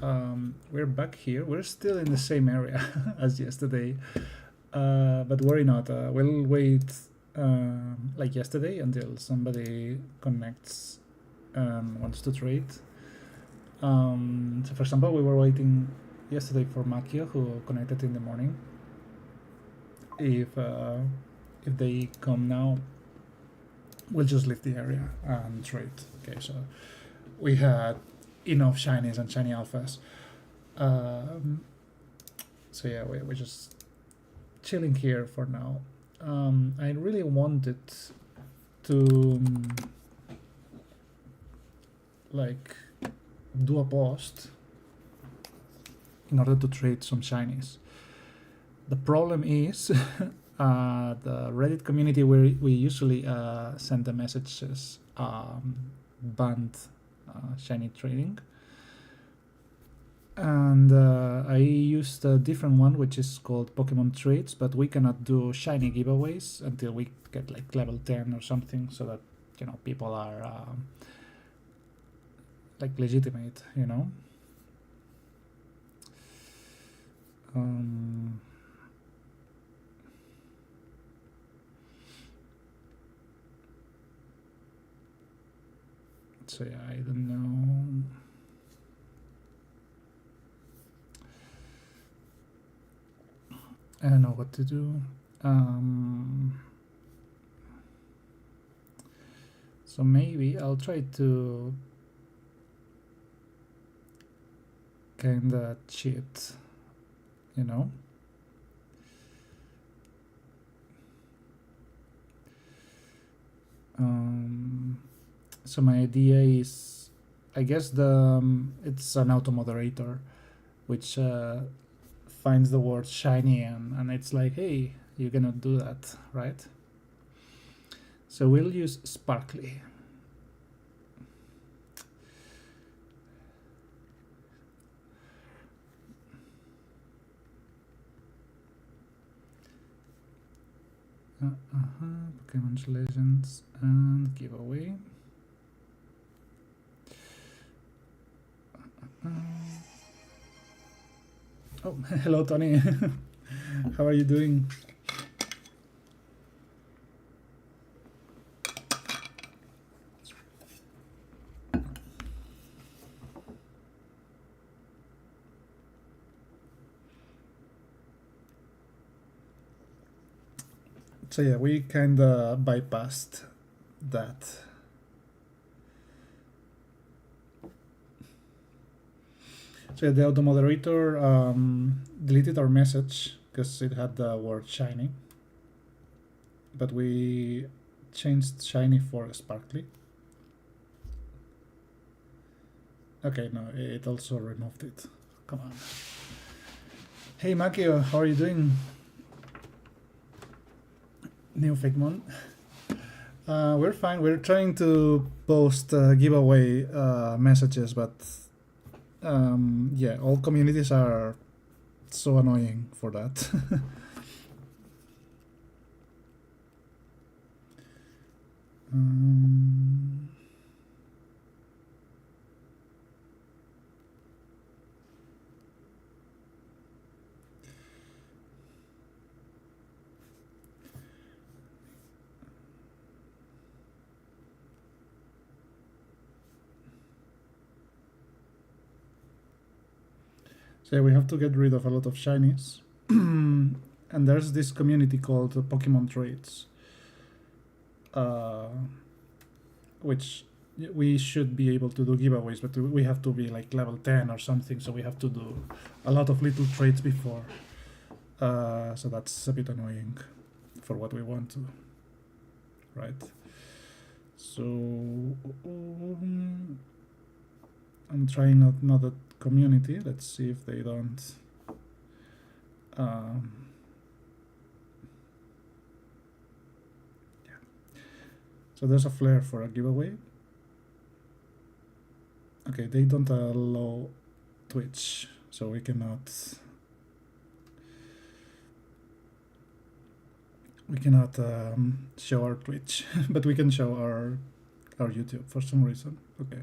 We're back here. We're still in the same area as yesterday, but worry not. We'll wait like yesterday until somebody connects and wants to trade. So for example, we were waiting yesterday for Makio, who connected in the morning. If they come now, we'll just leave the area and trade. Okay, so we had enough shinies and shiny alphas. So yeah, we're just chilling here for now. I really wanted to like do a post in order to trade some shinies. The problem is the Reddit community where we usually send the messages banned shiny trading, and I used a different one which is called Pokemon Trades, but we cannot do shiny giveaways until we get like level 10 or something, so that people are like legitimate, so yeah, I don't know. I don't know what to do. So maybe I'll try to kinda cheat, So my idea is, I guess it's an auto moderator, which finds the word shiny and it's like, hey, you cannot do that, right? So we'll use sparkly. Pokemon Legends and giveaway. Oh, hello, Tony. How are you doing? So yeah, we kinda bypassed that. So the auto moderator deleted our message because it had the word shiny, but we changed shiny for sparkly. Okay, no, it also removed it. Come on. Hey Makio, how are you doing? New Figmon. We're fine. We're trying to post giveaway messages, but yeah, all communities are so annoying for that. So yeah, we have to get rid of a lot of shinies. And there's this community called Pokemon Trades, which we should be able to do giveaways, but we have to be like level 10 or something, so we have to do a lot of little trades before. So that's a bit annoying for what we want to, right? So I'm trying another community. Let's see if they don't. Yeah. So there's a flare for a giveaway. Okay, they don't allow Twitch, so we cannot show our Twitch, but we can show our YouTube for some reason. Okay.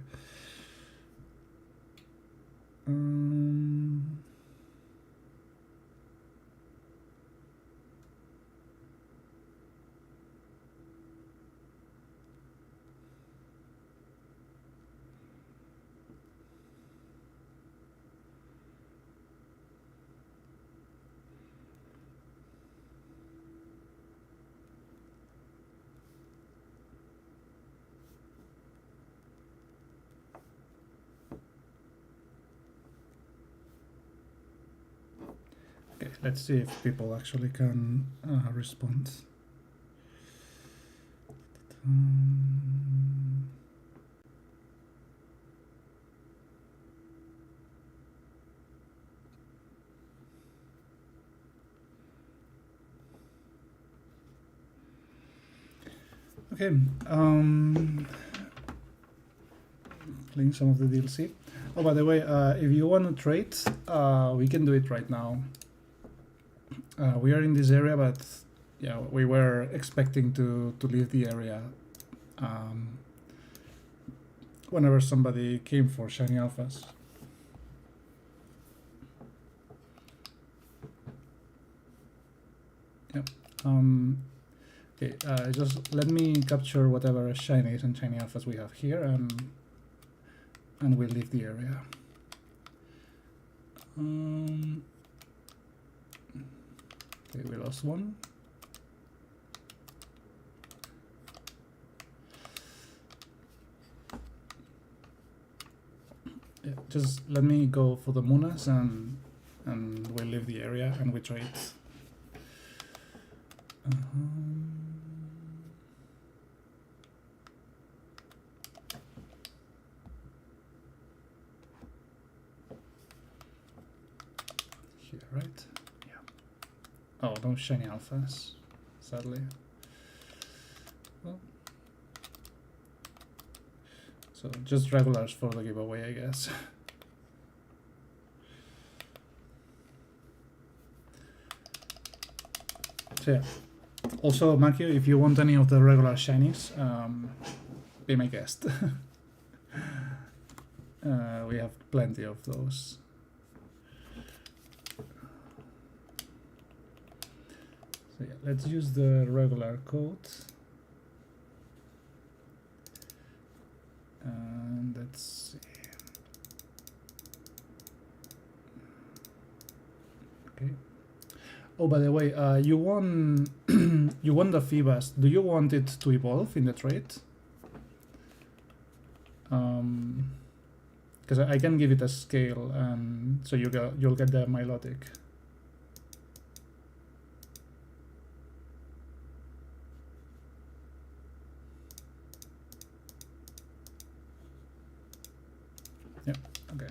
Okay, let's see if people actually can respond. Okay, playing some of the DLC. Oh, by the way, if you want to trade, we can do it right now. We are in this area, but yeah, we were expecting to leave the area whenever somebody came for shiny alphas. Yep. Okay, just let me capture whatever shinies and shiny alphas we have here, and we'll leave the area. Okay, we lost one. Yeah, just let me go for the Munas, and we'll leave the area and we trade. Here, right? Yeah. Oh, no shiny alphas, sadly. Well, so just regulars for the giveaway, I guess. So yeah. Also, Makio, if you want any of the regular shinies, be my guest. We have plenty of those. So yeah, let's use the regular code. And let's see. Okay. Oh, by the way, you won you won the Phoebus. Do you want it to evolve in the trade? Because I can give it a scale, and so you'll get the Milotic. Yeah. Okay.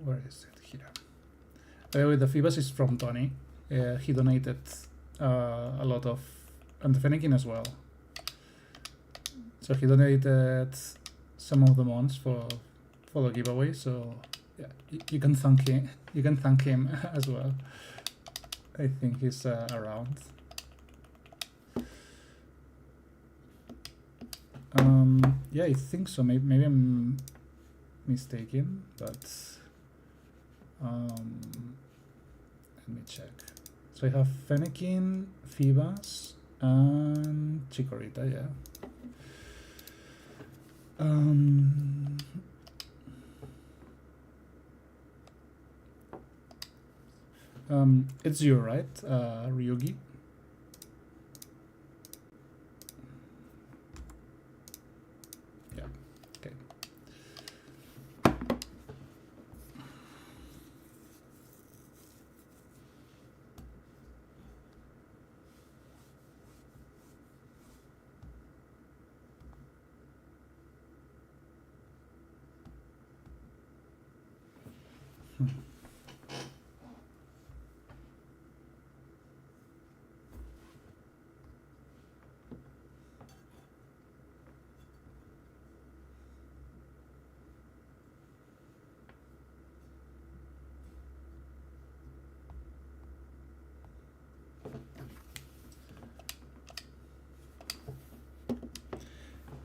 Where is it? Here. By the way, the Phoebus is from Tony. He donated a lot of, and the Fennekin as well. So he donated some of the mons for the giveaway. So yeah, you can thank him. You can thank him as well. I think he's around. Yeah, I think so. Maybe I'm mistaken, but let me check. So I have Fennekin, Phoebus, and Chikorita. Yeah. It's you, right, Ryugi? Yeah. Okay.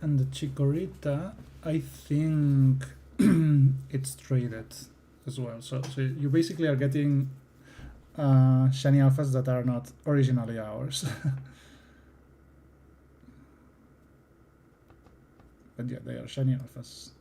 And the Chikorita, I think it's traded as well. So you basically are getting shiny alphas that are not originally ours. But yeah, they are shiny alphas.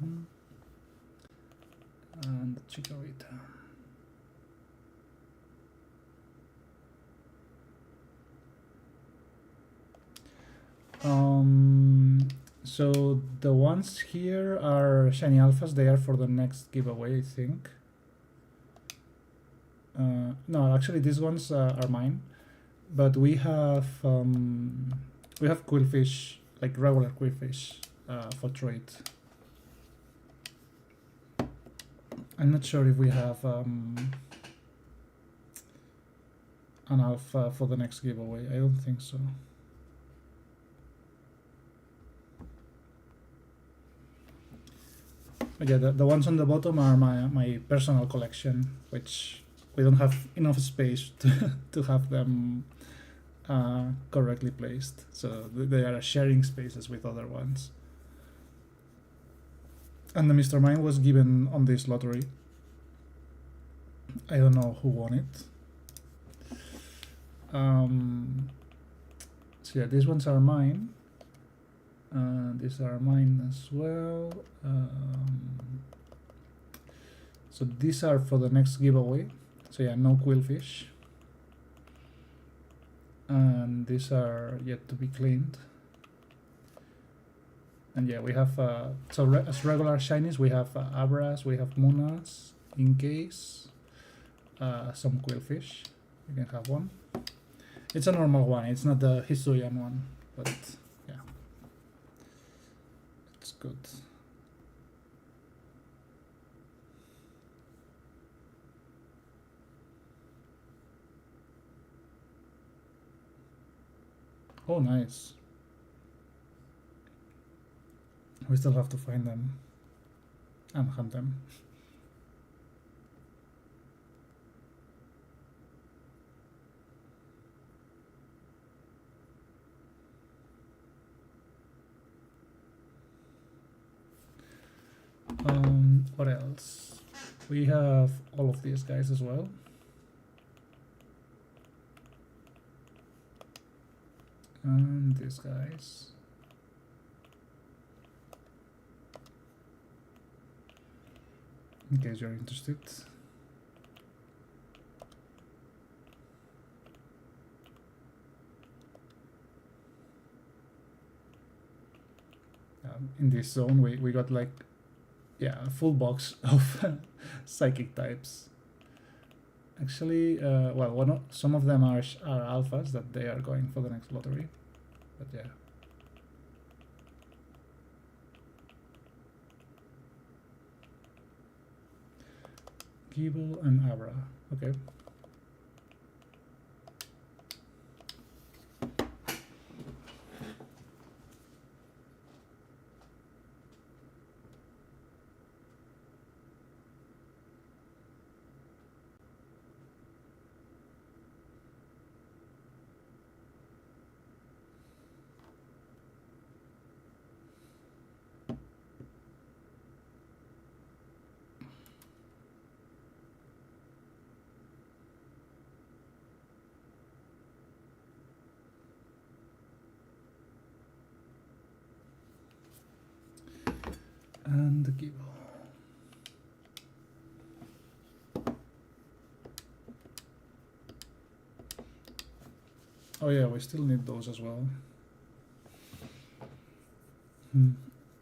And Chikorita. So the ones here are shiny alphas. They are for the next giveaway, I think. No, actually, these ones are mine. But we have quillfish, like regular quillfish, for trade. I'm not sure if we have an alpha for the next giveaway. I don't think so. But yeah, the ones on the bottom are my personal collection, which we don't have enough space to have them correctly placed. So they are sharing spaces with other ones. And the Mr. Mime was given on this lottery. I don't know who won it. So yeah, these ones are mine. These are mine as well. So these are for the next giveaway. So yeah, no quillfish. And these are yet to be cleaned. And yeah, we have as regular shinies, we have Abras, we have Munas, in case, some quillfish. You can have one. It's a normal one. It's not the Hisuian one, but yeah, it's good. Oh, nice. We still have to find them and hunt them. What else? We have all of these guys as well. And these guys. In case you're interested. In this zone, we got like, yeah, a full box of psychic types. Actually, well, some of them are alphas that they are going for the next lottery, but yeah. Gible and Abra, okay. And the Gible. Oh yeah, we still need those as well.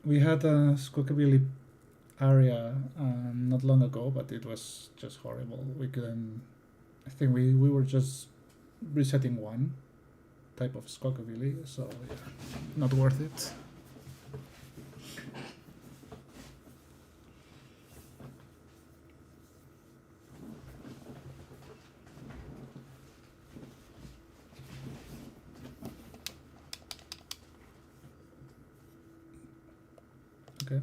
We had a Squawkabilly area not long ago, but it was just horrible. We couldn't. I think we were just resetting one type of Squawkabilly, so yeah, not worth it. Okay.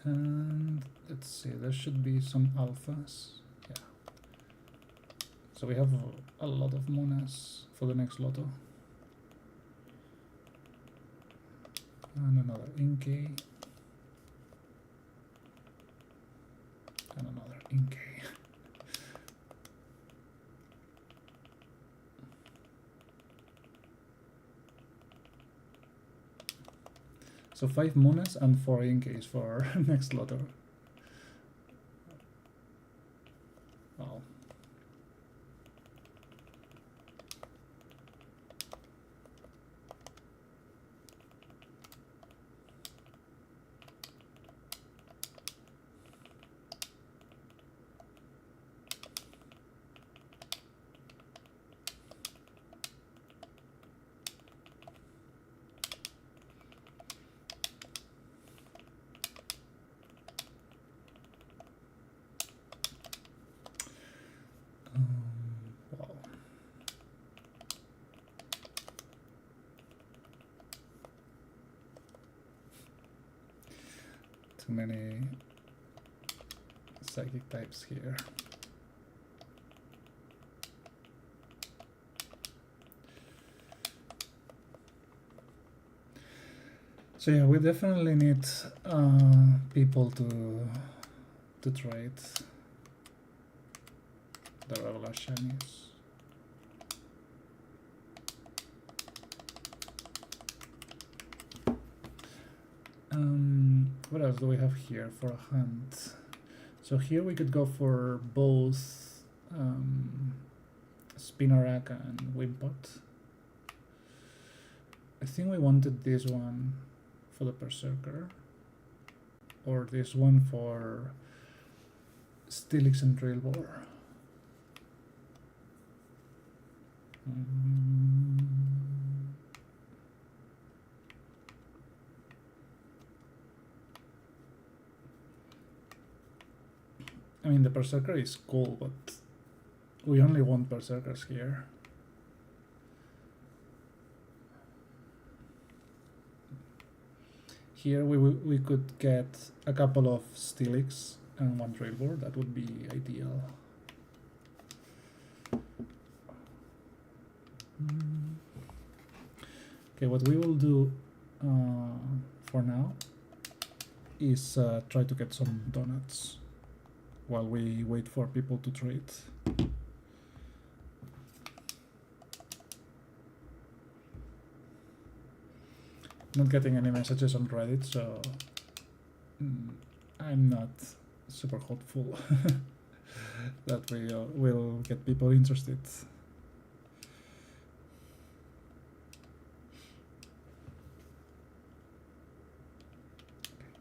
And let's see, there should be some alphas. Yeah. So we have a lot of monas for the next lotto. And another Inkay. And another Inkay. So 5 monas and 4 Inkays for next lotto. Wow. Wow. Too many psychic types here. So yeah, we definitely need people to trade the regular shinies. What else do we have here for a hunt? So here we could go for both Spinarak and Wimpot. I think we wanted this one for the Berserker, or this one for Steelix and Drillbore. I mean, the Berserker is cool, but we only want Berserkers here. Here we could get a couple of Steelix and one Drillbore. That would be ideal. Okay, what we will do for now is try to get some donuts while we wait for people to trade. Not getting any messages on Reddit, so I'm not super hopeful that we will get people interested.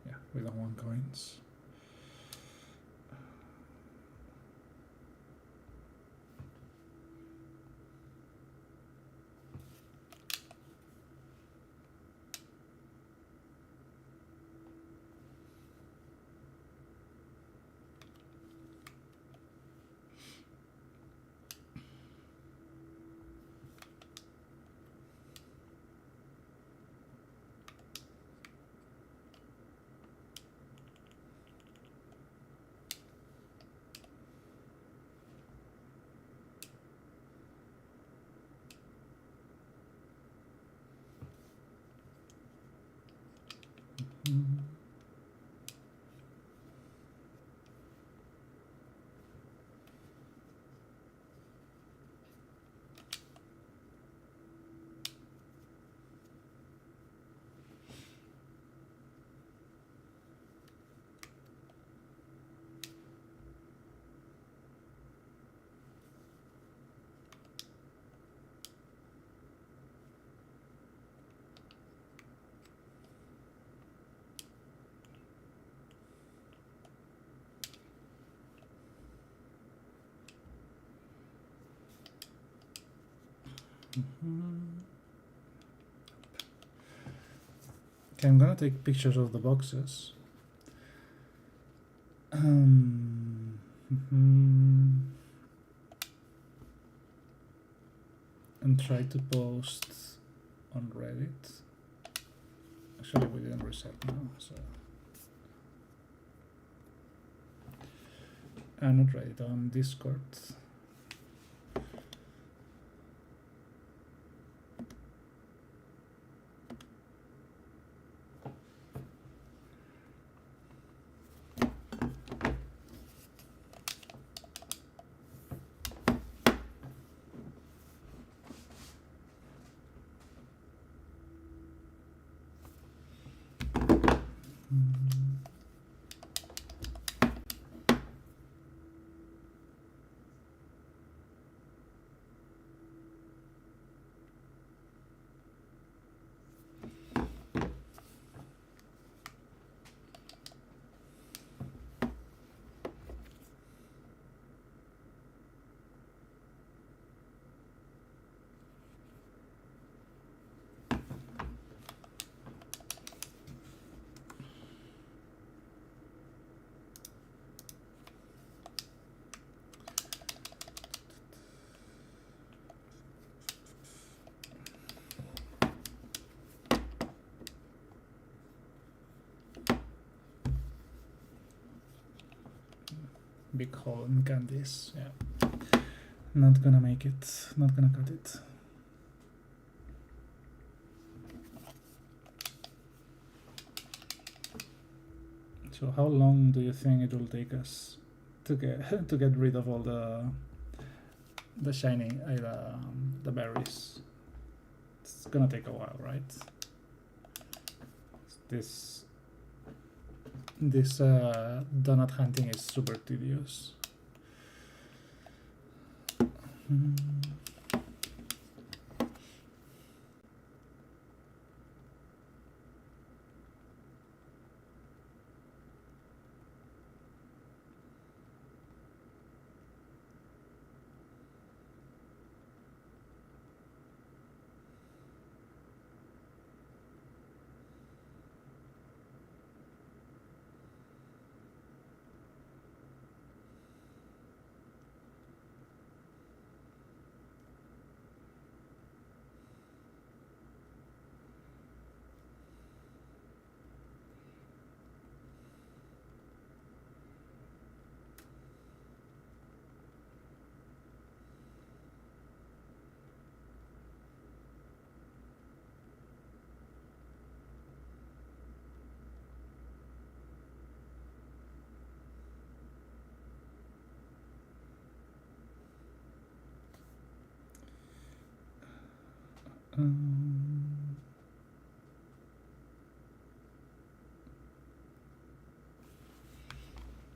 Yeah, we don't want coins. Okay, I'm gonna take pictures of the boxes. And try to post on Reddit. Actually, we didn't reset now, so I'm not ready on Discord. Big hole in candies, yeah. Not gonna make it, not gonna cut it. So how long do you think it will take us to get to get rid of all the shiny the berries? It's gonna take a while, right? This donut hunting is super tedious.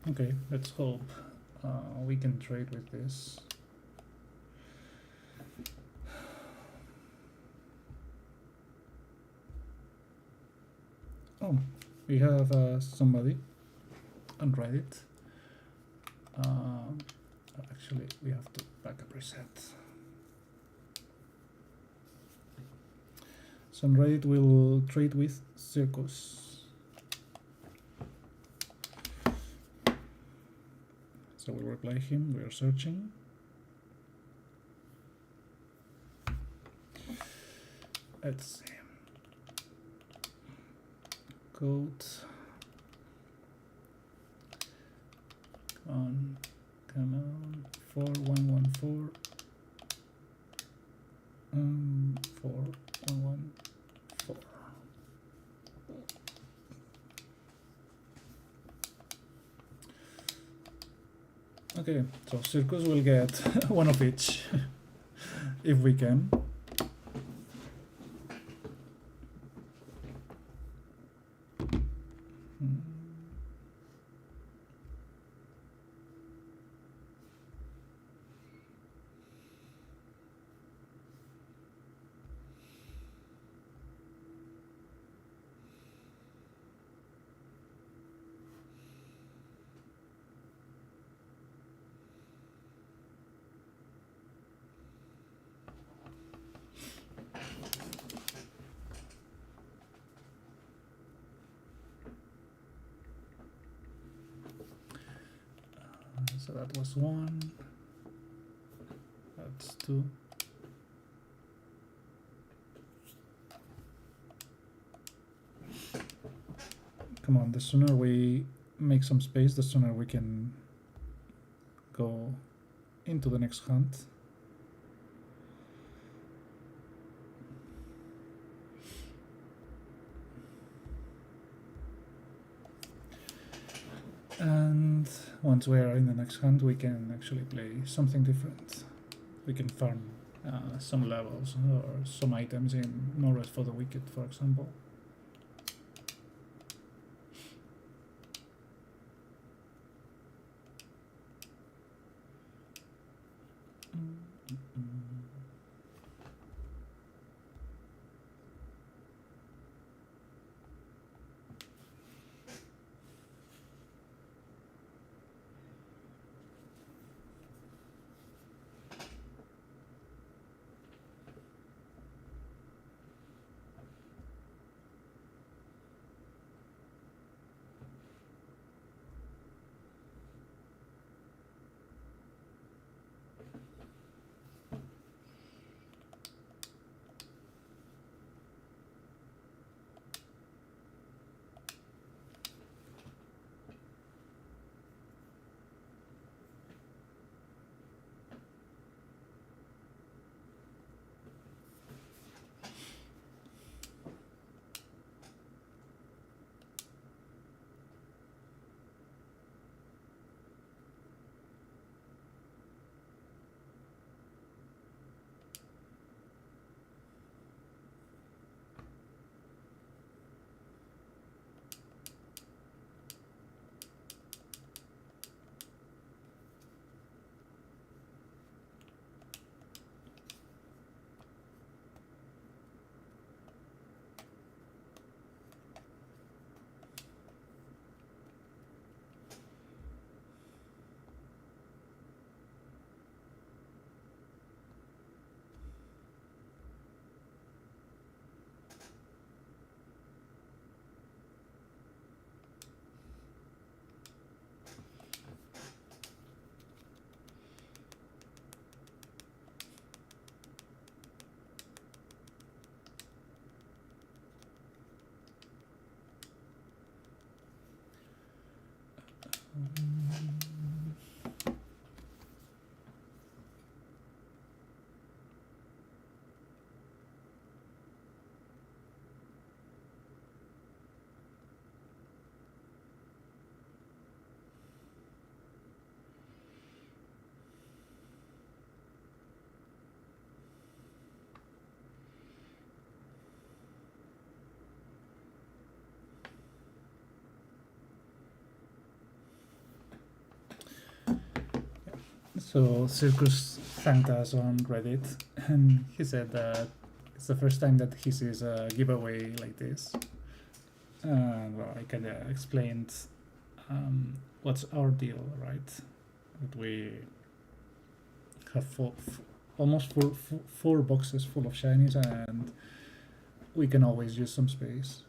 Okay, let's hope we can trade with this. Oh, we have somebody on Reddit. Actually, we have to backup reset. So on Reddit, we'll trade with Circus. So we'll reply him. We are searching. Let's see. Code. Come on. 4114. 4114. Okay, so Circus will get one of each if we can. So that was one. That's two. Come on, the sooner we make some space, the sooner we can go into the next hunt. And once we are in the next hunt, we can actually play something different. We can farm some levels or some items in No Rest for the Wicked, for example. So Circus thanked us on Reddit, and he said that it's the first time that he sees a giveaway like this. And well, I kind of explained what's our deal, right? That we have almost four boxes full of shinies, and we can always use some space.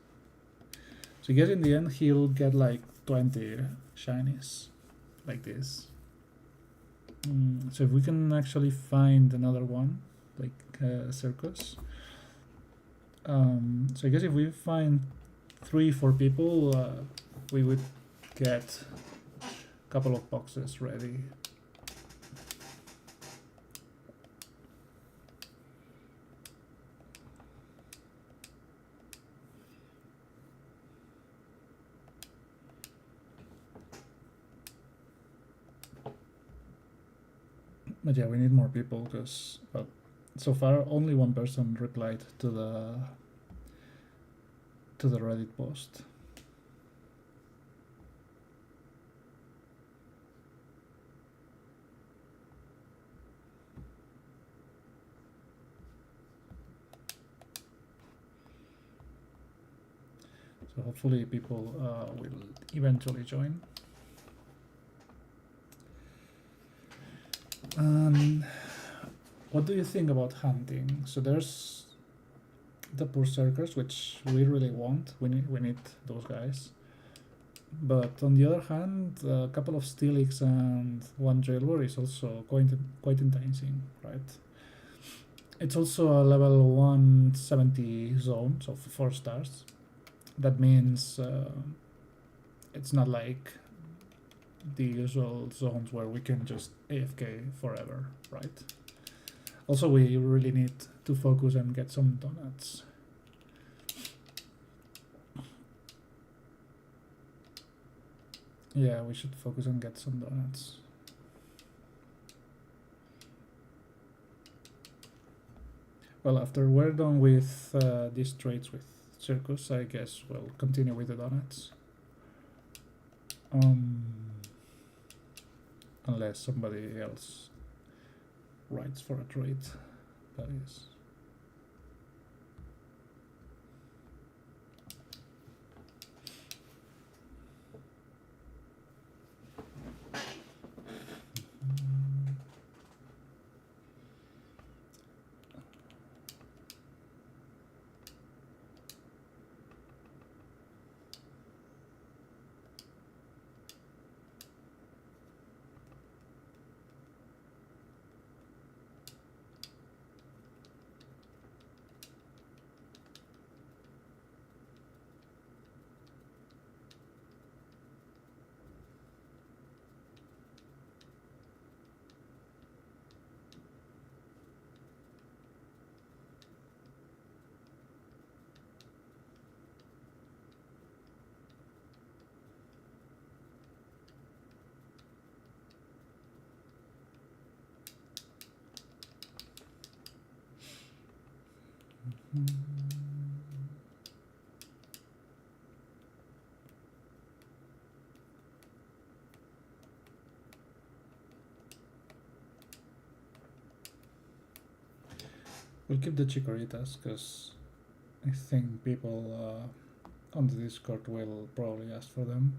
So I guess in the end he'll get like 20 shinies like this. So if we can actually find another one, like Circus. So I guess if we find 3-4 people, we would get a couple of boxes ready. But yeah, we need more people because, well, so far only one person replied to the Reddit post. So hopefully people will eventually join. What do you think about hunting? So there's the Berserkers, which we really want. We need those guys. But on the other hand, a couple of Steelix and one Jailbird is also quite enticing, right? It's also a level 170 zone, so 4 stars. That means it's not like the usual zones where we can just AFK forever, right? Also, we really need to focus and get some donuts. Yeah, we should focus and get some donuts. Well, after we're done with these trades with Circus, I guess we'll continue with the donuts. Unless somebody else writes for a trade, that is. We'll keep the chicoritas because I think people on the Discord will probably ask for them.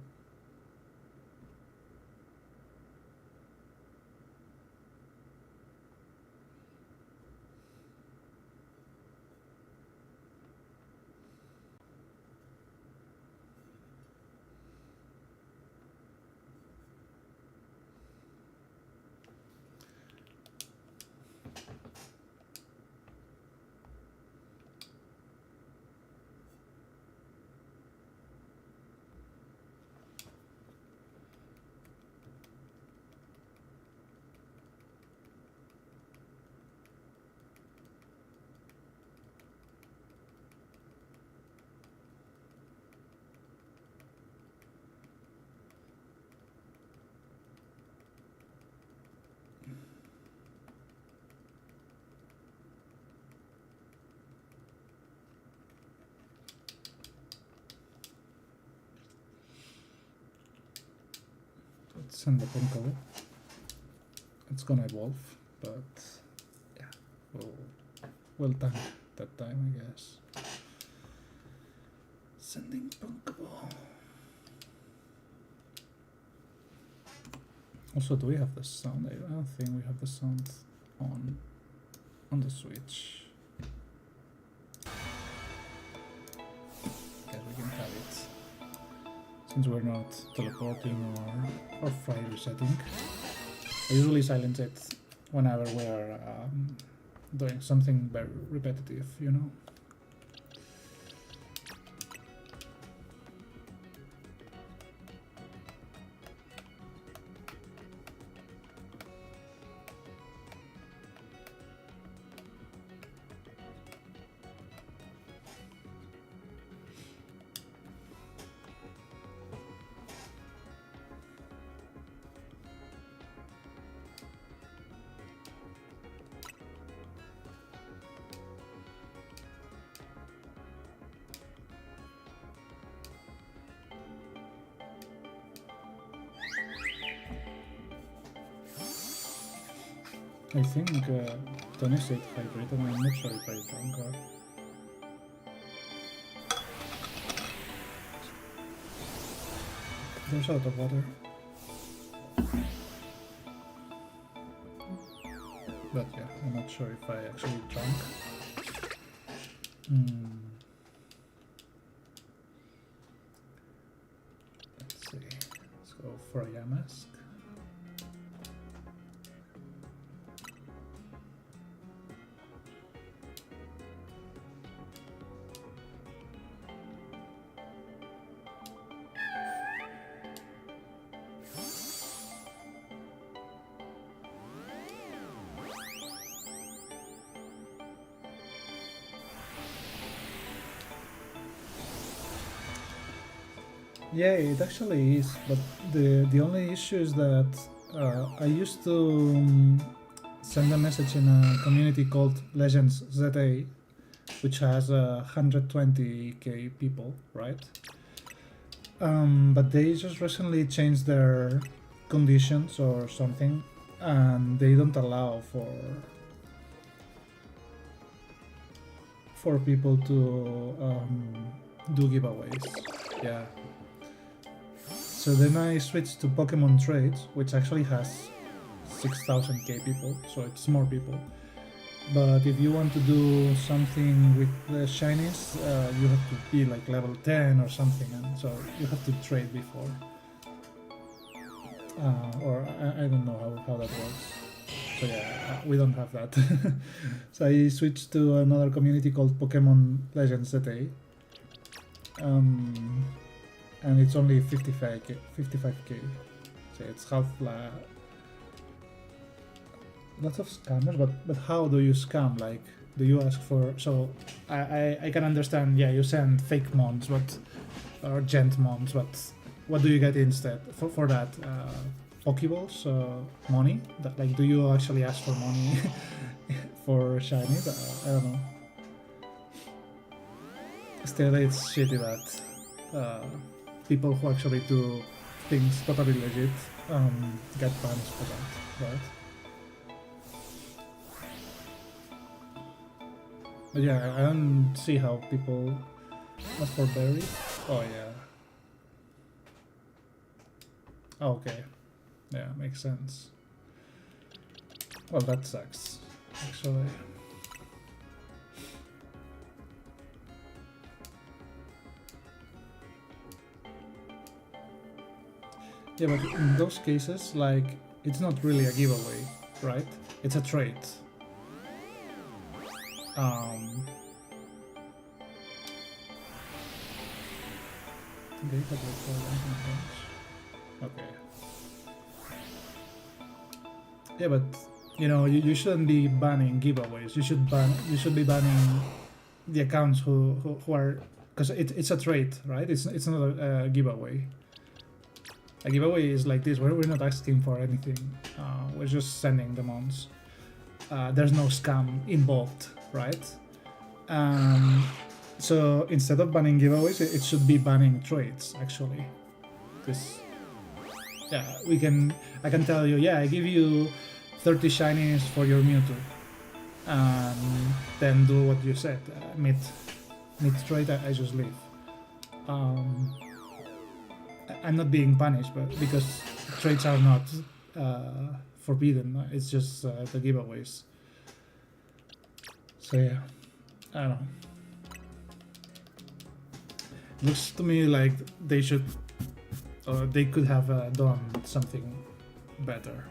Let's send the Punko. It's gonna evolve, but yeah, we'll tank that time, I guess. Sending Punko. Also, do we have the sound? I don't think we have the sound on the Switch. Guess we can have it. Since we're not teleporting or fire resetting. I usually silence it whenever we're doing something very repetitive, you know? I think Tony said hydrate, and I'm not sure if I drank or... There's a lot of water. But yeah, I'm not sure if I actually drank. Let's see. Let's go for a Yamask. Yeah, it actually is, but the only issue is that I used to send a message in a community called Legends ZA, which has 120k people, right? But they just recently changed their conditions or something, and they don't allow for people to do giveaways. Yeah. So then I switched to Pokemon Trades, which actually has 6,000k people, so it's more people. But if you want to do something with the shinies, you have to be like level 10 or something, and so you have to trade before. Or I don't know how that works. So yeah, we don't have that. So I switched to another community called Pokemon Legends ZA. And it's only 55k. So it's half lots of scammers, but how do you scam? Like, do you ask for? So I can understand. Yeah, you send fake mons, but or gent mons, but what do you get instead for that? Pokeballs, money. That, like, do you actually ask for money for shinies? I don't know. Still, it's shitty that people who actually do things totally legit get punished for that, right? But yeah, I don't see how people ask for berries. Oh yeah. Oh, okay. Yeah, makes sense. Well, that sucks, actually. Yeah, but in those cases, like, it's not really a giveaway, right? It's a trade. Okay. Yeah, but you know, you shouldn't be banning giveaways. You should be banning the accounts who are, because it's a trade, right? It's not a giveaway. A giveaway is like this. We're not asking for anything. We're just sending the mons. There's no scam involved, right? So instead of banning giveaways, it should be banning trades, actually. This, yeah, I can tell you, yeah, I give you 30 shinies for your Mewtwo, and then do what you said. Mid trade, I just leave. I'm not being punished, but because trades are not forbidden, it's just the giveaways. So yeah, I don't know. Looks to me like they should, or they could have done something better.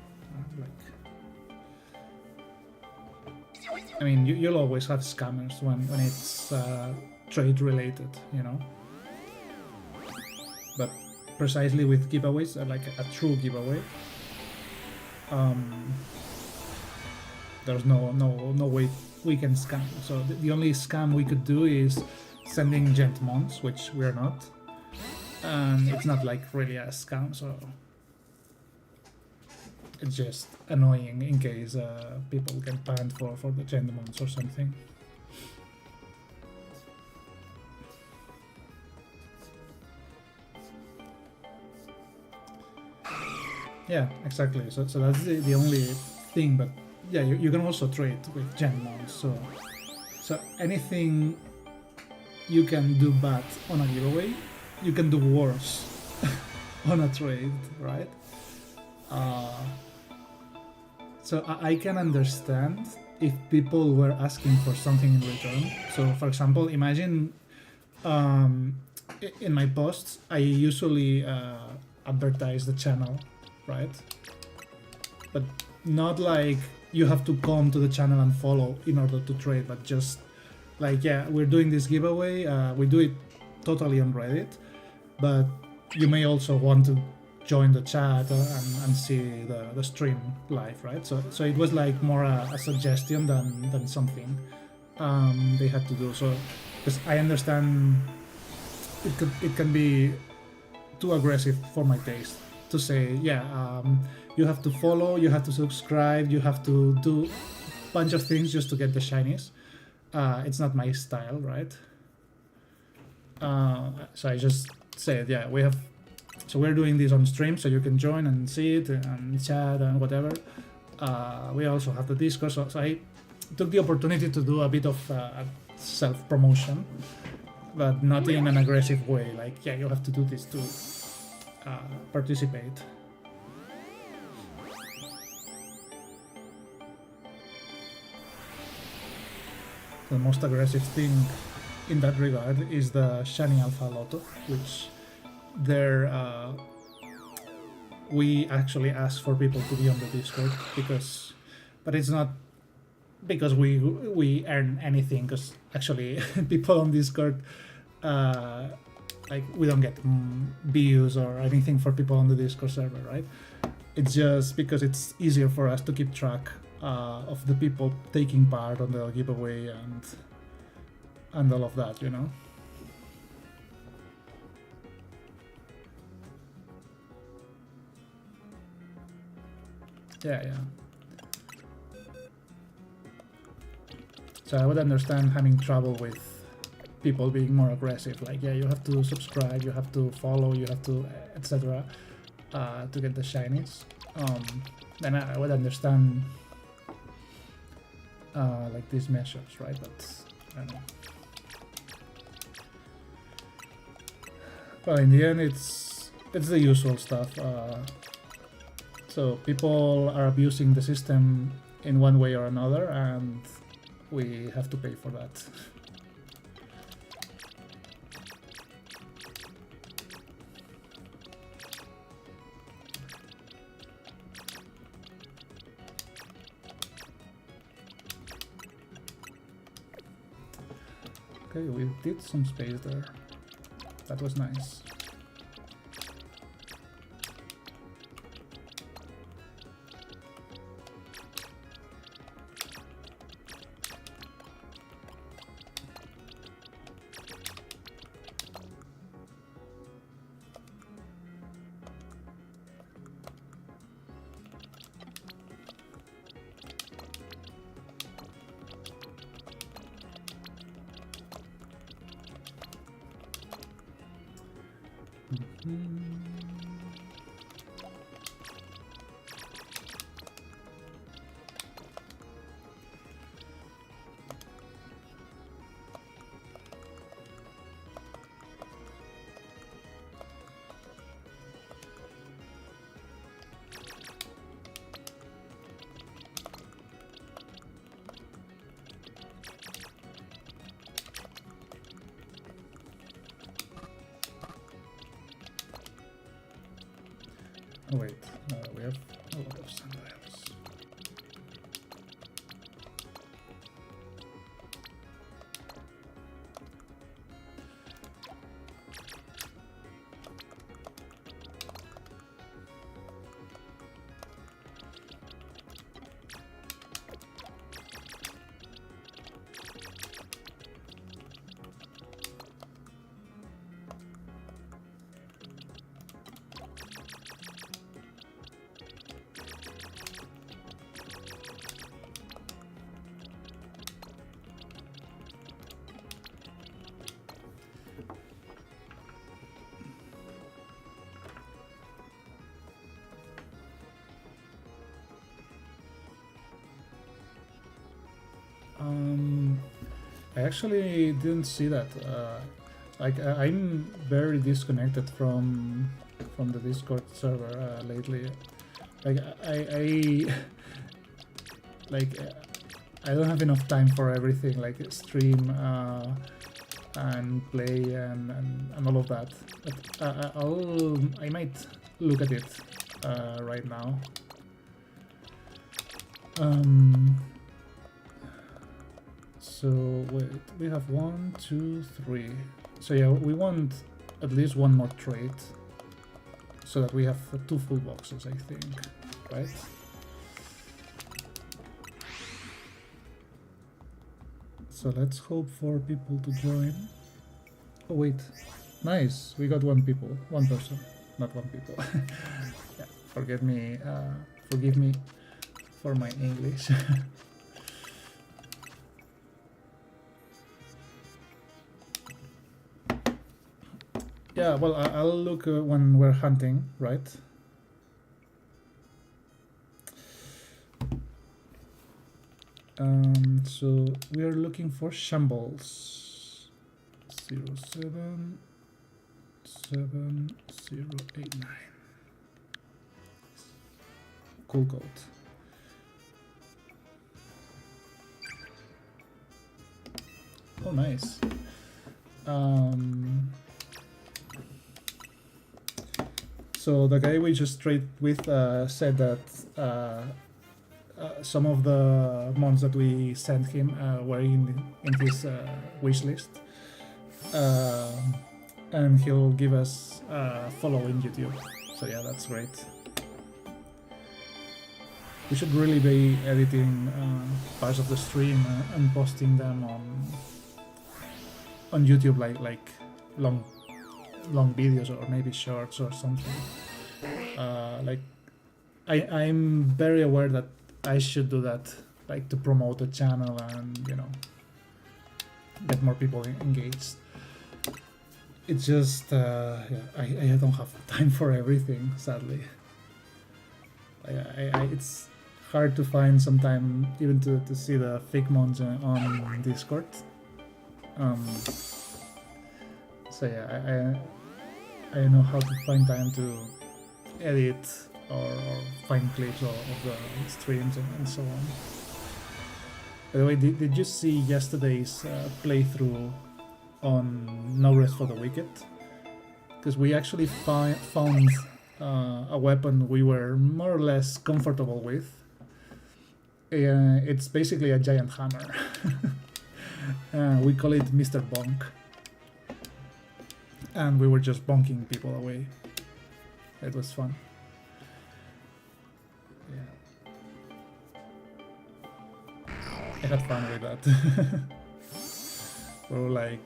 I mean, you'll always have scammers when it's trade related, you know. But precisely with giveaways, like a true giveaway, there's no way we can scam. So the only scam we could do is sending gent mons, which we're not, and it's not like really a scam, so it's just annoying in case people get banned for the gent mons or something. Yeah, exactly. So that's the only thing. But yeah, you can also trade with gen mons. So anything you can do bad on a giveaway, you can do worse on a trade, right? So I can understand if people were asking for something in return. So for example, imagine in my posts, I usually advertise the channel, right? But not like you have to come to the channel and follow in order to trade, but just like, yeah, we're doing this giveaway, we do it totally on Reddit, but you may also want to join the chat and see the stream live, right? So it was like more a suggestion than something they had to do. So because I understand it can be too aggressive for my taste. To say, yeah, you have to follow, you have to subscribe, you have to do a bunch of things just to get the shinies. It's not my style, right? So I just said, yeah, we're doing this on stream, so you can join and see it and chat and whatever. We also have the Discord, so I took the opportunity to do a bit of self-promotion, but not in an aggressive way. Like, yeah, you have to do this to participate. The most aggressive thing in that regard is the Shiny Alpha Lotto, which we actually ask for people to be on the Discord but it's not because we earn anything, because actually people on Discord like we don't get views or anything for people on the Discord server, right? It's just because it's easier for us to keep track of the people taking part on the giveaway and all of that, you know. Yeah. So I would understand having trouble with people being more aggressive. Like, yeah, you have to subscribe, you have to follow, you have to, etc. To get the shinies. Then I would understand like these measures, right? But I don't know. Well, in the end, it's the usual stuff. So people are abusing the system in one way or another, and we have to pay for that. Okay, we did some space there. That was nice. Oh wait, we have a lot of sundials. I actually didn't see that. Like I'm very disconnected from the Discord server lately. Like I like I don't have enough time for everything, like stream and play and all of that. But I might look at it right now. So wait, we have 1, 2, 3. So yeah, we want at least one more trait, so that we have 2 full boxes, I think, right? So let's hope for people to join. Oh wait, Nice. We got one person, not one people. Yeah, forgive me for my English. Yeah, well, I'll look when we're hunting, right? So we are looking for shambles. 077089. Cool code. Oh, nice. So the guy we just traded with said that some of the mons that we sent him were in his wish list, and he'll give us a follow in YouTube. So yeah, that's great. We should really be editing parts of the stream and posting them on YouTube, like long videos or maybe shorts or something. Like I'm very aware that I should do that, like to promote the channel and, you know, get more people engaged. It's just yeah, I don't have time for everything, sadly. It's hard to find some time even to see the fake mons on Discord. So yeah, I know how to find time to edit or find clips of the streams and so on. By the way, did you see yesterday's playthrough on No Rest for the Wicked? Because we actually found a weapon we were more or less comfortable with. It's basically a giant hammer. We call it Mr. Bonk. And we were just bonking people away. It was fun. Yeah. I had fun with that. We were like,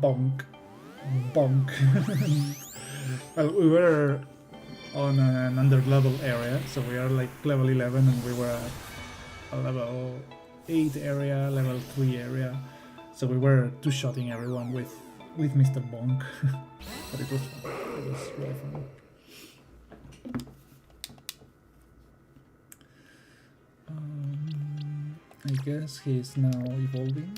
bonk, bonk. Well, we were on an under-level area, so we are like level 11 and we were at a level 8 area, level 3 area. So we were two-shotting everyone with Mr. Bonk. But it was fun. It was really fun. I guess he's now evolving.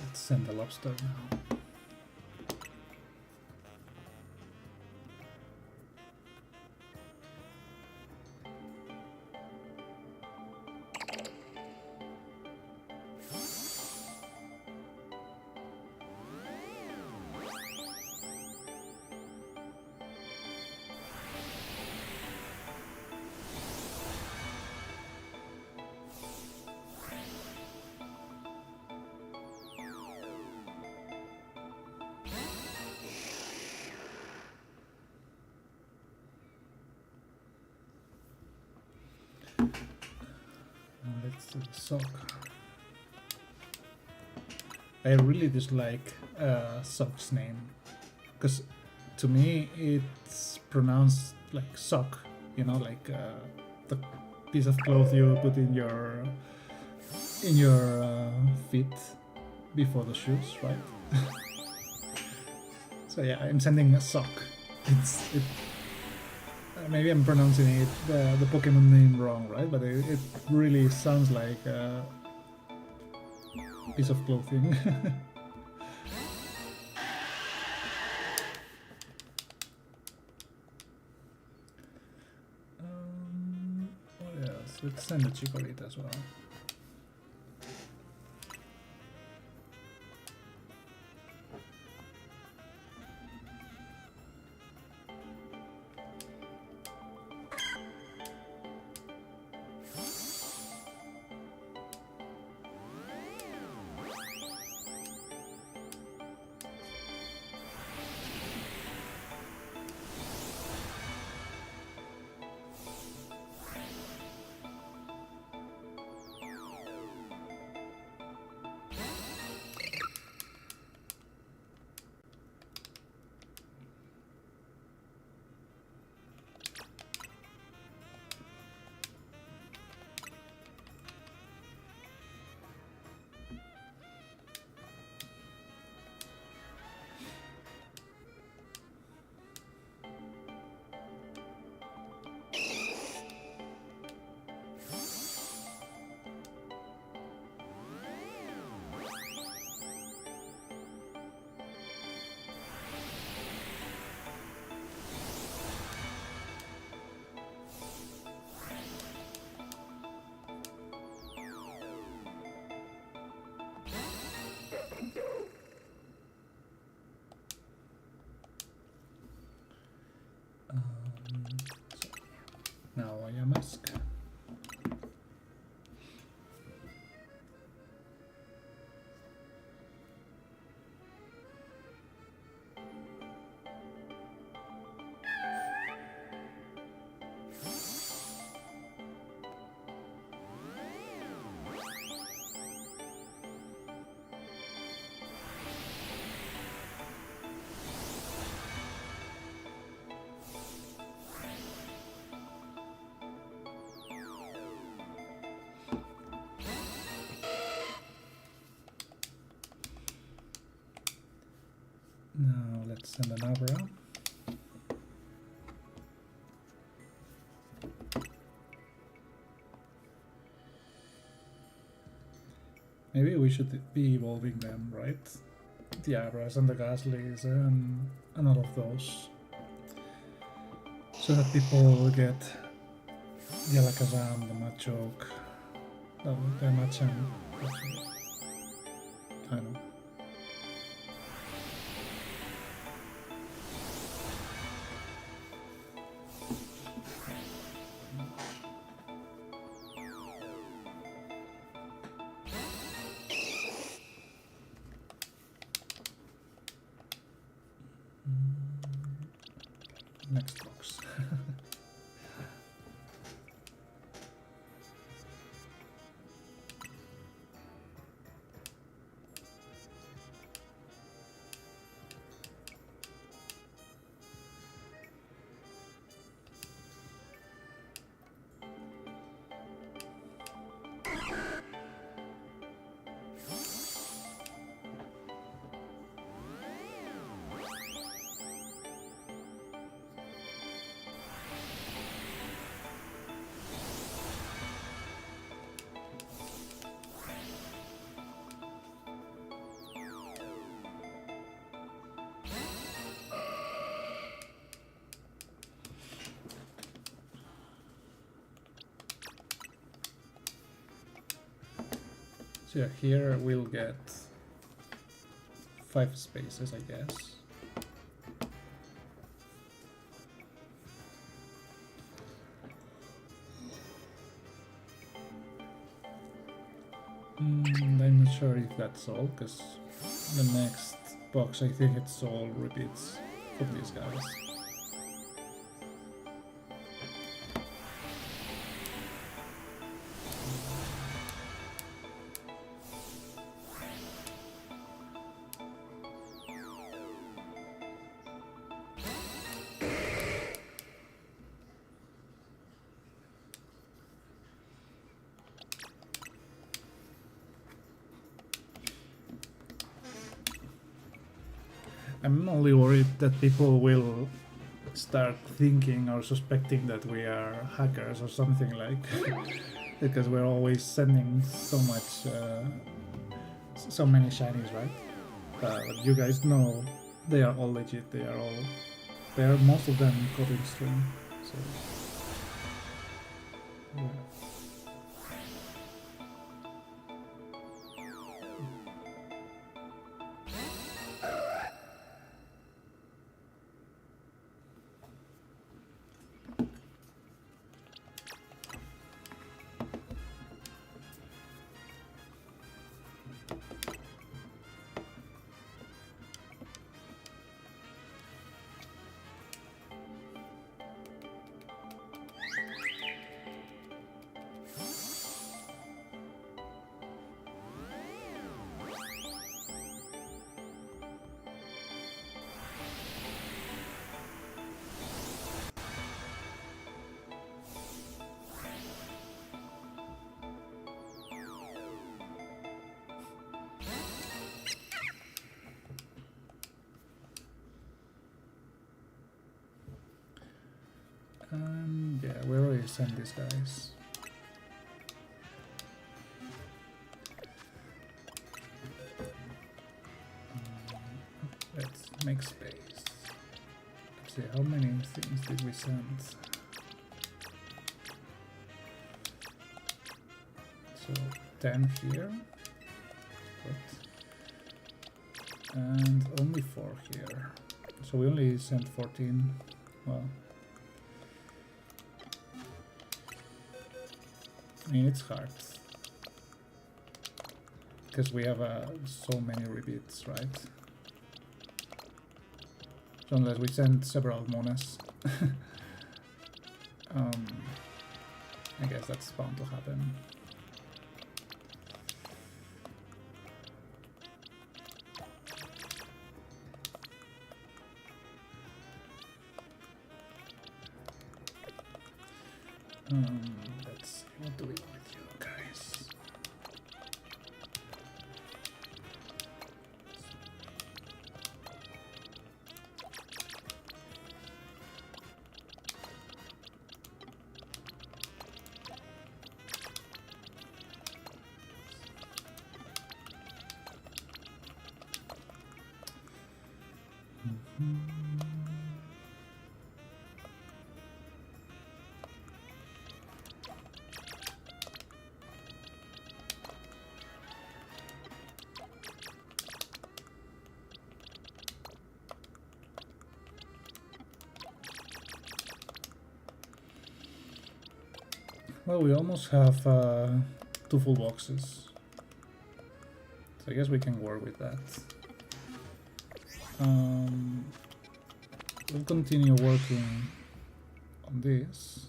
Let's send the lobster now. Let's do the sock. I really dislike sock's name, because to me it's pronounced like sock, you know, like the piece of cloth you put in your feet before the shoes, right? So yeah, I'm sending a sock. It maybe I'm pronouncing it the Pokemon name wrong, right? But it really sounds like a piece of clothing. What else? Let's send the Chikorita as well. Now I am ask. Now let's send an Abra. Maybe we should be evolving them, right? The Abras and the Gaslies and all of those. So that people will get the Alakazam, the Machoke, the Machamp. I know. Next box. So yeah, here we'll get 5 spaces, I guess. I'm not sure if that's all, because the next box I think it's all repeats for these guys. I'm only worried that people will start thinking or suspecting that we are hackers or something like, because we're always sending so many shinies, right? But you guys know they are all legit. They are most of them copying stream. So yeah. And yeah, we already sent these guys. Let's make space. Let's see, how many things did we send? So 10 here. Good. And only 4 here. So we only sent 14. Well, I mean, it's hard because we have so many repeats, right? So unless we send several monas, I guess that's bound to happen. Let's see, what do we do with you guys? Well, we almost have 2 full boxes, so I guess we can work with that. We'll continue working on this.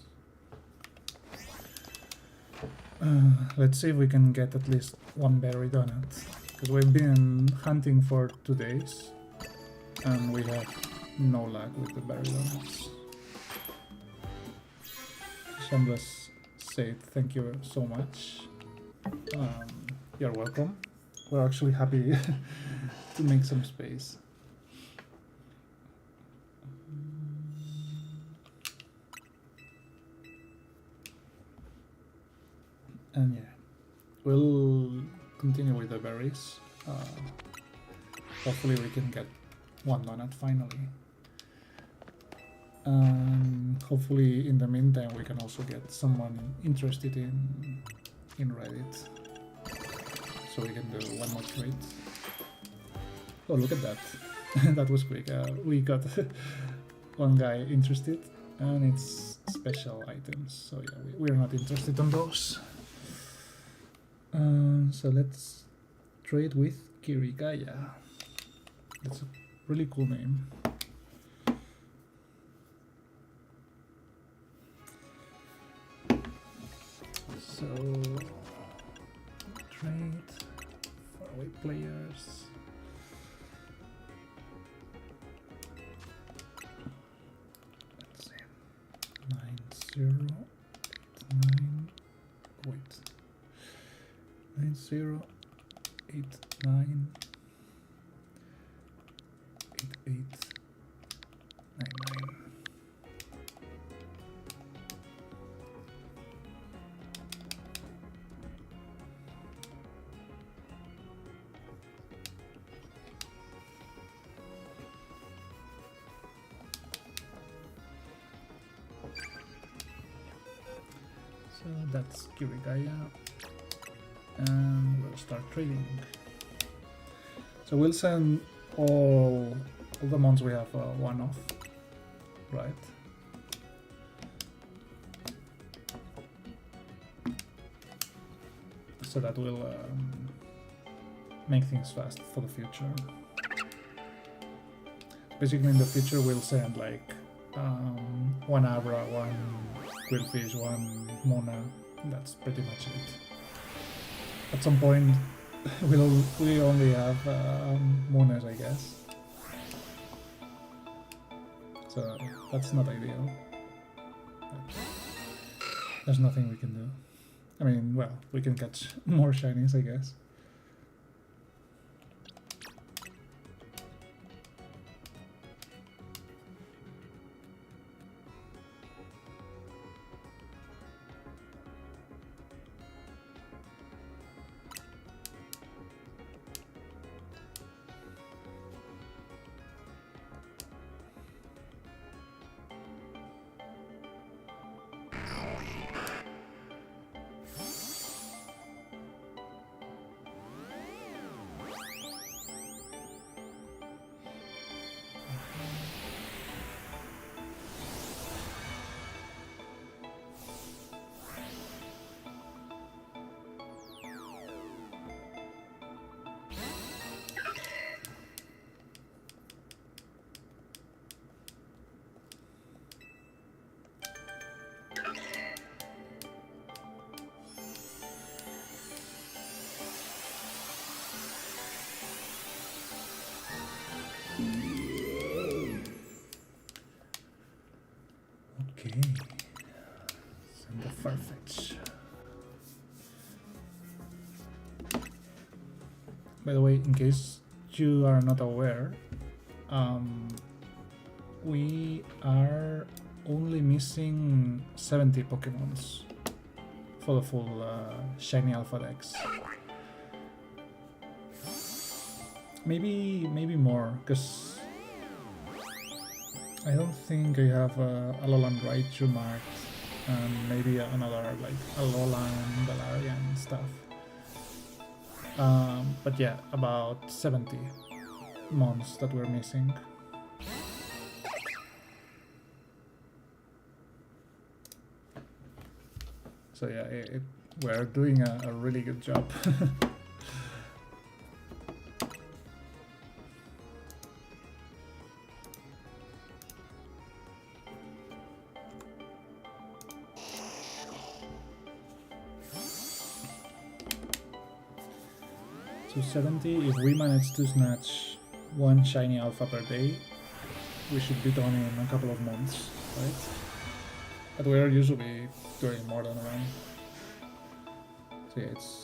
Let's see if we can get at least 1 berry donut, because we've been hunting for 2 days and we have no luck with the berry donuts. Shambles said thank you so much. You're welcome. We're actually happy to make some space. And yeah, we'll continue with the berries. Hopefully we can get 1 donut finally. Hopefully in the meantime we can also get someone interested in Reddit, so we can do 1 more trade. Oh, look at that. That was quick. We got 1 guy interested, and it's special items, so yeah, we're not interested in those. So let's trade with Kirigaya. That's a really cool name. So trade faraway players. Let's see. 9089. Wait. 9089 8899. That's Kirigaya. And we'll start trading. So we'll send all the mons we have one off, right? So that will make things fast for the future. Basically, in the future, we'll send like one Abra, one Quillfish, one Mona. That's pretty much it. At some point, we only have Monas, I guess. So that's not ideal. But there's nothing we can do. I mean, well, we can catch more shinies, I guess. Okay, send the Farfetch. By the way, in case you are not aware, we are only missing 70 Pokemons for the full Shiny Alpha Dex. Maybe more, because I don't think I have Alolan Raichu marked, and maybe another like Alolan, Galarian stuff. But yeah, about 70 mons that we're missing. So yeah, we're doing a really good job. So 70, if we manage to snatch one shiny alpha per day, we should be done in a couple of months, right? But we're usually doing more than one. So yeah, it's...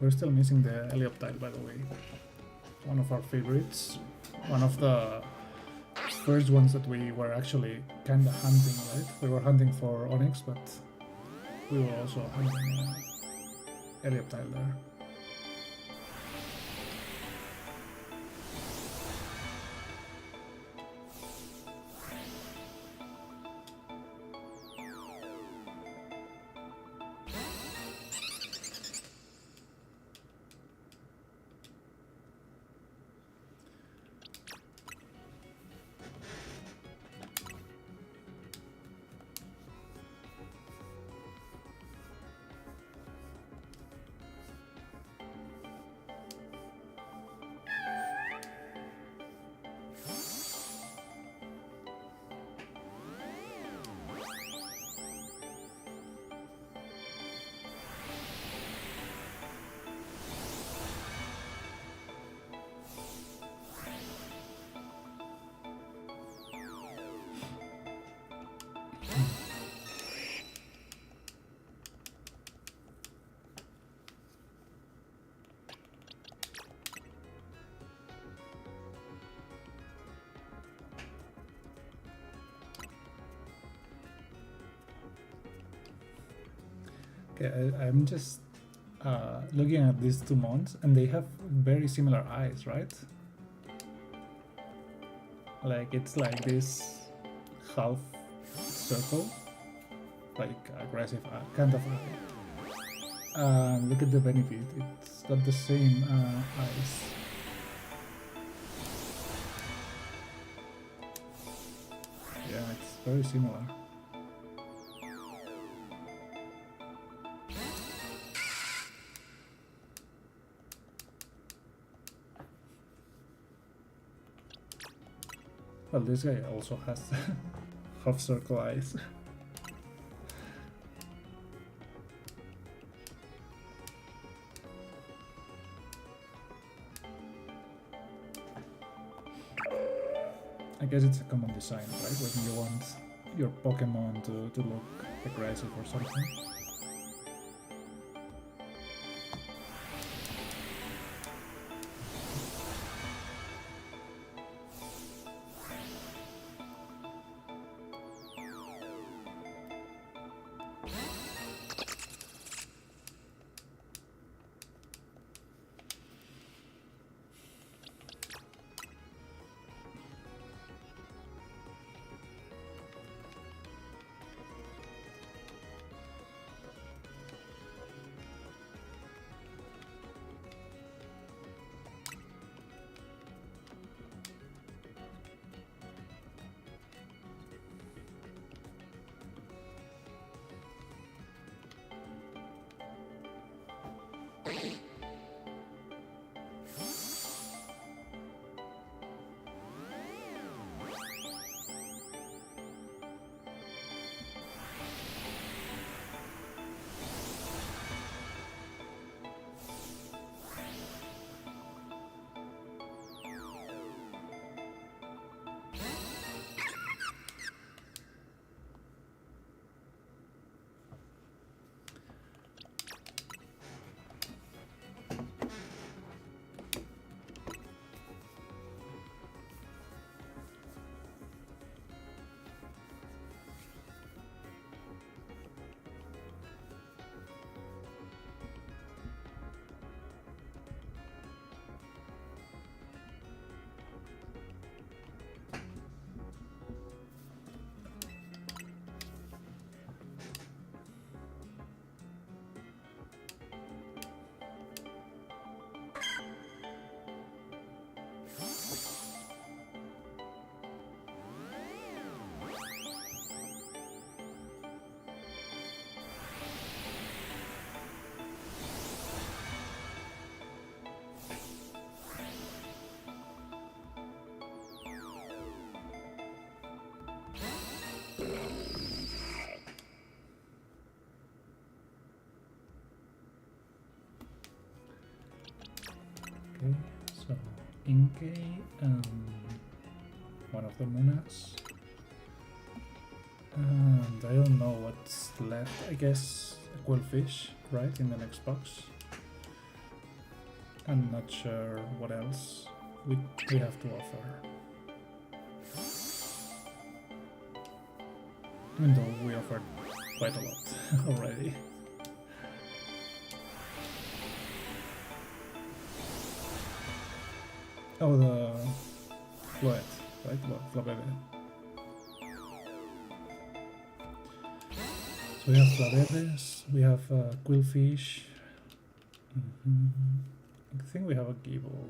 We're still missing the Helioptile, by the way. One of our favorites. One of the first ones that we were actually kinda hunting, right? We were hunting for Onyx, but we were also hunting Helioptile there. Okay, I'm just looking at these two mons, and they have very similar eyes, right? Like it's like this half circle, like aggressive kind of eye. Look at the benefit; it's got the same eyes. Yeah, it's very similar. Well, this guy also has half circle eyes. I guess it's a common design, right? When you want your Pokemon to look aggressive or something. Okay, so Inkay, one of the Munas. And I don't know what's left. I guess a Quillfish, right, in the next box. I'm not sure what else we have to offer. Even though we offered quite a lot already. Oh, the Floet, right? Flabebe. So we have Flabebes, we have Quillfish. I think we have a Gibble.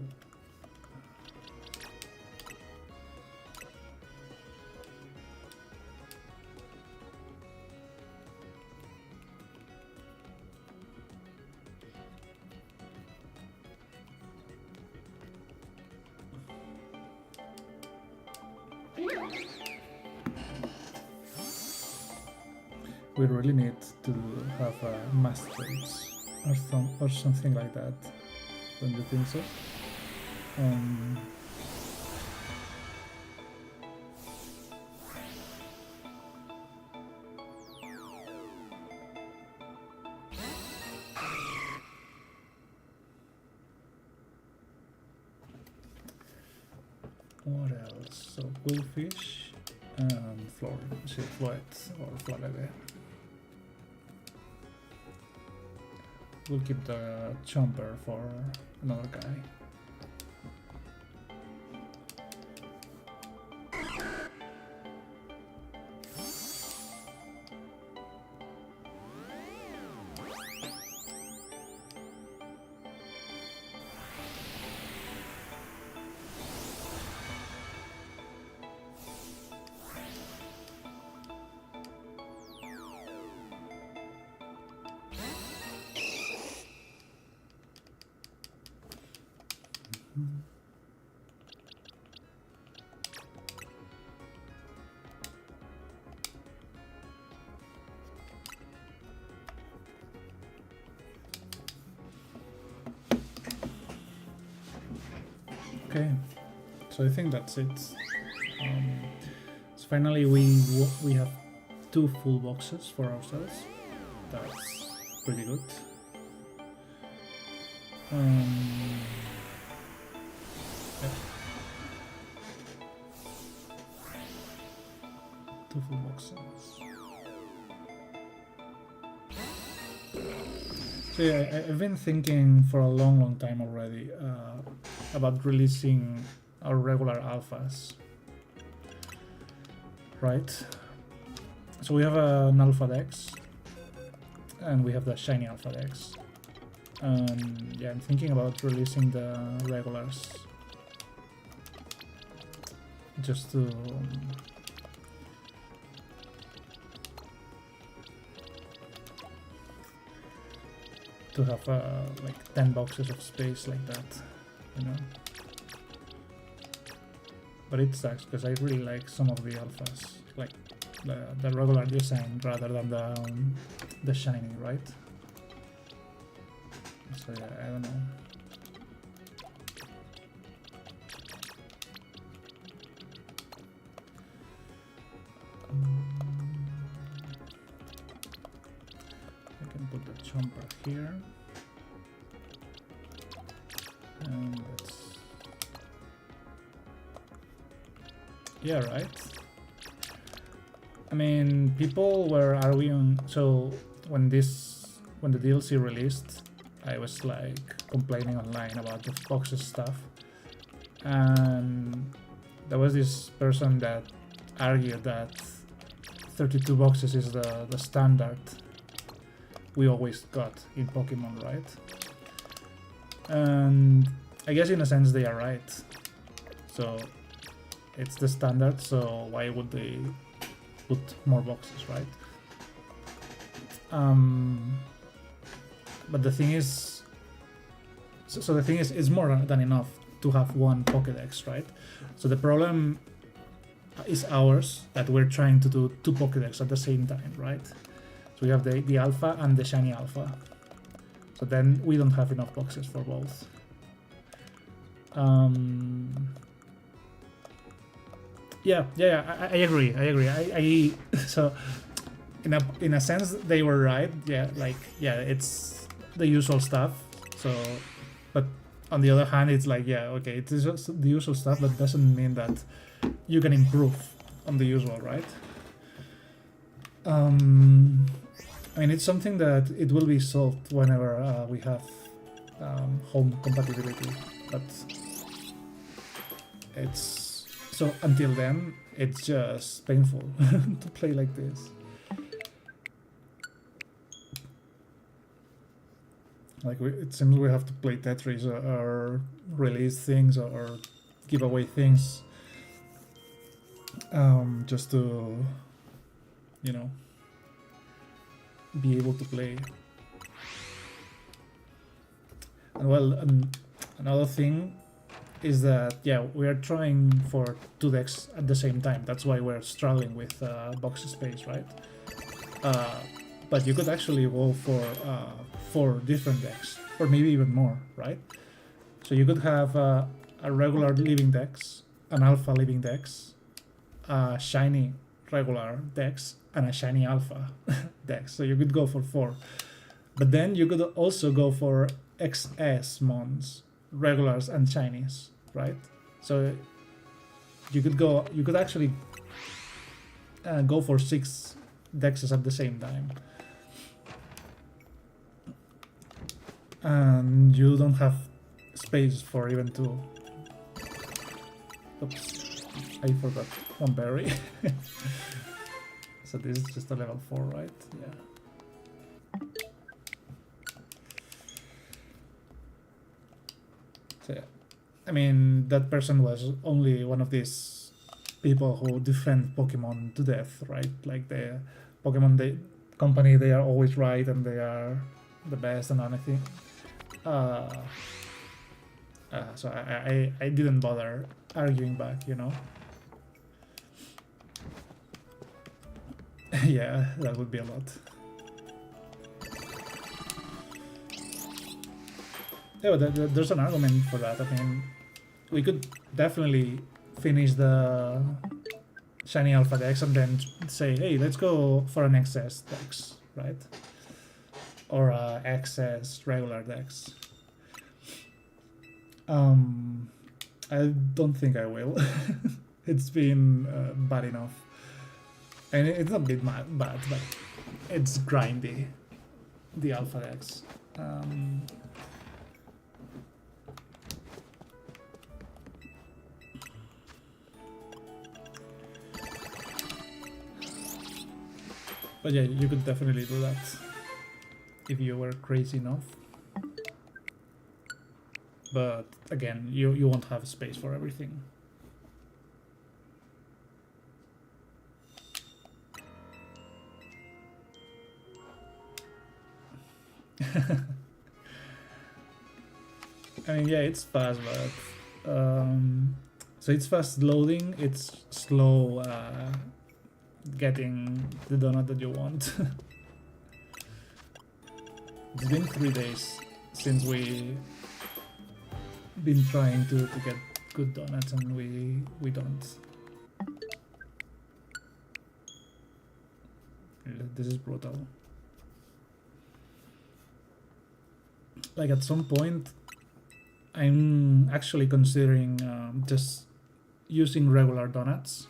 We really need to have mass trades or something like that. Don't you think so? What else? So Quillfish and Floet or Flabebe. we'll keep the Chomper for another guy. Okay, so I think that's it. So finally we have 2 full boxes for ourselves. That's pretty good. Yeah. 2 full boxes. So yeah, I've been thinking for a long time already about releasing our regular alphas, right? So we have an alpha dex, and we have the shiny alpha dex. Yeah, I'm thinking about releasing the regulars just to have like 10 boxes of space like that, you know. But it sucks because I really like some of the alphas, like the regular design rather than the shiny, right? So yeah, I don't know. I can put the Chomper here, and let's, yeah, right. I mean, people were arguing. So when the DLC released, I was like complaining online about the boxes stuff, and there was this person that argued that 32 boxes is the standard we always got in Pokemon, right? And I guess in a sense they are right. So it's the standard, so why would they put more boxes, right? But the thing is, so the thing is, it's more than enough to have one Pokédex, right? So the problem is ours, that we're trying to do 2 Pokédex at the same time, right? So we have the Alpha and the Shiny Alpha. So then we don't have enough boxes for both. Yeah, I agree. So in a sense they were right. Yeah, like, yeah, it's the usual stuff. So, but on the other hand, it's like, yeah, okay, it is just the usual stuff, but doesn't mean that you can improve on the usual, right? I mean, it's something that it will be solved whenever we have home compatibility, but it's, so until then, it's just painful to play like this. Like, it seems we have to play Tetris or release things or give away things just to, you know, be able to play. And well, another thing is that, yeah, we are trying for 2 decks at the same time. That's why we're struggling with box space, right? But you could actually go for 4 different decks, or maybe even more, right? So you could have a regular living dex, an alpha living dex, a shiny regular dex, and a shiny alpha dex. So you could go for 4. But then you could also go for XS mons, regulars and shinies, right? So you could actually go for 6 dexes at the same time. and you don't have space for even two. Oops, I forgot one berry. So this is just a level 4, right? Yeah. So yeah. I mean, that person was only one of these people who defend Pokemon to death, right? Like the Pokemon company, they are always right and they are the best and anything. So I didn't bother arguing back, you know? Yeah, that would be a lot. Yeah, but there's an argument for that. I mean, we could definitely finish the Shiny Alpha Dex and then say, hey, let's go for an XS Dex, right? Or a XS regular Dex. I don't think I will. It's been bad enough. And it's not bit bad, but it's grindy, the Alpha Dex. But yeah, you could definitely do that if you were crazy enough. But again, you won't have space for everything. I mean, yeah, it's fast, but so it's fast loading. It's slow getting the donut that you want. It's been 3 days since we been trying to get good donuts, and we don't. This is brutal. Like at some point, I'm actually considering just using regular donuts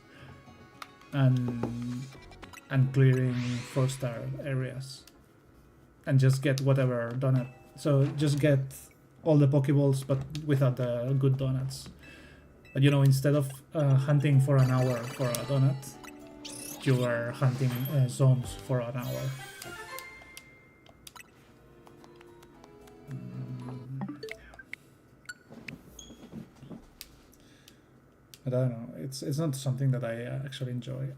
and clearing 4-star areas and just get whatever donut. So just get all the Pokeballs but without the good donuts. But you know, instead of hunting for an hour for a donut, you are hunting zones for an hour. But I don't know, it's not something that I actually enjoy.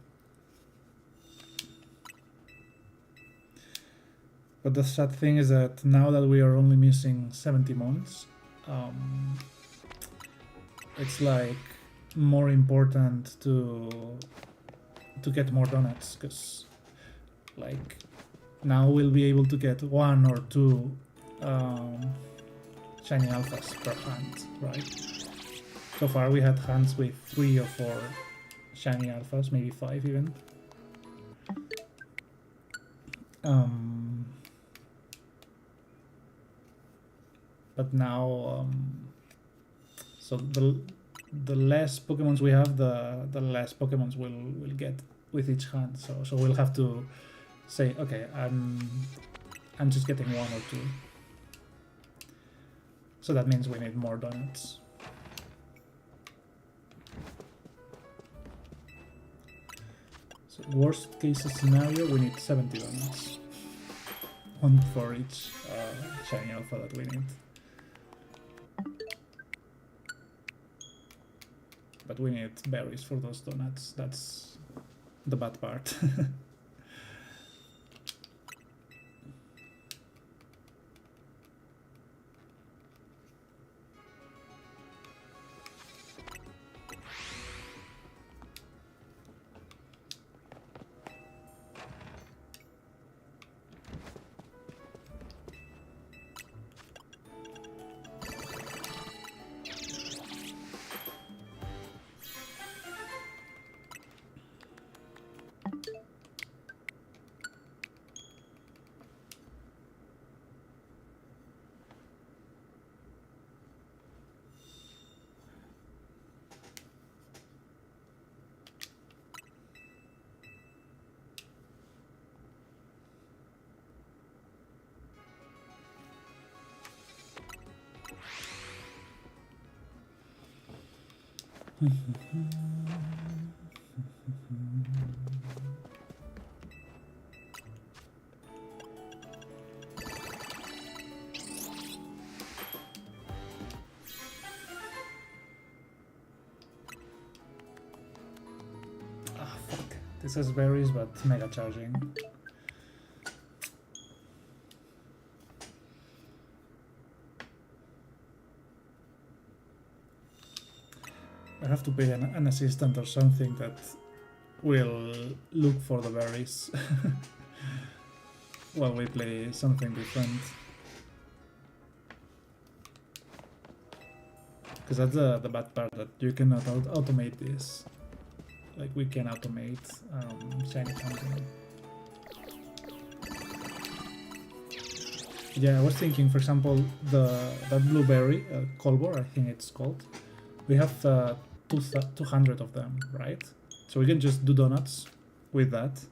But the sad thing is that now that we are only missing 70 months, it's like more important to get more donuts, because like now we'll be able to get 1 or 2 shiny alphas per hunt, right? So far we had hunts with 3 or 4 shiny alphas, maybe 5 even. But now, so the less Pokemons we have, the less Pokemons we'll get with each hunt. So we'll have to say, okay, I'm just getting 1 or 2. So that means we need more donuts. So worst case scenario, we need 70 donuts. 1 for each shiny alpha that we need. But we need berries for those donuts. That's the bad part. Ah, fuck. This has berries, but mega charging. I have to pay an assistant or something that will look for the berries while we play something different. Because that's the bad part, that you cannot automate this. Like, we can automate shiny champion. Yeah, I was thinking, for example, that blueberry, Colbor, I think it's called. We have 200 of them, right? So we can just do donuts with that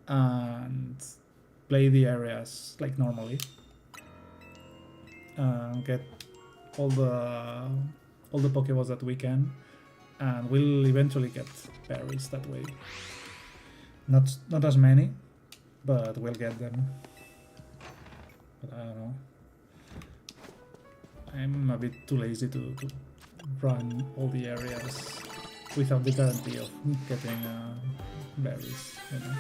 and play the areas like normally. Get all the Pokeballs that we can, and we'll eventually get berries that way. Not as many, but we'll get them. But I don't know. I'm a bit too lazy to run all the areas without the guarantee of getting berries, you know.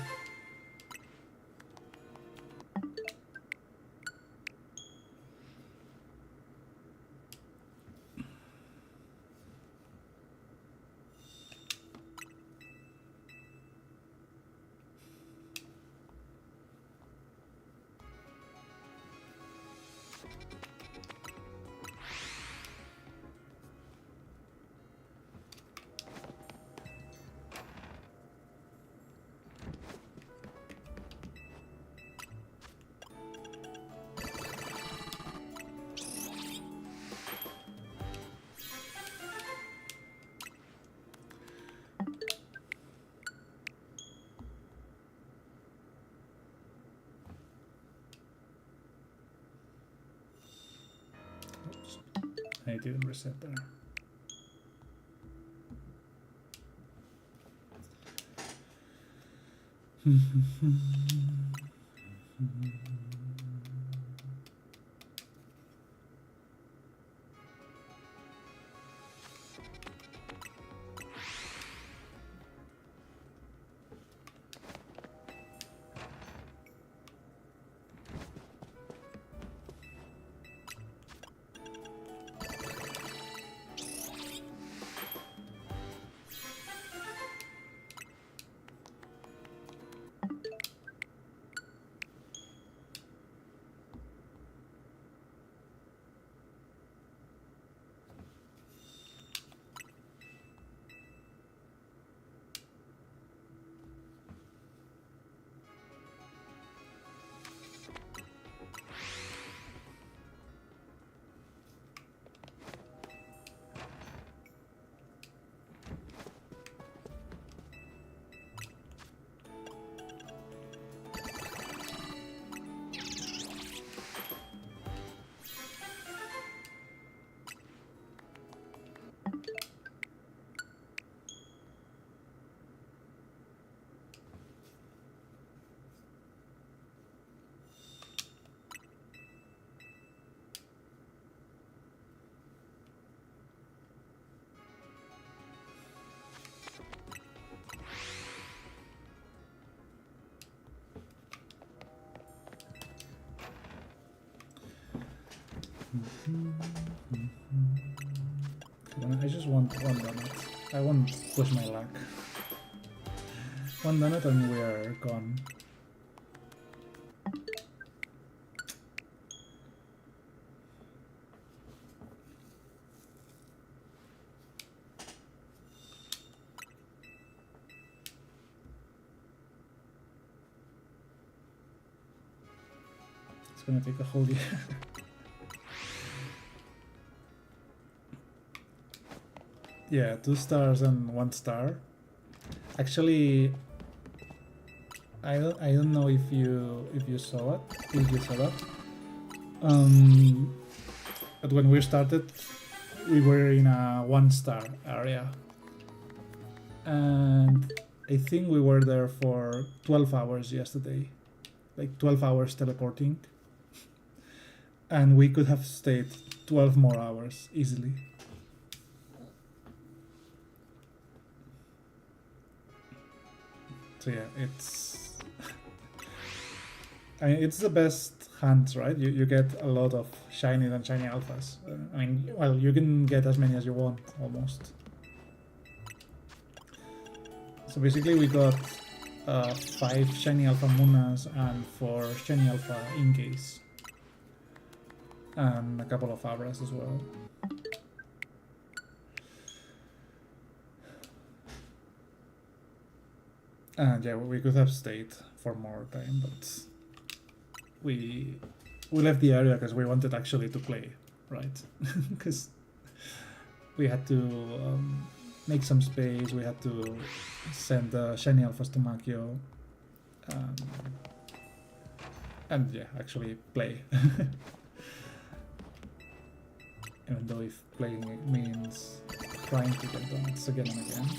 I didn't reset there. I just want one donut. I won't push my luck. One donut and we are gone. It's gonna take a whole year. Yeah, 2 stars and 1 star. Actually, I don't know if you saw it. If you saw that. But when we started, we were in a 1-star area, and I think we were there for 12 hours yesterday, like 12 hours teleporting, and we could have stayed 12 more hours easily. So yeah, it's I mean, it's the best hunt, right? You get a lot of shinies and shiny alphas. I mean, well, you can get as many as you want, almost. So basically we got 5 shiny alpha munas and 4 shiny alpha inkays. And a couple of abras as well. And yeah, we could have stayed for more time, but we left the area because we wanted actually to play, right? Because we had to make some space, we had to send the shiny alphas to Makio, and yeah, actually play. Even though if playing it means trying to get donuts again and again.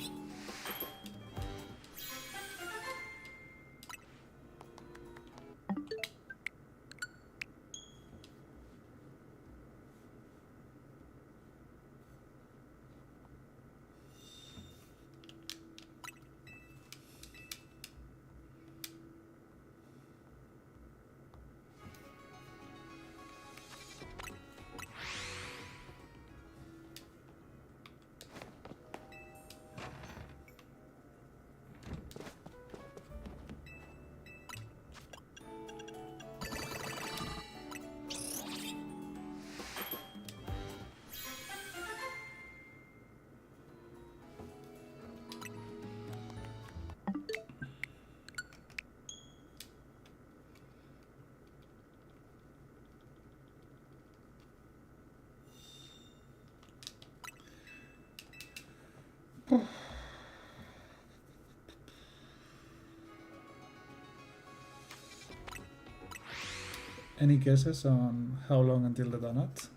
Any guesses on how long until the donut?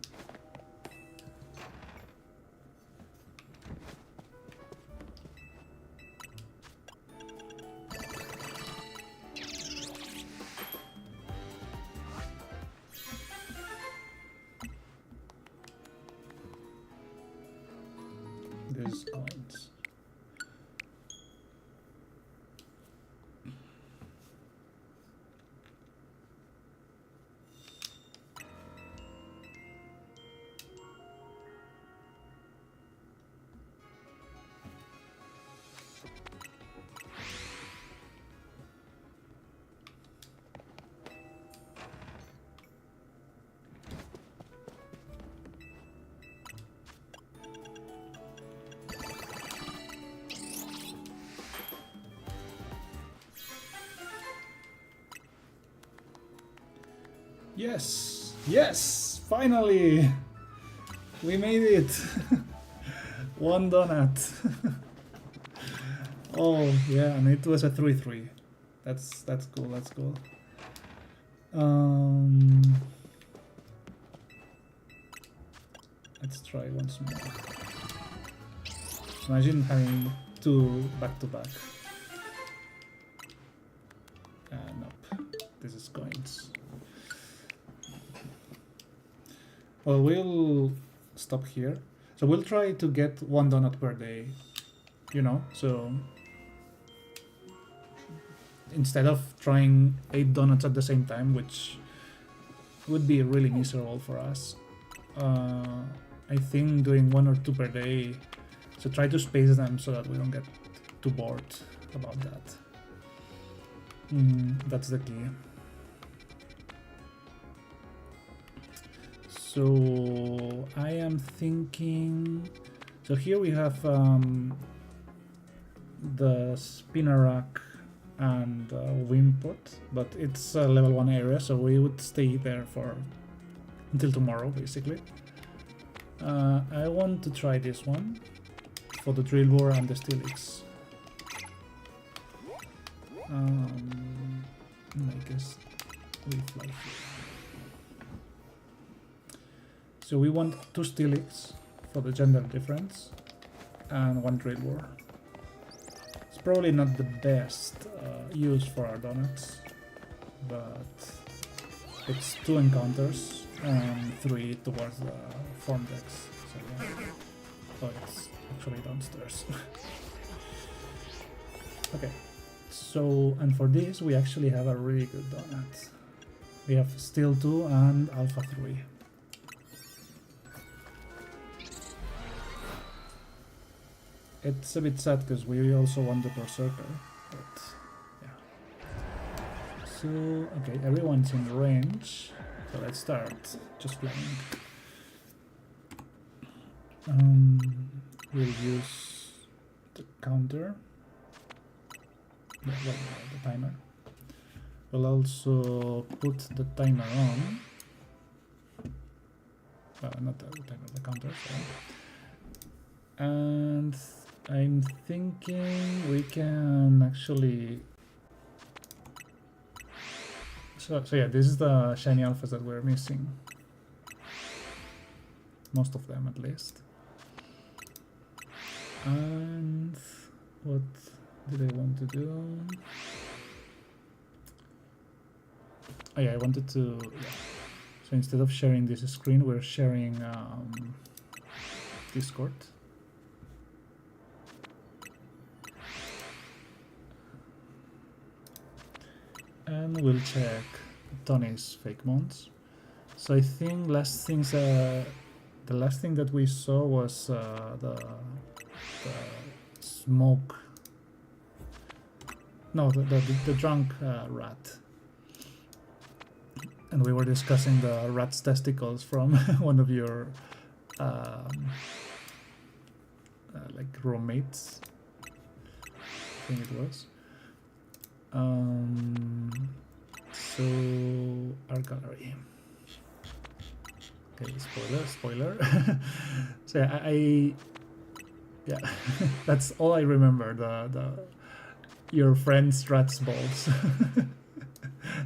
There's coins. Yes, yes, finally, we made it. One donut. Oh yeah, and it was a 3-3. That's cool. That's cool. Let's try once more. Imagine having 2 back to back. Nope. This is coins. Well, we'll stop here. So we'll try to get 1 donut per day, you know, so instead of trying 8 donuts at the same time, which would be really miserable for us, I think doing 1 or 2 per day, so try to space them so that we don't get too bored about that. That's the key. So I am thinking, so here we have the spinner rack and Wimpot, but it's a level 1 area, so we would stay there for until tomorrow basically. I want to try this one for the drill bore and the Steelix. I guess we fly here. So we want 2 Steelix for the gender difference, and 1 trade war. It's probably not the best use for our donuts, but it's 2 encounters and 3 towards the form decks. So yeah. Oh, it's actually downstairs. Okay, so, and for this we actually have a really good donut. We have Steel 2 and Alpha 3. It's a bit sad because we also want the Berserker, but yeah. So, okay, everyone's in range, so let's start just playing. We'll use the counter, the timer. We'll also put the timer on. Well, not the timer, the counter. Sorry. And I'm thinking we can actually. So yeah, this is the shiny alphas that we're missing. Most of them, at least. And what did I want to do? Oh yeah, I wanted to. Yeah. So instead of sharing this screen, we're sharing Discord. And we'll check Tony's fake mounts. So I think the last thing that we saw was the smoke. No, the drunk rat. And we were discussing the rat's testicles from one of your like roommates. I think it was. So our gallery. Okay, spoiler. So yeah, that's all I remember. The your friend's rat's balls.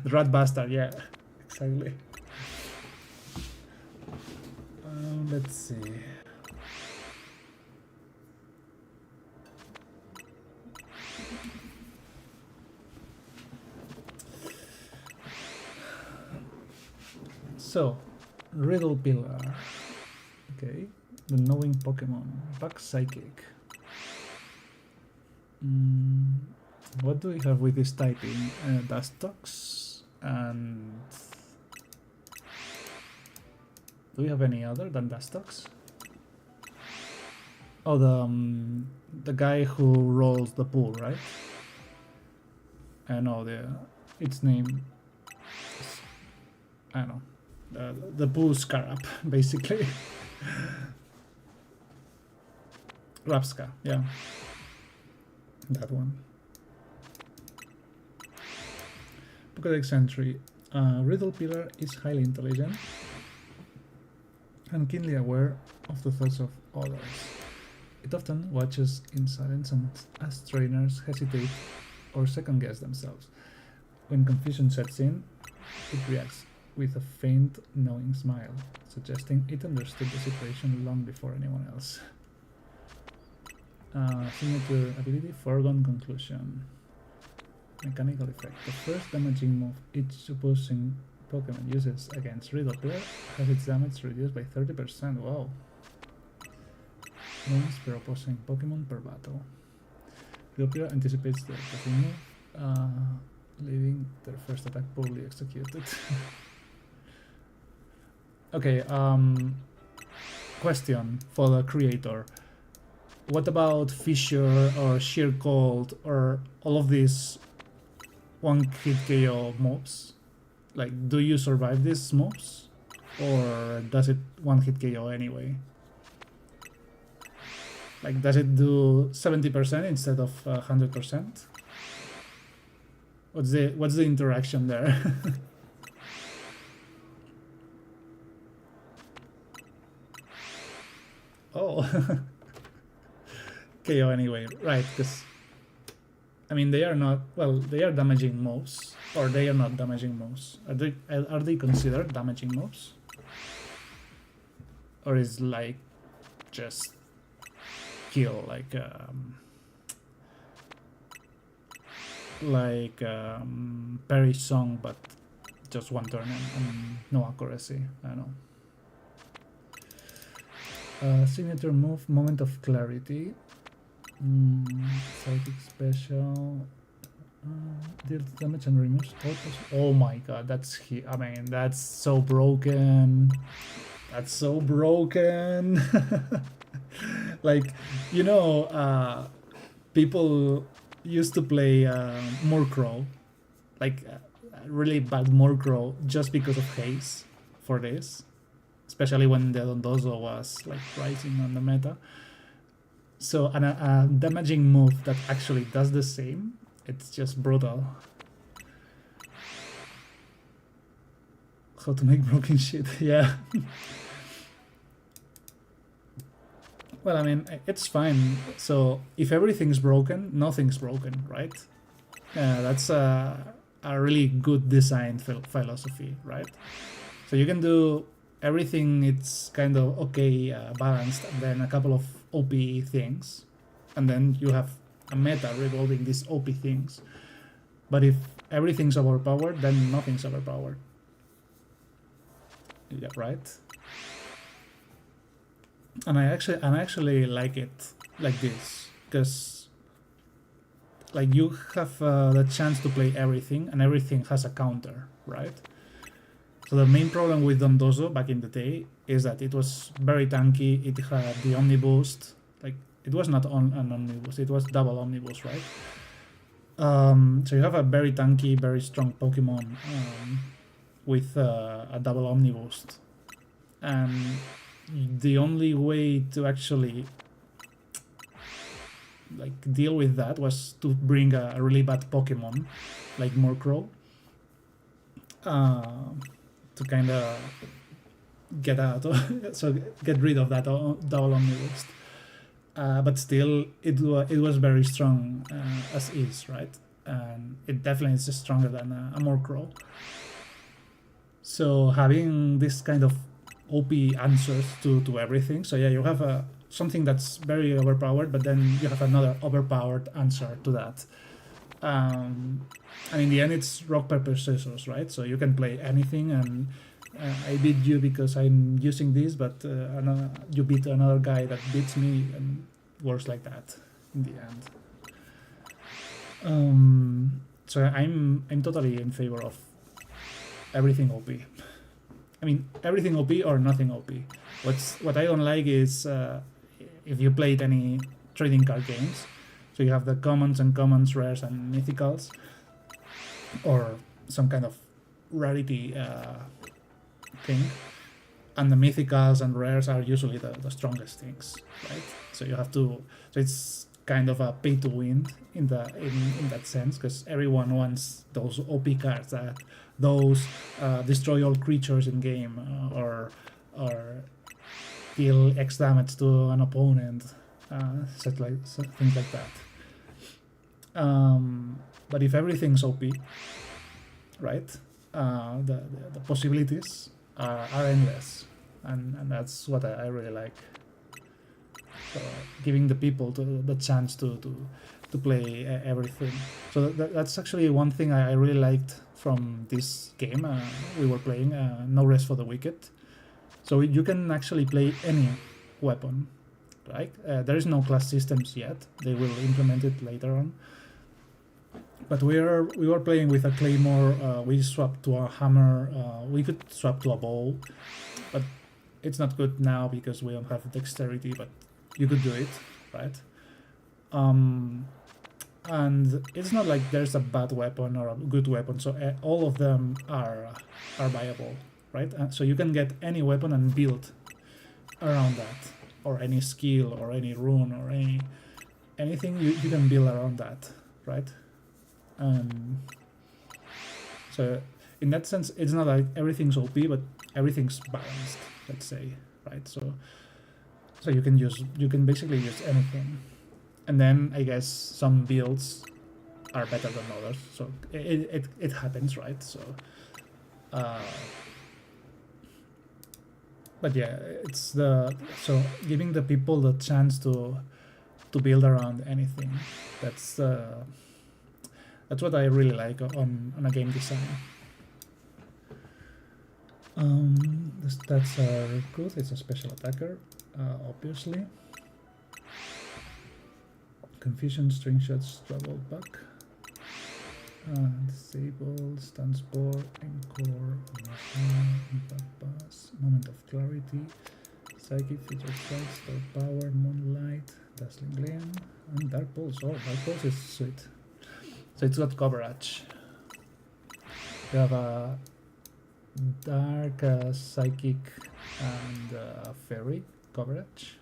The rat bastard. Yeah, exactly. Let's see. So, Riddle Pillar. Okay, the knowing Pokemon. Bug Psychic. What do we have with this typing? Dustox and. Do we have any other than Dustox? Oh, the guy who rolls the pool, right? I know its name. I don't know. The pool scarab, basically. Rapska, yeah. That one. Pokédex entry. Riddle Pillar is highly intelligent and keenly aware of the thoughts of others. It often watches in silence and as trainers hesitate or second guess themselves. When confusion sets in, it reacts with a faint, knowing smile, suggesting it understood the situation long before anyone else. Signature ability, Foregone Conclusion. Mechanical effect. The first damaging move each opposing Pokemon uses against Riddle Pillar has its damage reduced by 30%. Wow. Moves per opposing Pokemon per battle. Riddle Pillar anticipates the opposing move, leaving their first attack poorly executed. Okay, question for the creator. What about Fissure or Sheer Cold or all of these one-hit KO mobs? Like, do you survive these mobs? Or does it one-hit KO anyway? Like, does it do 70% instead of 100%? What's the interaction there? Oh, KO anyway, right? Because I mean, they are not, well, they are damaging moves, or they are not damaging moves. Are they considered damaging moves? Or is like just kill Perry's song, but just one turn and no accuracy. I don't know. Signature move, Moment of Clarity. Psychic special. Deals damage and removes all. Oh my god, that's I mean, that's so broken. That's so broken. Like, you know, people used to play Murkrow, like really bad Murkrow, just because of haze for this, especially when the Dondozo was like rising on the meta. So a damaging move that actually does the same, it's just brutal. How to make broken shit, yeah. Well, I mean, it's fine. So if everything's broken, nothing's broken, right? That's a really good design philosophy, right? So you can do everything, it's kind of okay, balanced, and then a couple of OP things, and then you have a meta revolving these OP things. But if everything's overpowered, then nothing's overpowered. Yeah, right? And I actually like it like this, because like you have the chance to play everything, and everything has a counter, right? So the main problem with Dondozo back in the day is that it was very tanky. It had the Omni Boost, like it was not an Omni Boost, it was double Omni Boost, right? So you have a very tanky, very strong Pokemon with a double Omni Boost, and the only way to actually like deal with that was to bring a really bad Pokemon like Murkrow to kind of get out, so get rid of that double Omni Boost. But still, it was very strong as is, right? And it definitely is stronger than a Murkrow. So having this kind of OP answers to everything. So yeah, you have something that's very overpowered, but then you have another overpowered answer to that. And in the end, it's rock, paper, scissors, right? So you can play anything, and I beat you because I'm using this, but you beat another guy that beats me, and works like that in the end. So I'm totally in favor of everything OP. I mean, everything OP or nothing OP. What I don't like is if you played any trading card games, so you have the commons and commons, rares and mythicals, or some kind of rarity thing, and the mythicals and rares are usually the strongest things, right? So you have to. So it's kind of a pay to win in that sense, because everyone wants those OP cards that those destroy all creatures in game, or deal X damage to an opponent, things like that. But if everything's OP, right, the possibilities are endless, and that's what I really like. Giving the people the chance to play everything. So that's actually one thing I really liked from this game we were playing, No Rest for the Wicked. So you can actually play any weapon, right? There is no class systems yet. They will implement it later on. But we were playing with a claymore. We swapped to a hammer. We could swap to a bow, but it's not good now because we don't have dexterity. But you could do it, right? And it's not like there's a bad weapon or a good weapon. So all of them are viable, right? So you can get any weapon and build around that, or any skill, or any rune, or anything you can build around that, right? So in that sense, it's not like everything's OP, but everything's balanced, let's say, right? So you can basically use anything, and then I guess some builds are better than others. So it happens, right? So but yeah, it's giving the people the chance to build around anything. That's what I really like on a game design. The stats are good. It's a special attacker, obviously. Confusion, string shots, travel back. Disable, stun spore, encore, impact pass, moment of clarity, psychic, feature strike, star power, moonlight, dazzling gleam, and dark pulse. Oh, dark pulse is sweet. So it's got coverage. We have a dark, psychic, and fairy coverage.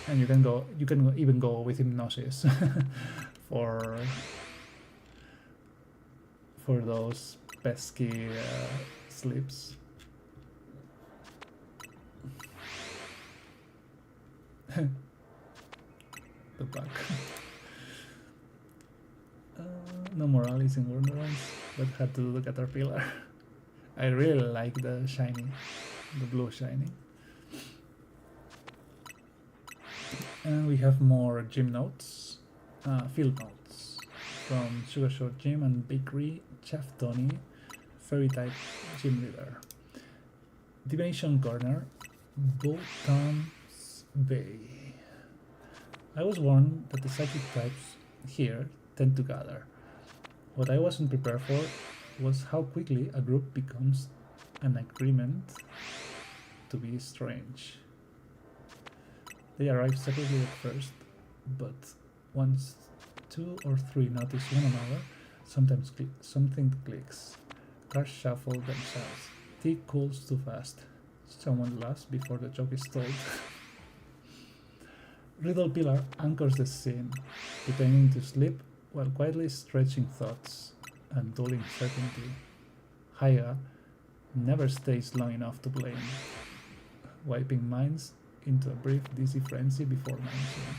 And you can even go with hypnosis for those pesky sleeps. The back. No more Alice in Wonderland, but had to do the caterpillar. I really like the shiny, the blue shiny. And we have more gym notes, field notes from Sugar Short Gym and Bakery, Chef Tony, Fairy type Gym Leader. Divination Corner, Botan's Bay. I was warned that the psychic types here tend to gather. What I wasn't prepared for was how quickly a group becomes an agreement to be strange. They arrive separately at first, but once 2 or 3 notice one another, sometimes something clicks. Cars shuffle themselves. Tea cools too fast. Someone laughs before the joke is told. Riddle Pillar anchors the scene, pretending to sleep while quietly stretching thoughts and dulling certainty. Haya never stays long enough to blame, wiping minds into a brief dizzy frenzy before managing.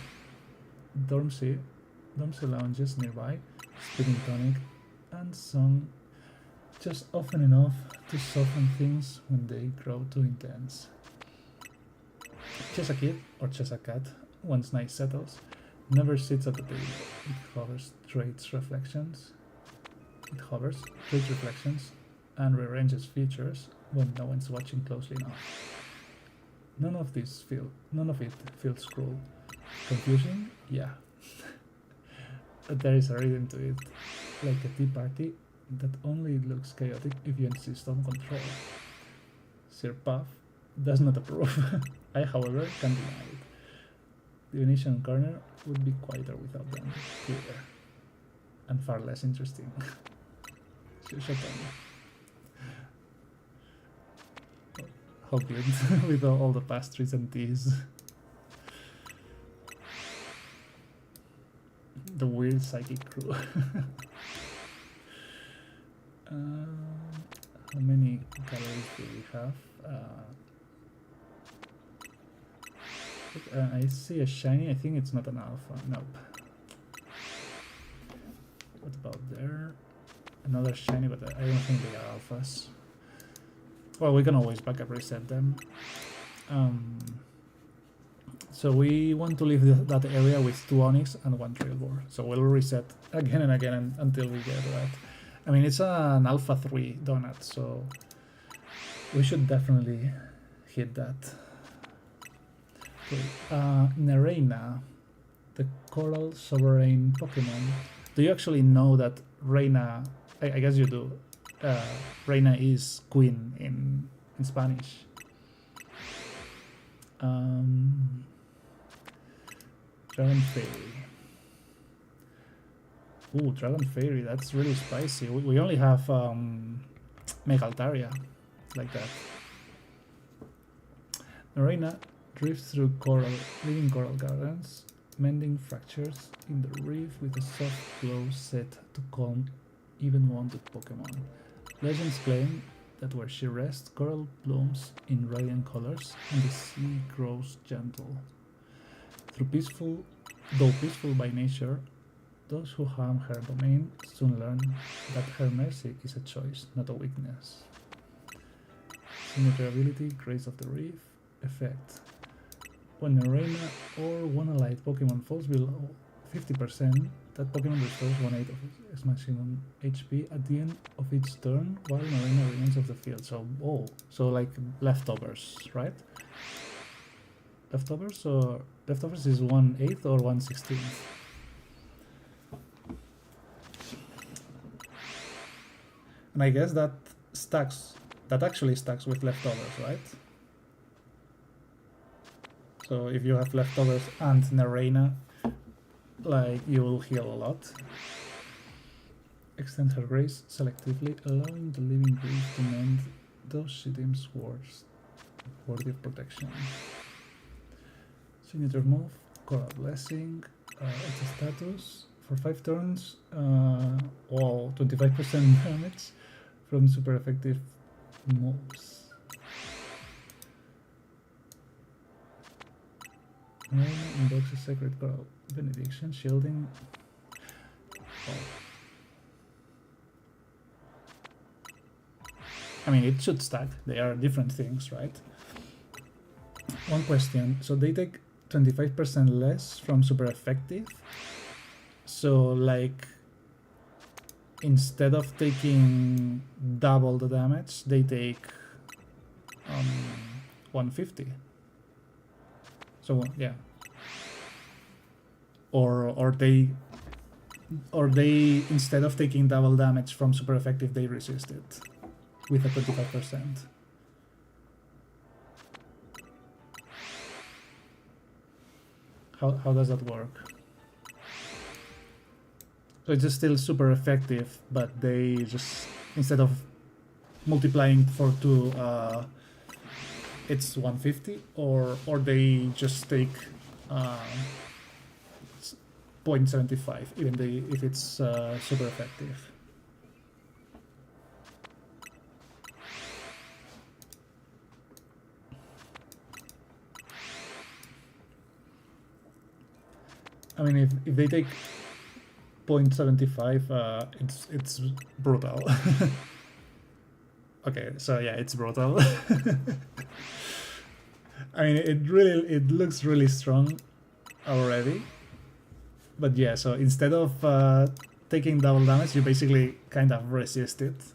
Dormsey lounges nearby, spitting tonic, and sung just often enough to soften things when they grow too intense. Chess a Kid, or Chess a Cat, once night settles, never sits at the table. It hovers, trades reflections, and rearranges features when no one's watching closely enough. None of it feels cruel. Confusing? Yeah. But there is a rhythm to it, like a tea party that only looks chaotic if you insist on control. Sir Puff does not approve. I, however, can't deny it. Divination Corner would be quieter without them, clear, and far less interesting. Shut How good with all the pastries and teas. The weird psychic crew. How many calories do we have? I see a shiny. I think it's not an alpha. Nope. What about there? Another shiny, but I don't think they are alphas. Well, we can always backup reset them. So we want to leave that area with 2 Onyx and 1 Drillbore. So we'll reset again and again until we get that. I mean, it's an Alpha 3 donut, so we should definitely hit that. Okay, Nerina, the Coral Sovereign Pokemon. Do you actually know that Reina, I guess you do, Reina is queen in Spanish. Dragon Fairy. Ooh, Dragon Fairy, that's really spicy. We only have Mega Altaria, like that. Reina drifts through living coral gardens, mending fractures in the reef with a soft glow set to calm even wounded Pokemon. Legends claim that where she rests, coral blooms in radiant colors and the sea grows gentle. Though peaceful by nature, those who harm her domain soon learn that her mercy is a choice, not a weakness. Signature ability, Grace of the Reef. Effect. When an arena or one allied Pokemon falls below 50%, that Pokemon restores 1/8 of its maximum HP at the end of each turn while an arena remains off the field. So, so like leftovers, right? Leftovers is 1/8 or 1/16. And I guess that actually stacks with leftovers, right? So if you have leftovers and Narena, like, you will heal a lot. Extend her grace selectively, allowing the living grief to mend those she deems worthy of protection. Signature move, Coral Blessing, it's a status for 5 turns, 25% damage from super effective moves. Invokes a sacred coral benediction, shielding. I mean, it should stack. They are different things, right? One question. So they take 25% less from super effective. So, like, instead of taking double the damage, they take 150. So yeah, or they instead of taking double damage from super effective, they resist it with a 25%. How does that work? So it's still super effective, but they just, instead of multiplying for 2, it's 150, or they just take 0.75 even if it's super effective. I mean, if they take 0.75, it's brutal. Okay, so yeah, it's brutal. I mean, it looks really strong already. But yeah, so instead of taking double damage, you basically kind of resist it.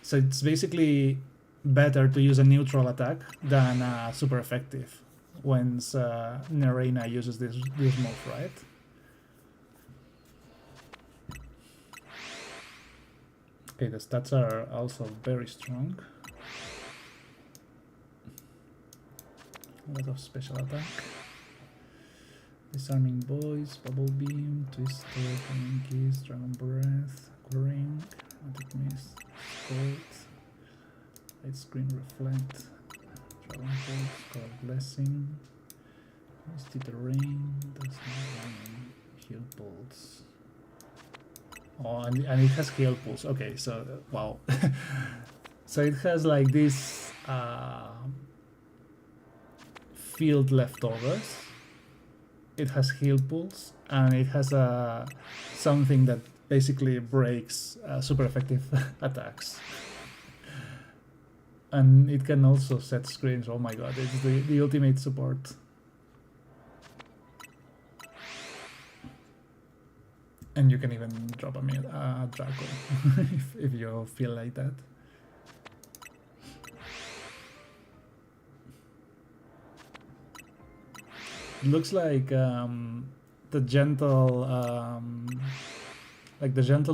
So it's basically better to use a neutral attack than super effective once Narena uses this move, right? Okay, the stats are also very strong. A lot of special attack. Disarming Voice, Bubble Beam, Twister, Flaming Kiss, Dragon Breath, Aquaring, Magic Mist, Scald, Light Screen Reflect, Dragon Pulse, Coral Blessing, Misty Terrain, that's not Heal Pulse. Oh, and it has Heal Pulse. Okay, so, wow. So it has like this field leftovers. It has Heal Pulse, and it has something that basically breaks super effective attacks. And it can also set screens. Oh my god, it's the ultimate support. And you can even drop a Draco if you feel like that. It looks like the gentle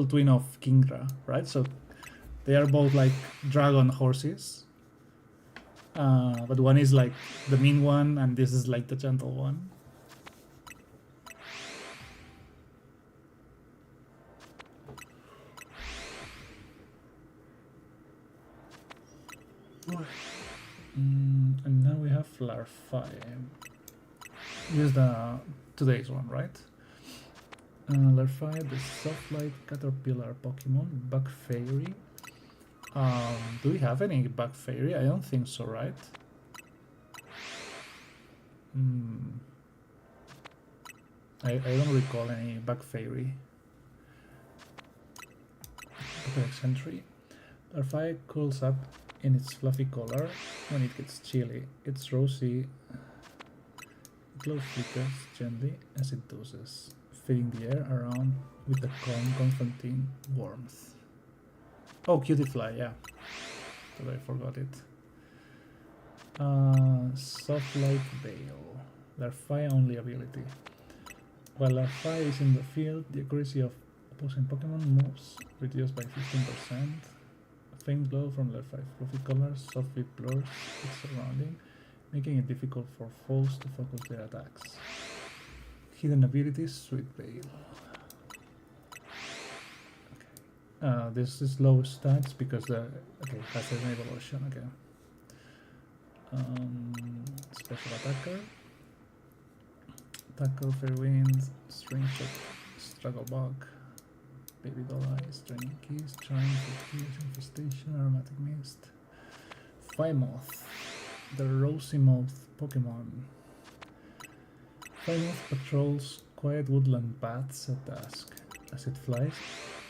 twin of Kingdra, right? So they are both like dragon horses, but one is like the mean one, and this is like the gentle one. And now we have Larfai. This is today's one, right? Larfai, the Softlight Caterpillar Pokemon, Bug Fairy. Do we have any Bug Fairy? I don't think so, right? I don't recall any Bug Fairy. Pokédex entry. Larvae cools up in its fluffy color when it gets chilly. It's rosy. Glow flickers gently as it doses, filling the air around with a calm, comforting warmth. Oh, cutie fly, yeah. But I forgot it. Soft light veil. Larvae only ability. While Larvae is in the field, the accuracy of opposing Pokemon moves reduced by 15%. A faint glow from Larvae's fluffy colors softly blurs its surrounding, making it difficult for foes to focus their attacks. Hidden abilities, Sweet Veil. Okay. This is low stats because okay, has an evolution. Okay. Special attacker. Tackle, Fair Wind, String Shot, Struggle Bug, Baby Doll Eyes, Training Keys, Charm, Tears, Infestation, Aromatic Mist. Phymoth, the Rosy Mouth Pokemon. Phymoth patrols quiet woodland paths at dusk. As it flies,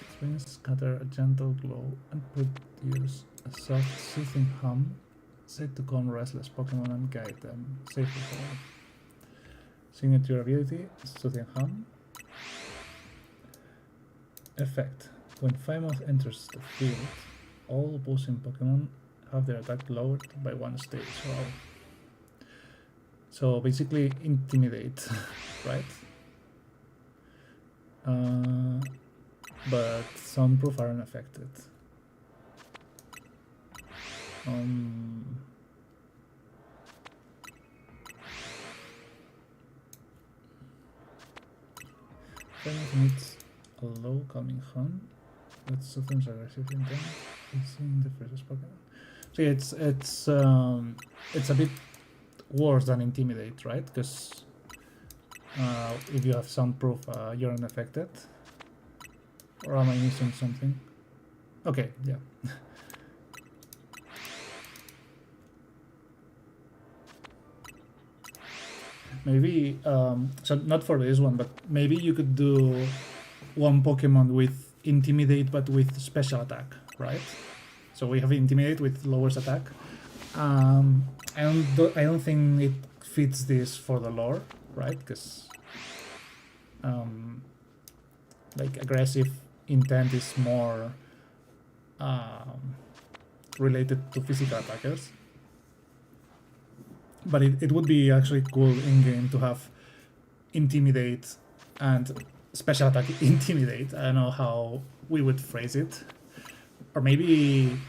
its wings scatter a gentle glow and produce a soft, soothing hum said to calm restless Pokemon and guide them safely home. Signature ability, Soothing Hum. Effect. When Phymoth enters the field, all opposing Pokemon have their attack lowered by 1 stage. Wow. So basically intimidate, right? But soundproof are unaffected. Phymoth needs a low calming hum that softens aggressive intent. It's in the first Pokemon. So it's a bit worse than intimidate, right? Because if you have soundproof, you're unaffected. Or am I missing something? Okay, yeah. Maybe, so not for this one, but maybe you could do one Pokemon with Intimidate but with special attack, right? So we have Intimidate with lowest attack. I don't think it fits this for the lore, right? Because like aggressive intent is more related to physical attackers. But it would be actually cool in-game to have Intimidate and Special Attack Intimidate. I don't know how we would phrase it. Or maybe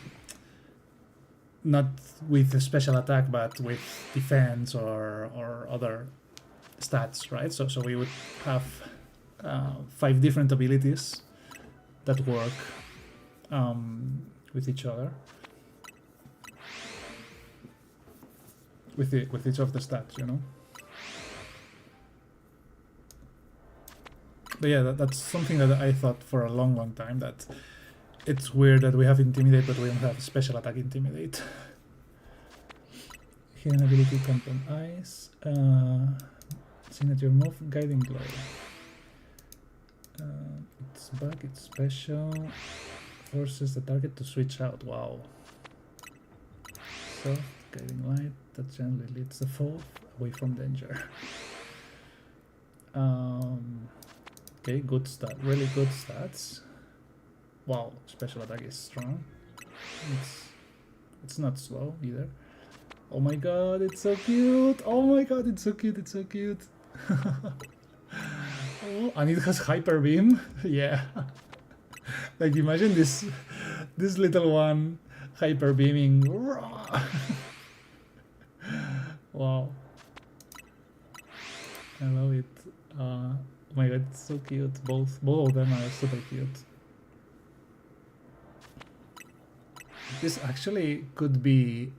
not with a special attack, but with defense or other stats, right? So we would have 5 different abilities that work with each other. With each of the stats, you know. But yeah, that's something that I thought for a long time, that it's weird that we have Intimidate but we don't have Special Attack Intimidate. Hidden ability, Compound Eyes. Signature move, Guiding Glow. It's bug, it's special. Forces the target to switch out. Wow. Soft, Guiding Light. That gently leads the foe away from danger. Okay, good stat, really good stats. Wow, special attack is strong. It's not slow either. Oh my god, it's so cute! Oh my god, it's so cute, it's so cute. Oh, and it has hyper beam. Yeah. Like imagine this little one hyper beaming. Wow, I love it. Oh my god, it's so cute. Both of them are super cute. This actually could be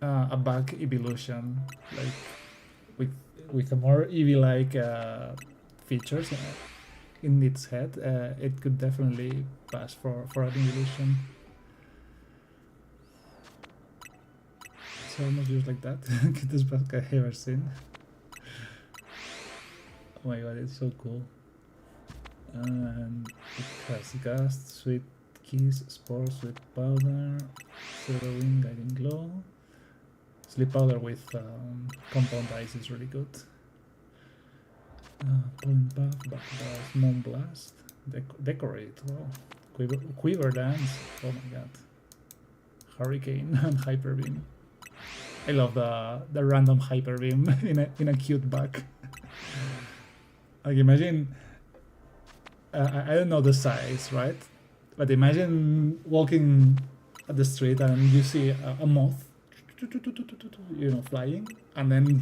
a bug evolution, like with a more Eevee-like features in its head. It could definitely pass for an evolution. It's almost just like that. Cutest bug I've ever seen. Oh my god, it's so cool. And it has Gust, Sweet Kiss, Spore, Sleep Powder, Silver Wing, Guiding Glow. Sleep Powder with Compound Ice is really good. Pollen Puff, Backblast, Moonblast, Decorate, wow. Quiver Dance, oh my god. Hurricane and Hyper Beam. I love the random Hyper Beam in a cute bag. Like imagine, I don't know the size, right? But imagine walking at the street and you see a moth, you know, flying, and then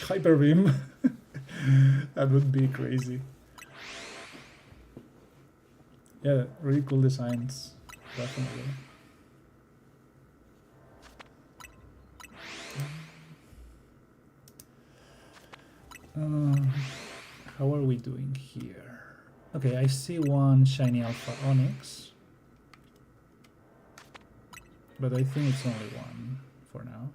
Hyper Beam. That would be crazy. Yeah, really cool designs, definitely. How are we doing here? Okay, I see one shiny alpha onyx, but I think it's only one for now.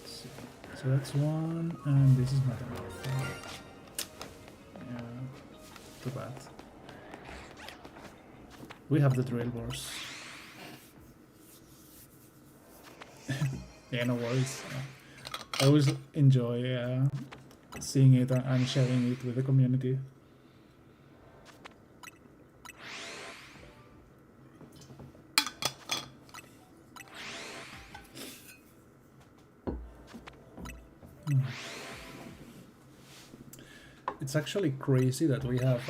So that's one, and this is not an alpha. Yeah, too bad. We have the drill bores. Yeah, no worries. I always enjoy seeing it and sharing it with the community. It's actually crazy that we have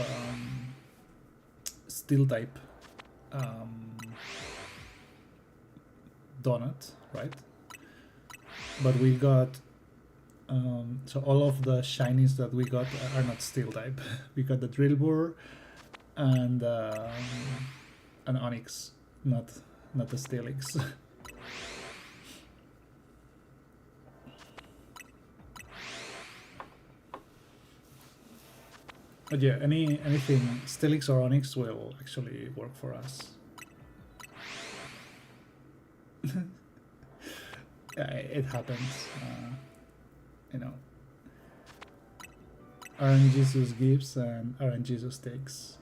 steel type donut, right? But we got so all of the shinies that we got are not steel type. We got the drill bore and an onyx, not the steelix. But yeah, anything steelix or onyx will actually work for us. Yeah, it happens. You know, RNGesus gives and RNGesus takes.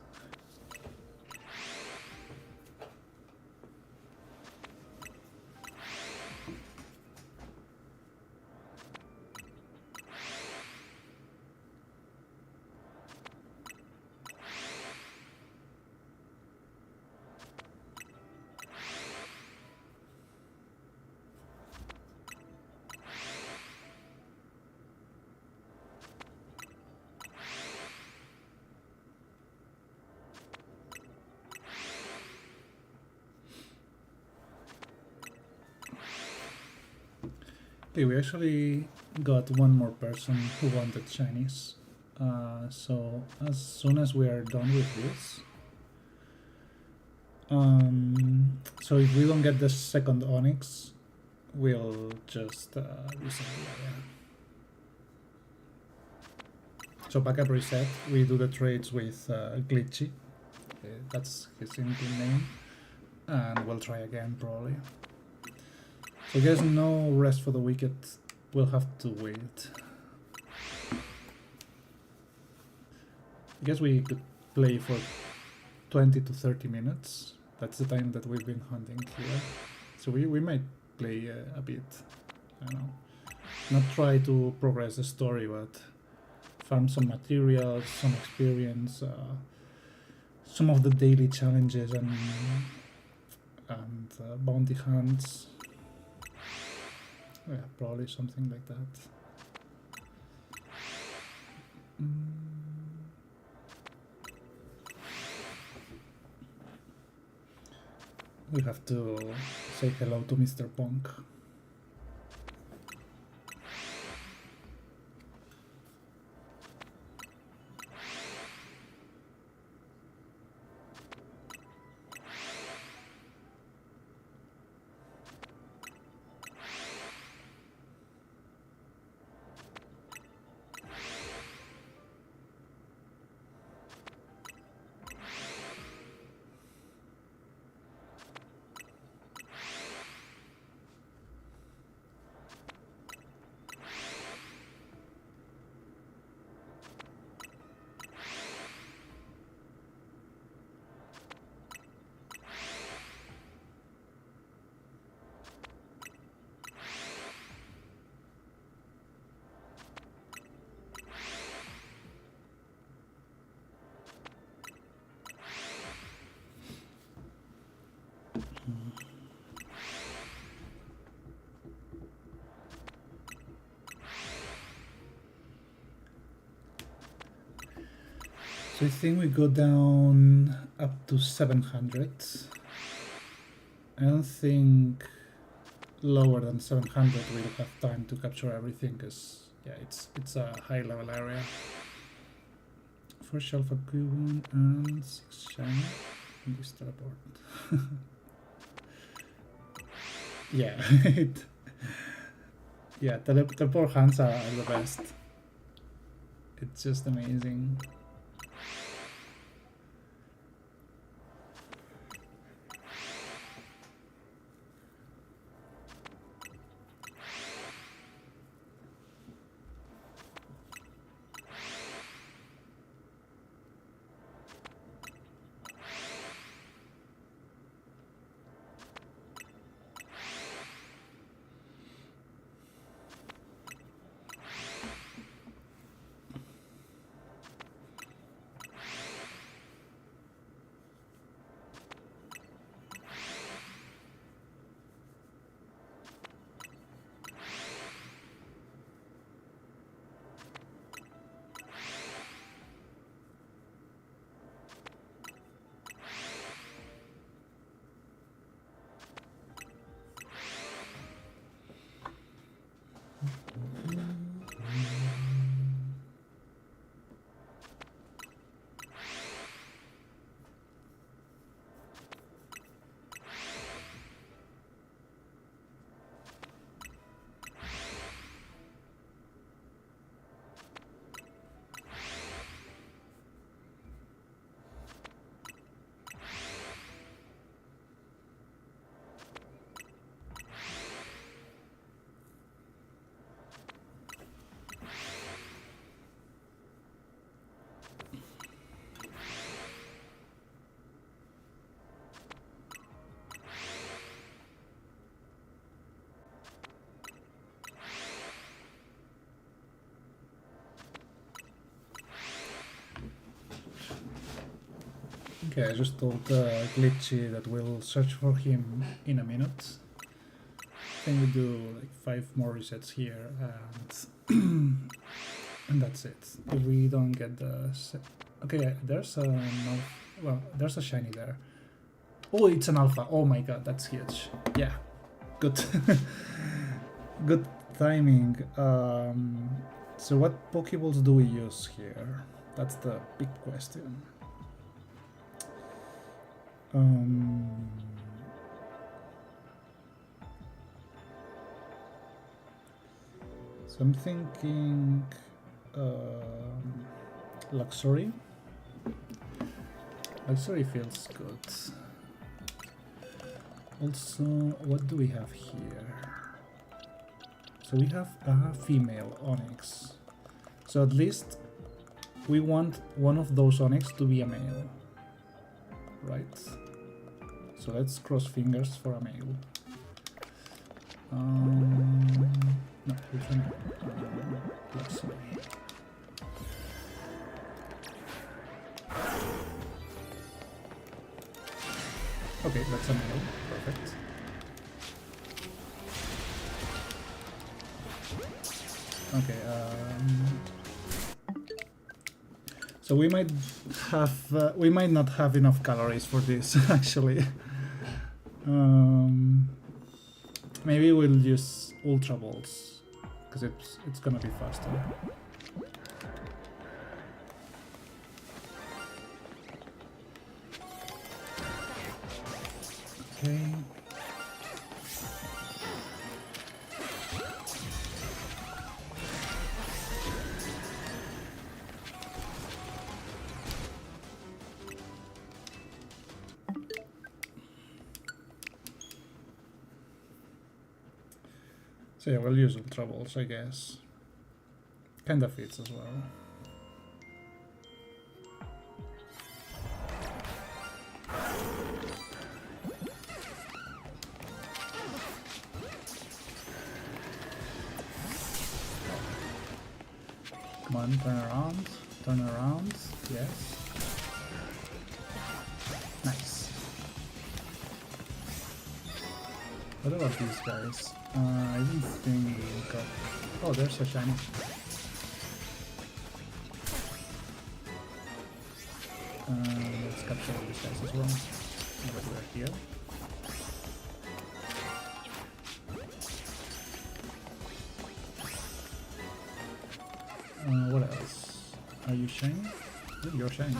Okay, we actually got one more person who wanted shinies. So as soon as we are done with this, so if we don't get the second onyx, we'll just reset the area. So backup reset, we do the trades with Glitchy, that's his in-game name, and we'll try again probably. So I guess no rest for the wicked, we'll have to wait. I guess we could play for 20 to 30 minutes. That's the time that we've been hunting here. So we might play a bit, I don't know. Not try to progress the story, but farm some materials, some experience, some of the daily challenges and bounty hunts. Yeah, probably something like that. We have to say hello to Mr. Punk. So I think we go down up to 700. I don't think lower than 700 we'll have time to capture everything, because yeah, it's a high level area. 4 Shalpha Cubone and 6 shiny in this teleport. Yeah, yeah, teleport hands are the best. It's just amazing. Okay, I just told Glitchy that we'll search for him in a minute. I think we do like 5 more resets here, and and that's it. If we don't get the okay, there's a there's a shiny there. Oh, it's an alpha. Oh my god, that's huge. Yeah, good, good timing. So what Pokeballs do we use here? That's the big question. So I'm thinking Luxury. Luxury feels good. Also, what do we have here? So we have a female Onyx. So at least we want one of those Onyx to be a male. Right? So let's cross fingers for a male. No, which one? Luxury. Okay, that's a male. Perfect. Okay, so we might have, we might not have enough calories for this, actually. Maybe we'll use Ultra Balls, because it's gonna be faster. Okay. So yeah, we'll use Ultra Balls, I guess. Kinda fits as well. Come on, turn around, yes. Nice. What about these guys? I didn't think we got... Oh, there's a shiny. Let's capture these guys as well. Now that we're here. What else? Are you shiny? Oh, you're shiny.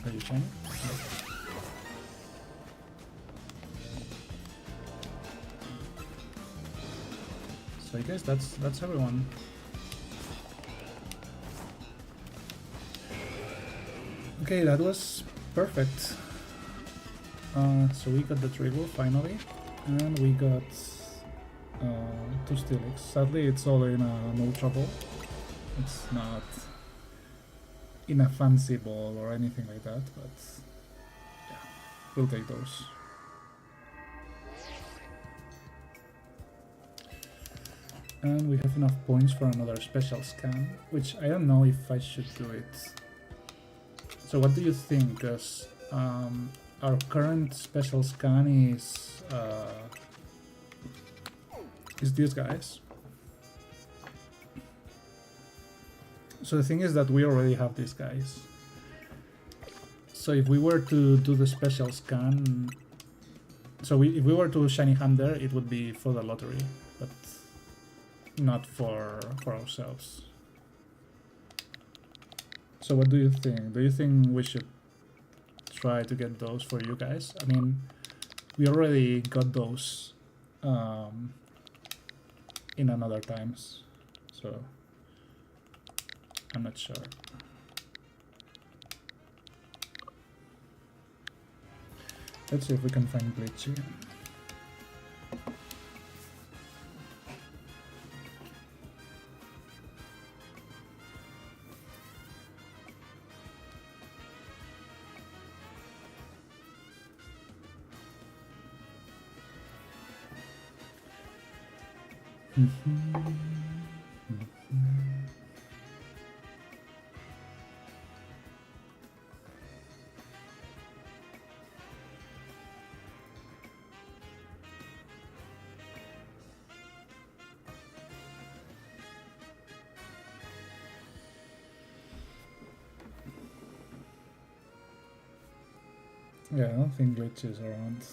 Are you shiny? Okay. So I guess that's everyone. Okay, that was perfect. So we got the Trigo finally, and we got 2 Steelix. Sadly, it's all in no trouble. It's not in a fancy ball or anything like that, but yeah, we'll take those. And we have enough points for another special scan, which I don't know if I should do it. So what do you think? Because our current special scan is these guys. So the thing is that we already have these guys. So if we were to do the special scan, so if we were to shiny hunter, it would be for the lottery, but not for ourselves. So what do you think? Do you think we should try to get those for you guys? I mean, we already got those in another times, so I'm not sure. Let's see if we can find Glitch again. Yeah, I don't think Glitch is around.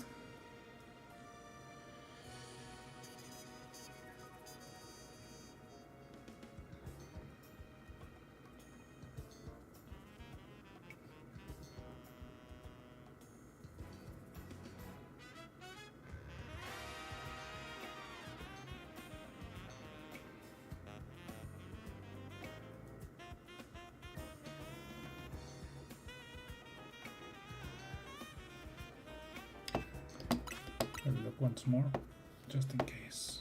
I'll look once more, just in case.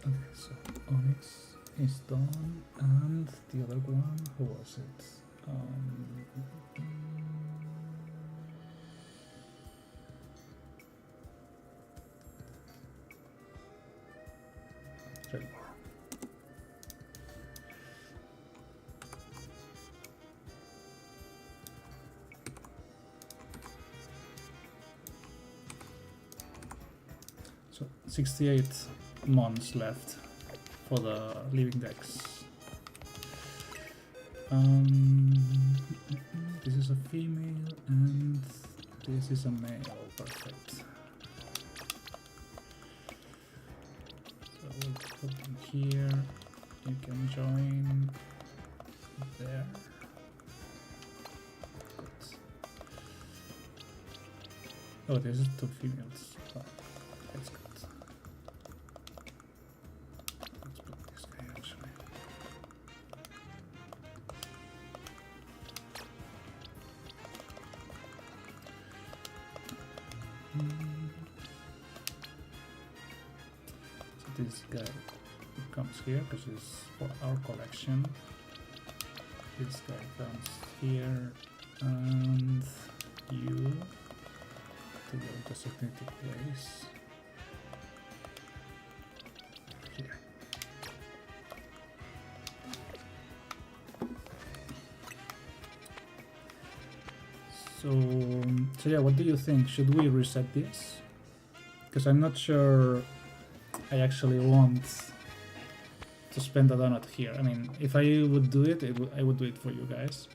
Okay, so Onyx is done, and the other one, who was it? Shalpha. So 68 months left for the living decks. This is a female and this is a male. Perfect. So we'll put them here. You can join there. Good. Oh, this is 2 females. Oh, that's good. Let's put this guy actually. So this guy comes here because it's for our collection. This guy comes here, and you to go to designated place here. So yeah, what do you think? Should we reset this? Because I'm not sure I actually want to spend a donut here. I mean, if I would do it, I would do it for you guys.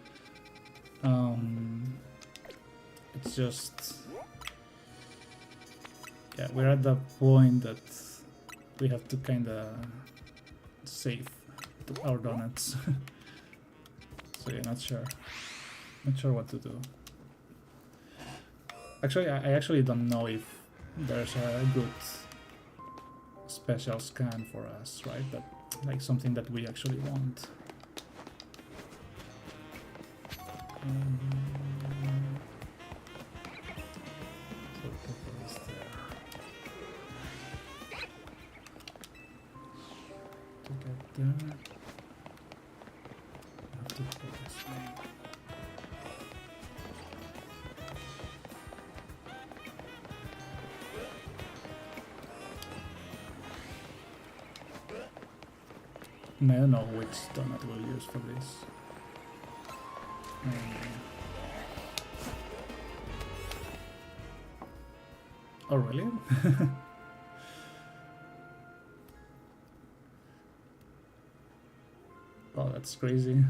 It's just, yeah, we're at the point that we have to kind of save our donuts. So yeah, not sure what to do. Actually, I actually don't know if there's a good special scan for us, right? But like something that we actually want. So purple is there. To get there, I have to go this way. I don't know which donut we'll use for this. Oh really? Oh, that's crazy.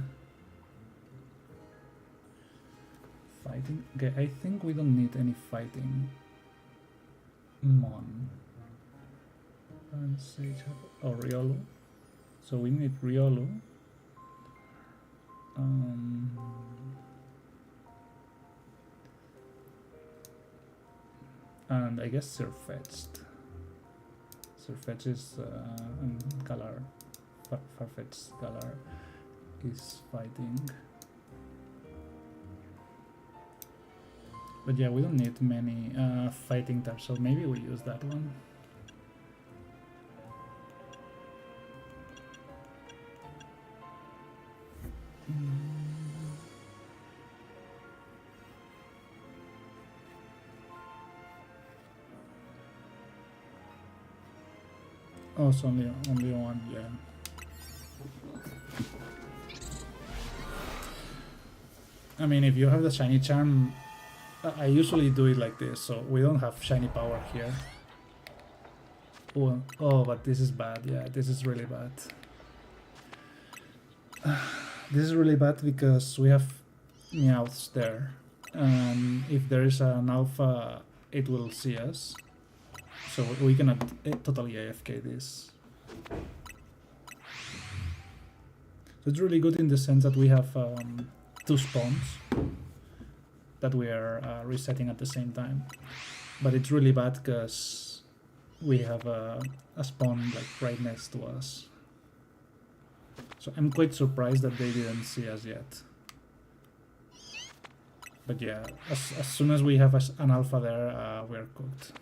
Fighting? Okay, I think we don't need any fighting. Mon. And Sage. Oh, Riolu. So we need Riolu. And I guess Surfetched. Surfetched is and Galar. Farfetch'd Galar is fighting. But yeah, we don't need many fighting types, so maybe we use that one. Oh, it's only one, yeah. I mean, if you have the shiny charm, I usually do it like this, so we don't have shiny power here. Oh, but this is bad, yeah, this is really bad. This is really bad because we have Meowths there. If there is an alpha, it will see us. So we cannot totally AFK this. So it's really good in the sense that we have 2 spawns that we are resetting at the same time. But it's really bad because we have a spawn like right next to us. So I'm quite surprised that they didn't see us yet. But yeah, as soon as we have an alpha there, we're cooked.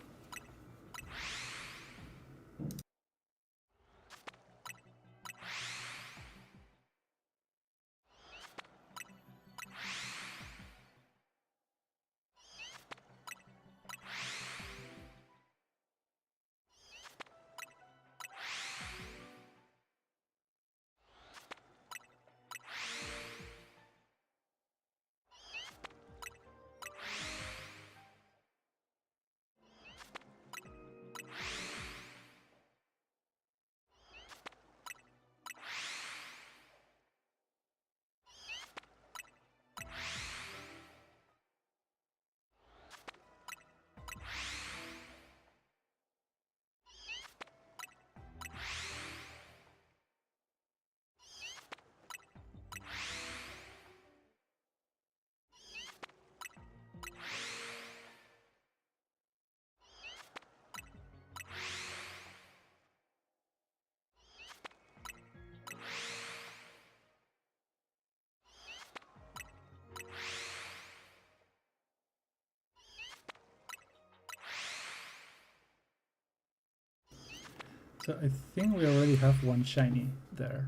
So I think we already have one shiny there.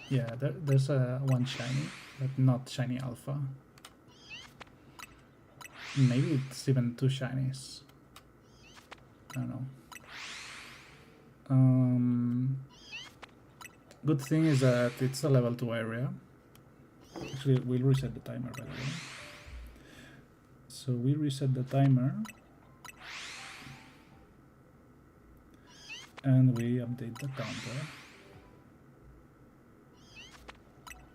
Yeah, there's one shiny, but not shiny alpha. Maybe it's even two shinies. I don't know. Good thing is that it's a level 2 area. Actually, we'll reset the timer, by the way. So we reset the timer. And we update the counter.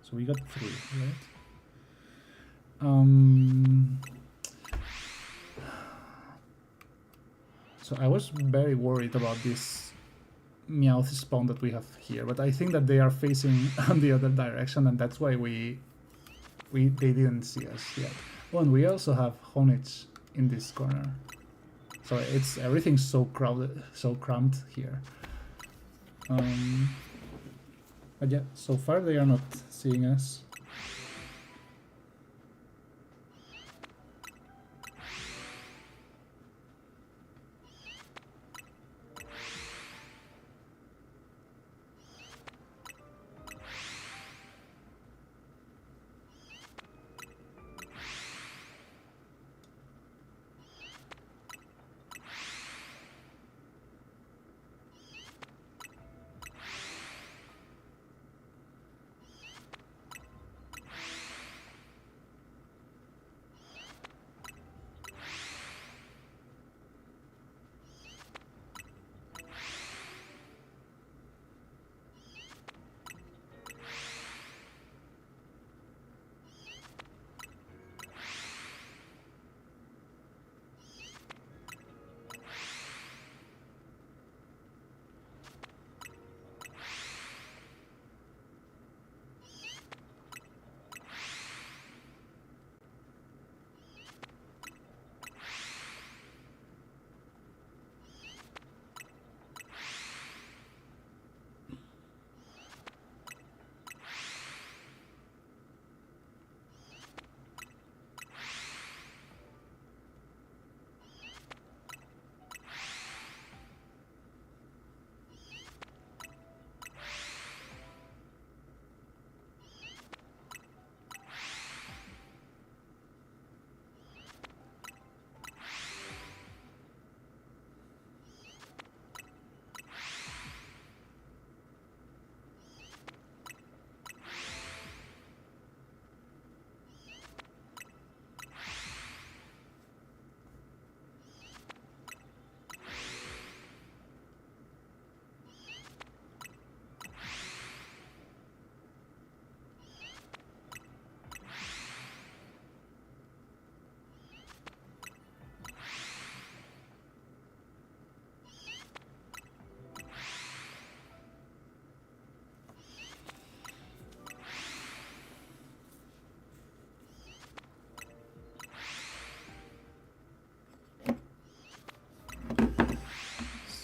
So we got 3, right? So I was very worried about this Meowth spawn that we have here, but I think that they are facing on the other direction, and that's why they didn't see us yet. Oh, and we also have Honich in this corner. So everything's so crowded, so cramped here. But yeah, so far they are not seeing us.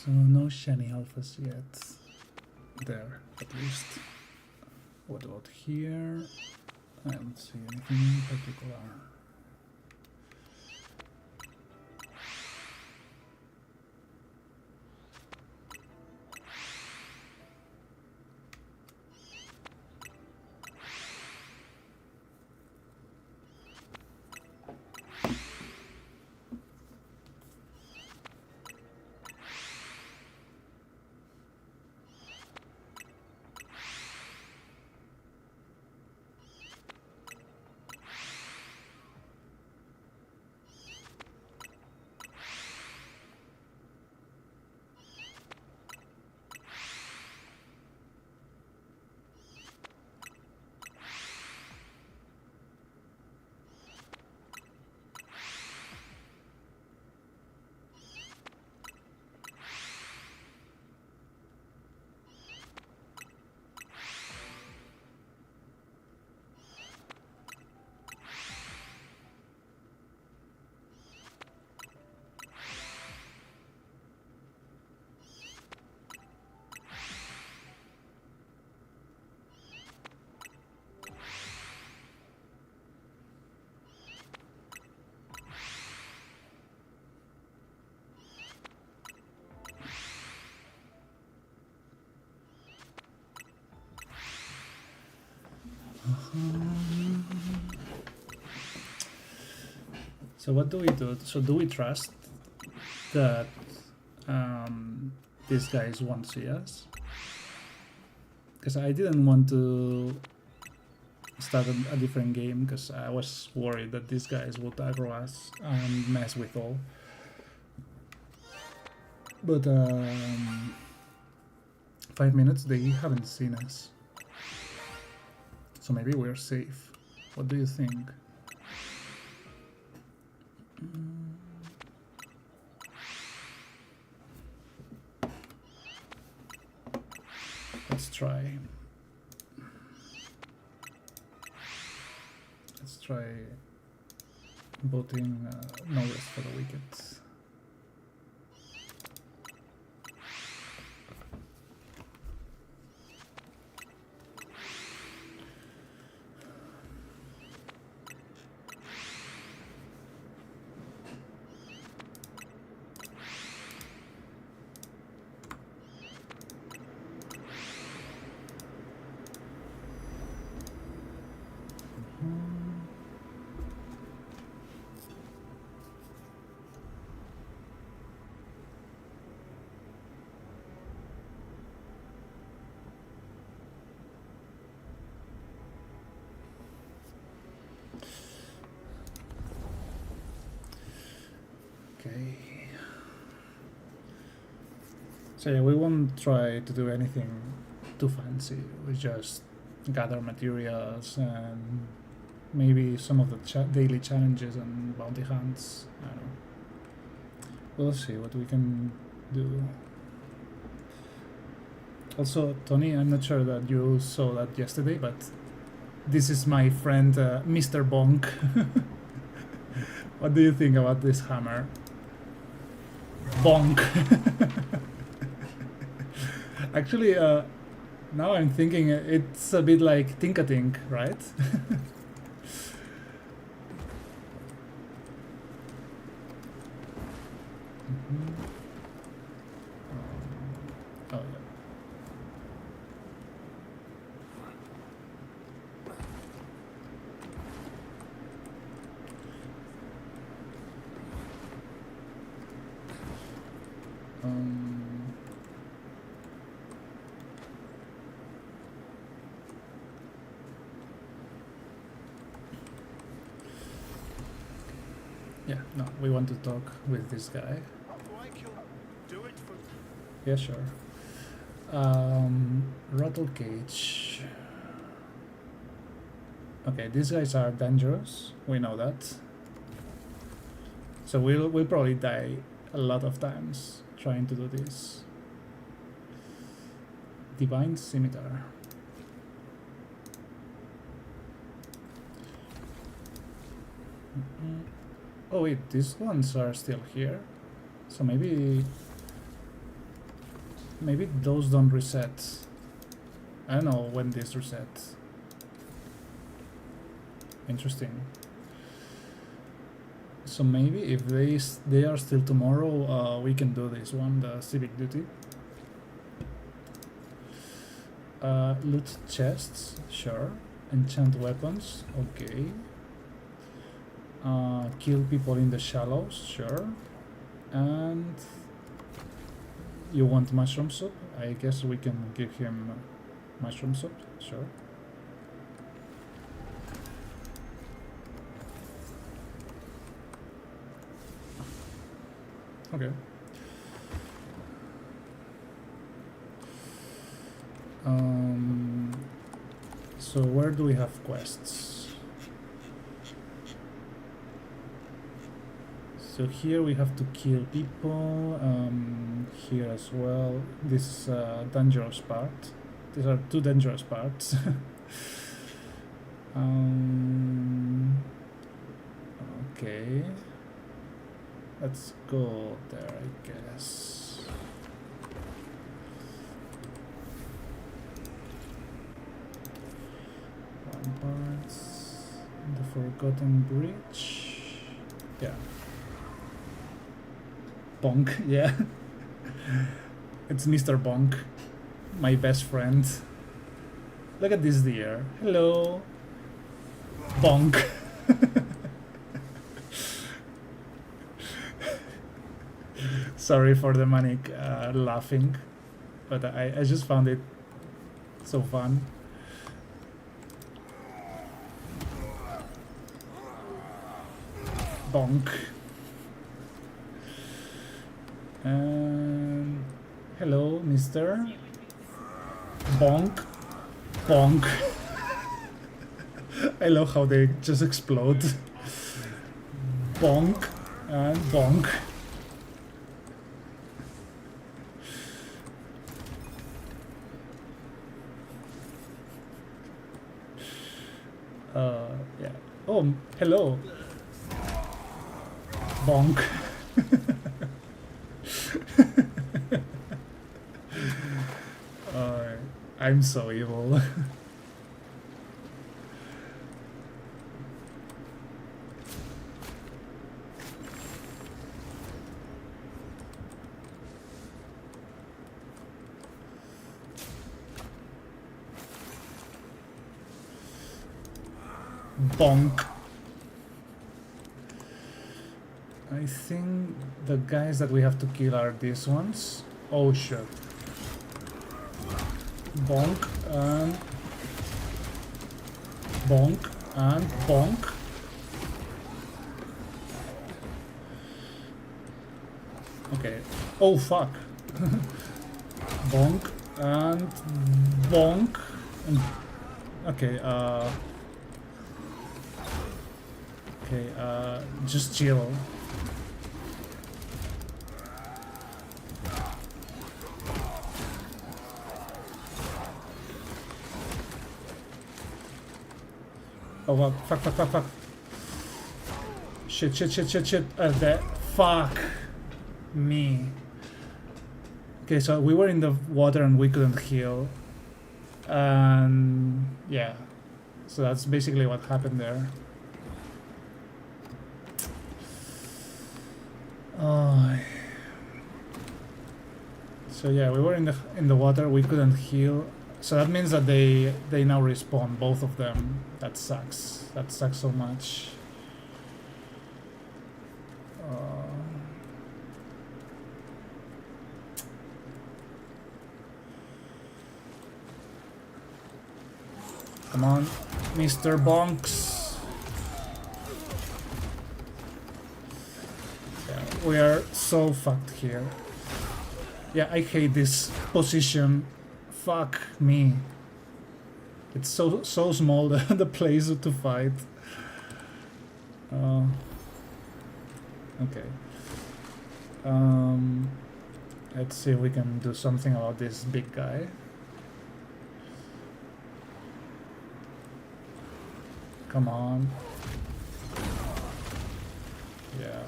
So no shiny alphas yet. There, at least. What about here? I don't see anything in particular. So what do we do? So do we trust that these guys won't see us? Because I didn't want to start a different game because I was worried that these guys would aggro us and mess with all. But 5 minutes, they haven't seen us. So maybe we're safe. What do you think? Let's try. Let's try voting no rest for the wicked. Okay. So yeah, we won't try to do anything too fancy. We just gather materials and maybe some of the daily challenges and bounty hunts. I don't know. We'll see what we can do. Also, Tony, I'm not sure that you saw that yesterday, but this is my friend Mr. Bonk. What do you think about this hammer? Bonk. Actually, now I'm thinking it's a bit like Tinkatink, right? Oh, yeah. Yeah, no, we want to talk with this guy. Yeah, sure. Rattle cage. Okay, these guys are dangerous. We know that. So we'll probably die a lot of times trying to do this. Divine Scimitar. Oh wait, these ones are still here. So maybe those don't reset. I don't know when this resets. Interesting. So maybe if they are still tomorrow, we can do this one, the civic duty. Loot chests, sure. Enchant weapons, okay. Kill people in the shallows, sure. And you want mushroom soup? I guess we can give him mushroom soup, sure. Okay. So where do we have quests? So here we have to kill people, here as well. This dangerous part. These are two dangerous parts. Okay. Let's go there, I guess. Ramparts, the Forgotten Bridge. Yeah. Bonk, yeah. It's Mr. Bonk, my best friend. Look at this deer. Hello. Bonk. Sorry for the manic laughing, but I just found it so fun. Bonk. Hello, mister. Bonk. Bonk. I love how they just explode. Bonk and bonk. Yeah. Oh, hello. Bonk. I'm so evil. Bonk. I think the guys that we have to kill are these ones. Oh shit. Bonk and bonk and bonk. Okay. Oh fuck. Bonk and bonk. And okay, okay, just chill. Oh fuck, fuck, fuck, fuck. Shit, shit, shit, shit, shit. That fuck me. Okay, so we were in the water and we couldn't heal. And yeah. So that's basically what happened there. Oh. So yeah, we were in the water, we couldn't heal. So that means that they now respawn, both of them. That sucks. That sucks so much. Come on, Mr. Bonks. Yeah, we are so fucked here. Yeah, I hate this position. Fuck me. It's so small, the place to fight. Okay. Let's see if we can do something about this big guy. Come on. Yeah.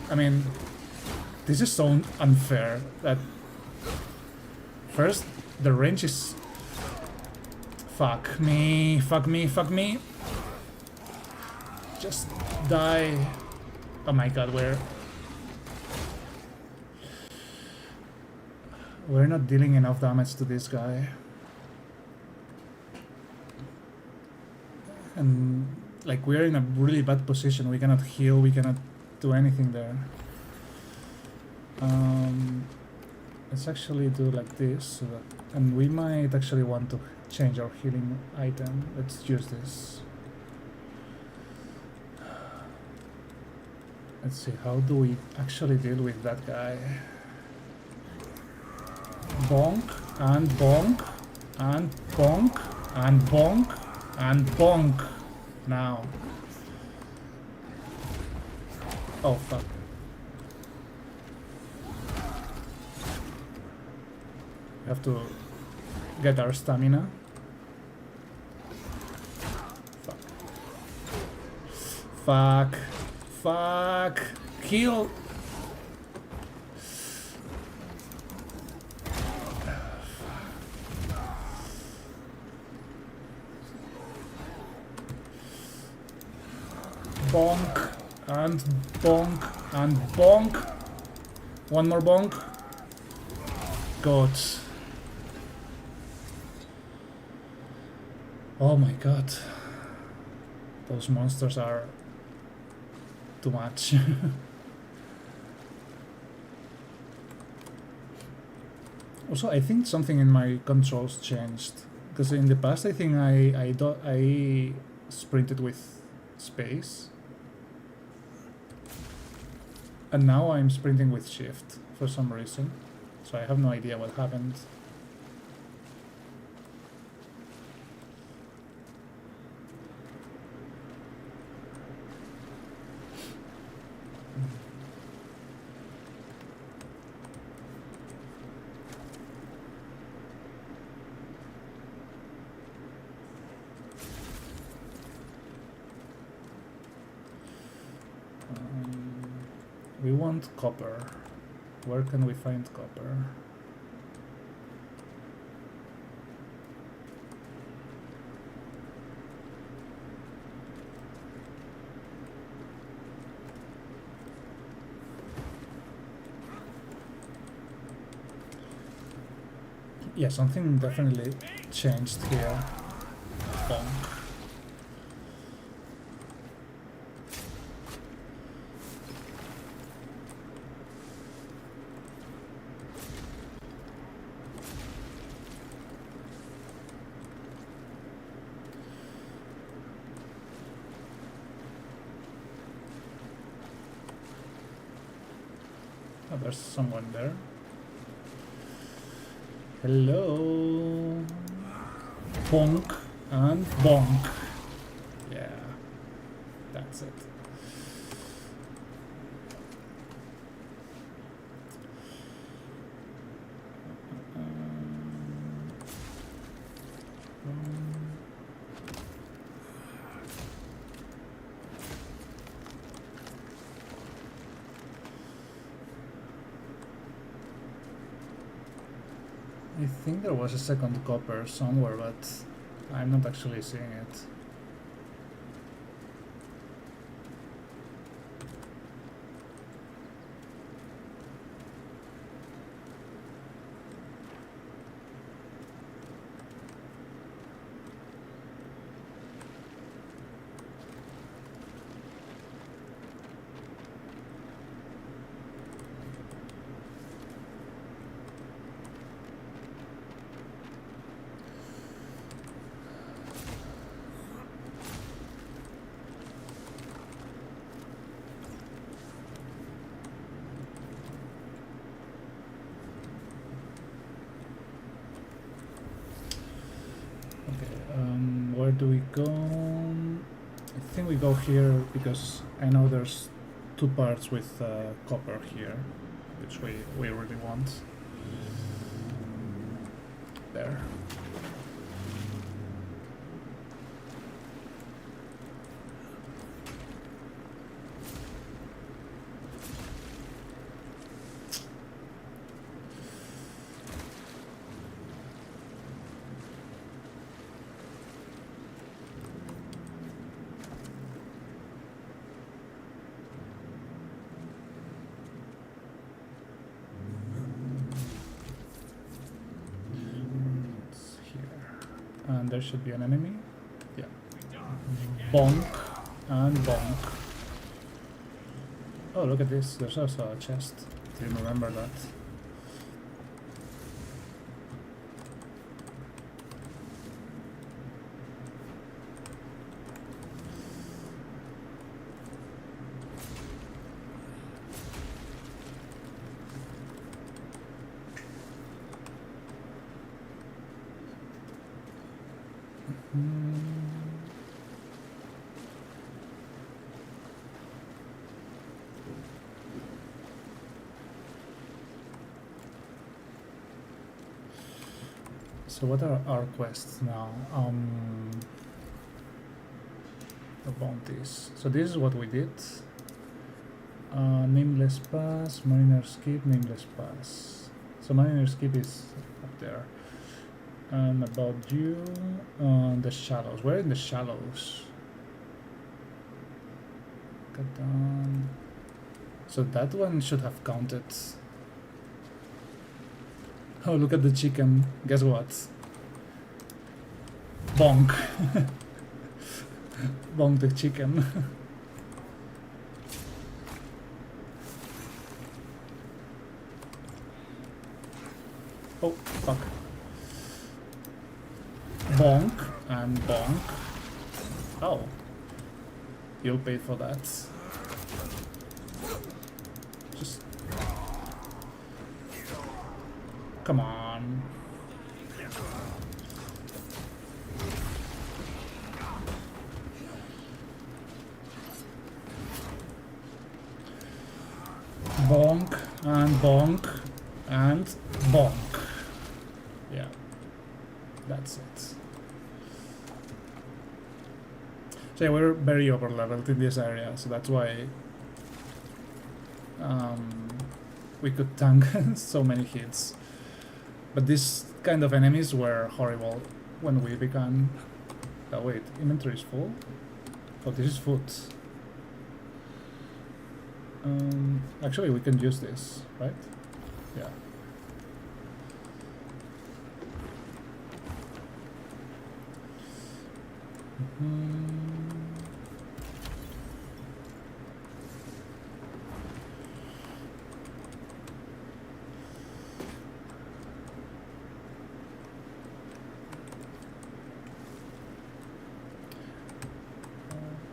I mean, this is so unfair that first the range is fuck me, fuck me, fuck me. Just die. Oh my god, we're not dealing enough damage to this guy. And like we're in a really bad position. We cannot heal, we cannot do anything there. Let's actually do like this, so that, and we might actually want to change our healing item. Let's use this. Let's see, how do we actually deal with that guy? Bonk and bonk and bonk and bonk and bonk. Now. Oh fuck. We have to get our stamina. Fuck. Fuck. Fuck. Kill. Bonk and bonk and bonk. One more bonk. Good. Oh my god. Those monsters are too much. Also, I think something in my controls changed. Because in the past, I think I sprinted with space. And now I'm sprinting with shift for some reason. So I have no idea what happened. We want copper. Where can we find copper? Yeah, something definitely changed here. Bonk. Oh, there's someone there. Hello. Bonk and bonk. Yeah, that's it. I think there was a second copper somewhere, but I'm not actually seeing it. Where do we go? I think we go here because I know there's two parts with copper here, which we really want. There. And there should be an enemy. Yeah. Bonk and bonk. Oh, look at this. There's also a chest. Didn't remember that. So what are our quests now? The bounties. So this is what we did. Nameless Pass, Mariner's Keep, Nameless Pass. So Mariner's Keep is up there. And about you, the Shallows. We're in the Shallows. Cut down. So that one should have counted. Oh, look at the chicken. Guess what? bonk. Bonk the chicken. Oh, fuck. Bonk and bonk. Oh. You'll pay for that. Just... Come on. Bonk and bonk and bonk. Yeah, that's it. So yeah, we're very over leveled in this area, so that's why we could tank so many hits. But these kind of enemies were horrible when we began. Oh wait, inventory is full? Oh, this is food. Actually, we can use this, right? Yeah.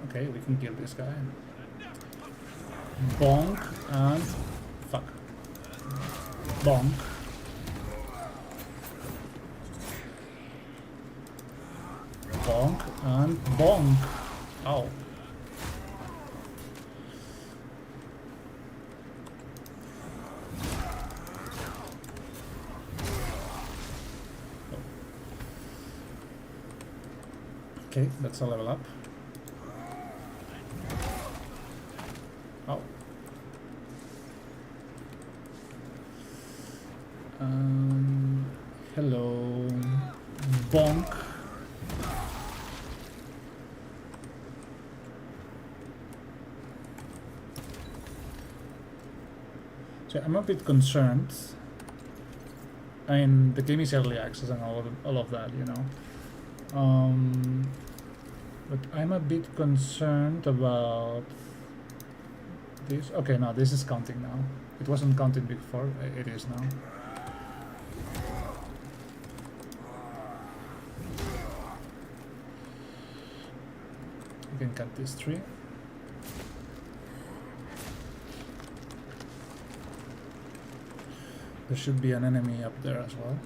Okay, we can kill this guy. Bonk and fuck. Bonk. Bonk and bonk. Ow. Okay, that's a level up. Oh. Hello. Bonk. So I'm a bit concerned. I mean, the game is early access and all of that, you know. But I'm a bit concerned about this. Okay, no, this is counting now. It wasn't counting before. It is now. We can cut this tree. There should be an enemy up there as well.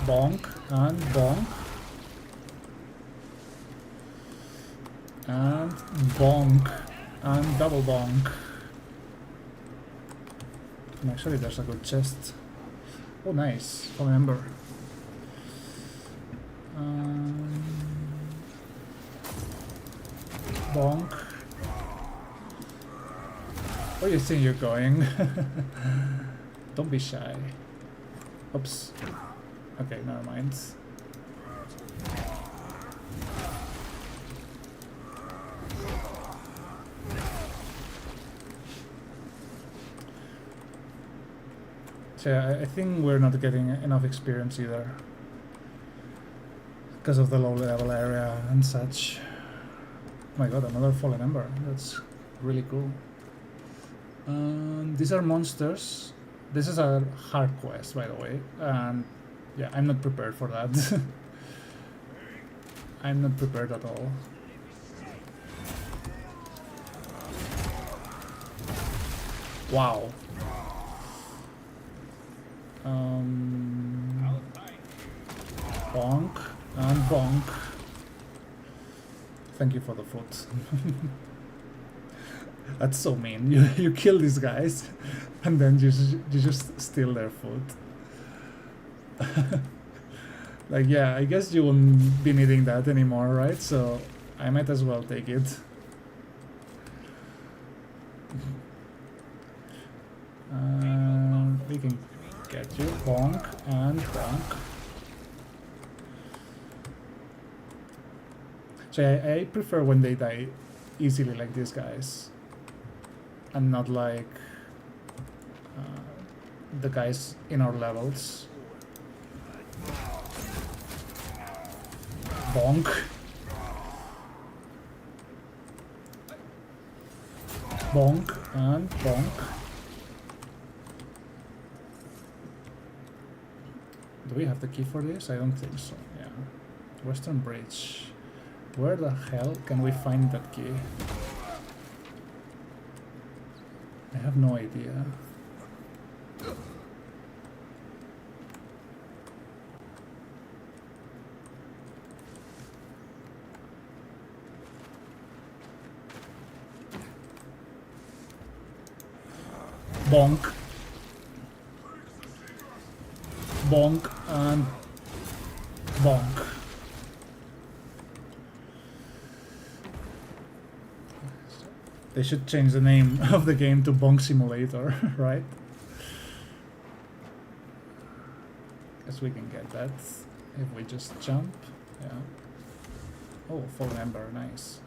Bonk and bonk. And bonk. And double bonk. And actually there's a good chest. Oh nice, fallen ember. Bonk. Where do you think you're going? Don't be shy. Oops. Okay, never mind. So I think we're not getting enough experience either because of the low level area and such. Oh my god, another fallen ember. That's really cool. These are monsters. This is a hard quest, by the way, and yeah, I'm not prepared for that. I'm not prepared at all. Wow. Bonk and bonk. Thank you for the food. That's so mean. You kill these guys and then you just steal their food. Like, yeah, I guess you won't be needing that anymore, right? So I might as well take it. We can get you. Bonk and bonk. So I prefer when they die easily like these guys. And not like the guys in our levels. Bonk. Bonk and bonk. Do we have the key for this? I don't think so. Yeah. Western Bridge. Where the hell can we find that key? I have no idea. Bonk. Bonk and bonk. They should change the name of the game to Bonk Simulator, right? Guess we can get that if we just jump. Yeah. Oh, full ember, nice.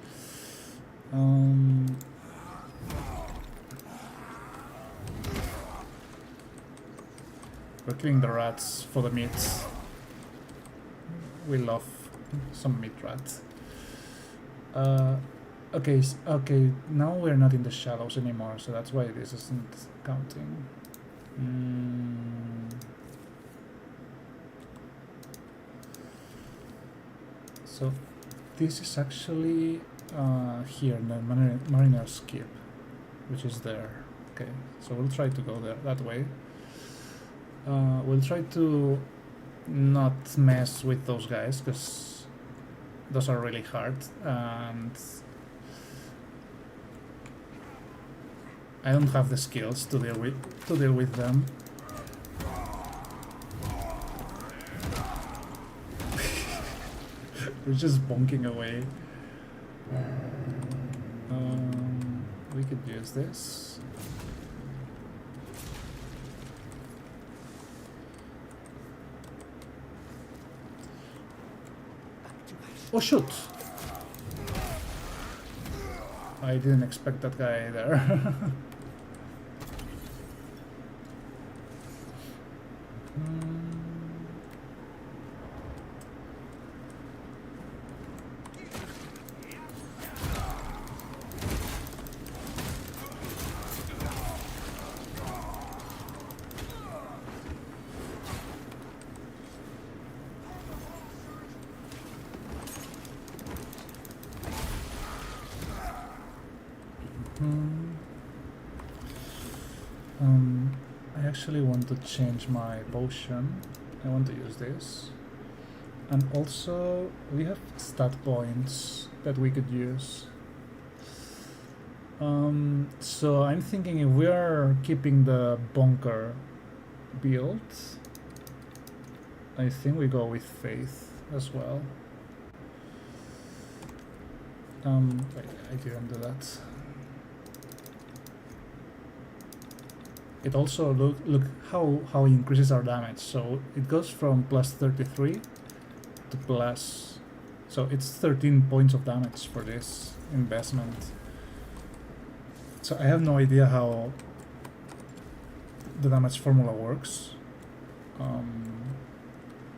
We're killing the rats for the meat. We love some meat rat. Okay, okay, now we're not in the shallows anymore, so that's why this isn't counting. So this is actually here in the Mariner's Keep, which is there. Okay, so we'll try to go there that way. We'll try to not mess with those guys because those are really hard, and I don't have the skills to deal with them. We're just bonking away. We could use this. Oh shoot! I didn't expect that guy there. I actually want to change my potion. I want to use this. And also, we have stat points that we could use. So I'm thinking if we are keeping the bunker built, I think we go with faith as well. Wait, I didn't do that. It also look how it increases our damage. So it goes from plus 33 to plus, so it's 13 points of damage for this investment. So I have no idea how the damage formula works,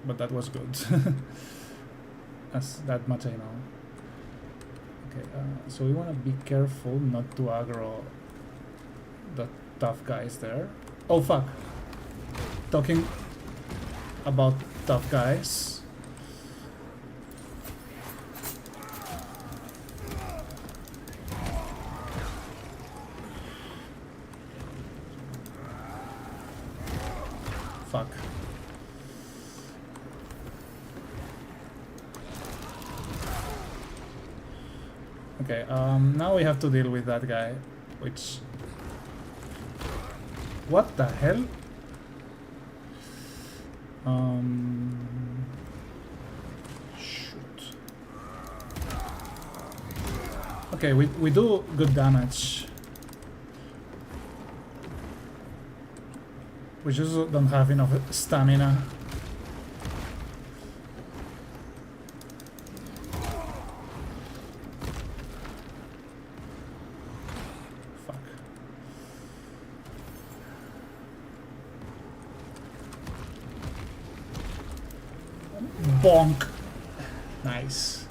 but that was good. That's that much I know. Okay, so we want to be careful not to aggro the tough guys there. Oh fuck! Talking about tough guys. Fuck. Okay, now we have to deal with that guy, which... What the hell? Shoot. Okay, we do good damage. We just don't have enough stamina. Bonk! Nice.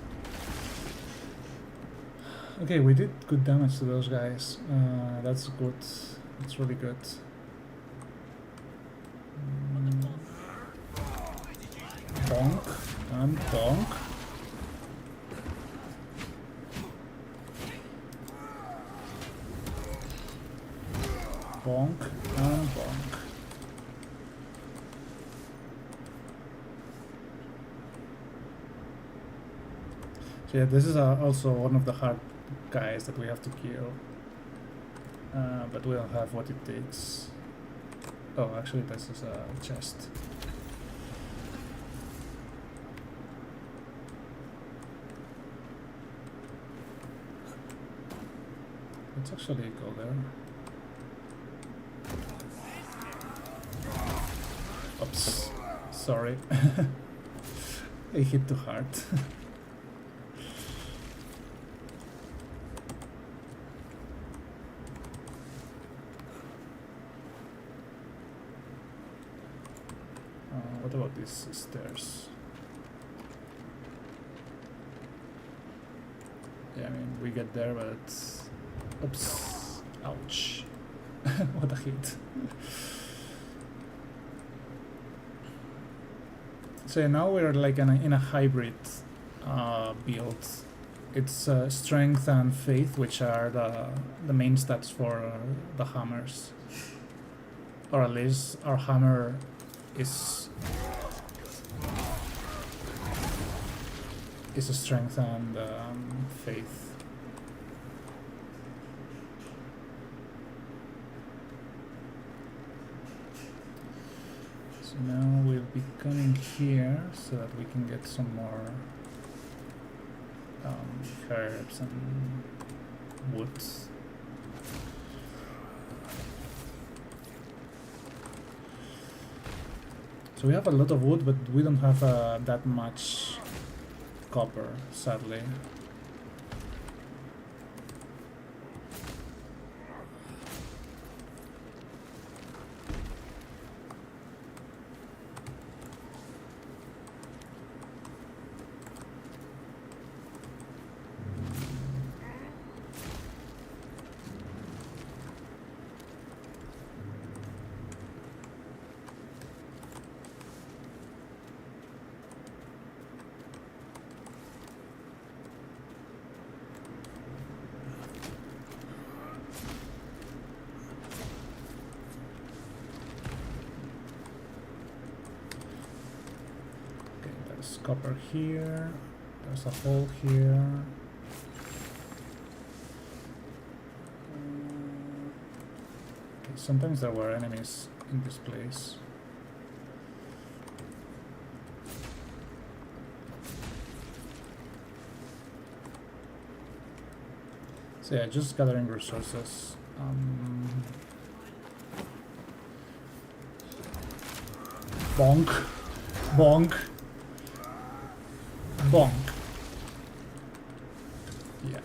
Okay, we did good damage to those guys. That's good. That's really good. Bonk and bonk. Bonk and bonk. So yeah, this is also one of the hard guys that we have to kill. But we don't have what it takes. Oh, actually this is a chest. Let's actually go there. Oops, sorry. I hit too hard. What about these stairs? Yeah, I mean, we get there, but... Oops. Ouch. What a hit. So yeah, now we're like in a hybrid build. It's strength and faith, which are the main stats for the hammers. Or at least our hammer is a strength and faith. So now we'll be coming here so that we can get some more herbs and woods. So we have a lot of wood, but we don't have that much copper, sadly. Copper here, there's a hole here. Okay, sometimes there were enemies in this place. So yeah, just gathering resources. Bonk, bonk. Bonk. Yeah.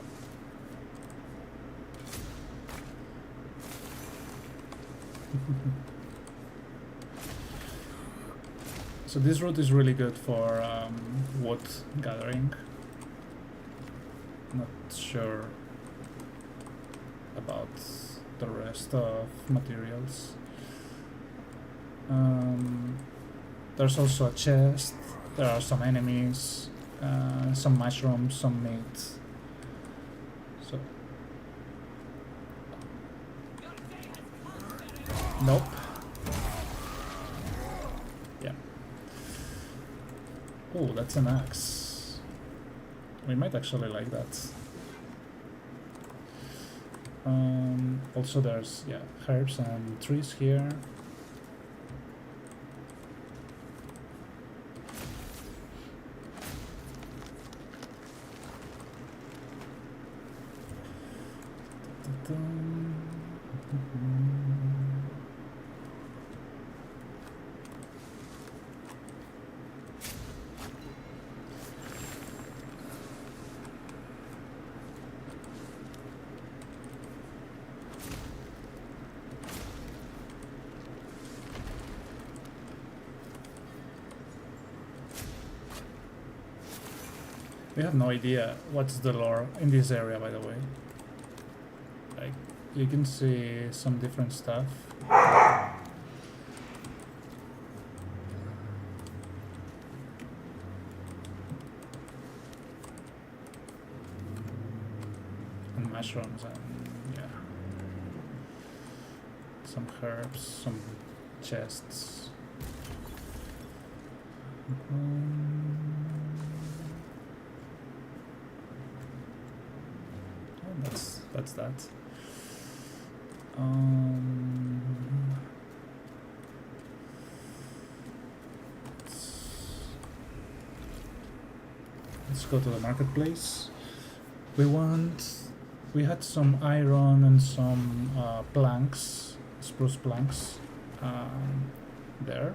So this route is really good for wood gathering. Not sure about the rest of materials. There's also a chest. There are some enemies. Some mushrooms, some meat. So nope. Yeah. Oh, that's an axe. We might actually like that. Also there's herbs and trees here. We have no idea what's the lore in this area, by the way. Like, you can see some different stuff. And mushrooms and yeah. Some herbs, some chests. That's that. Let's go to the marketplace. We had some iron and some planks, spruce planks, there.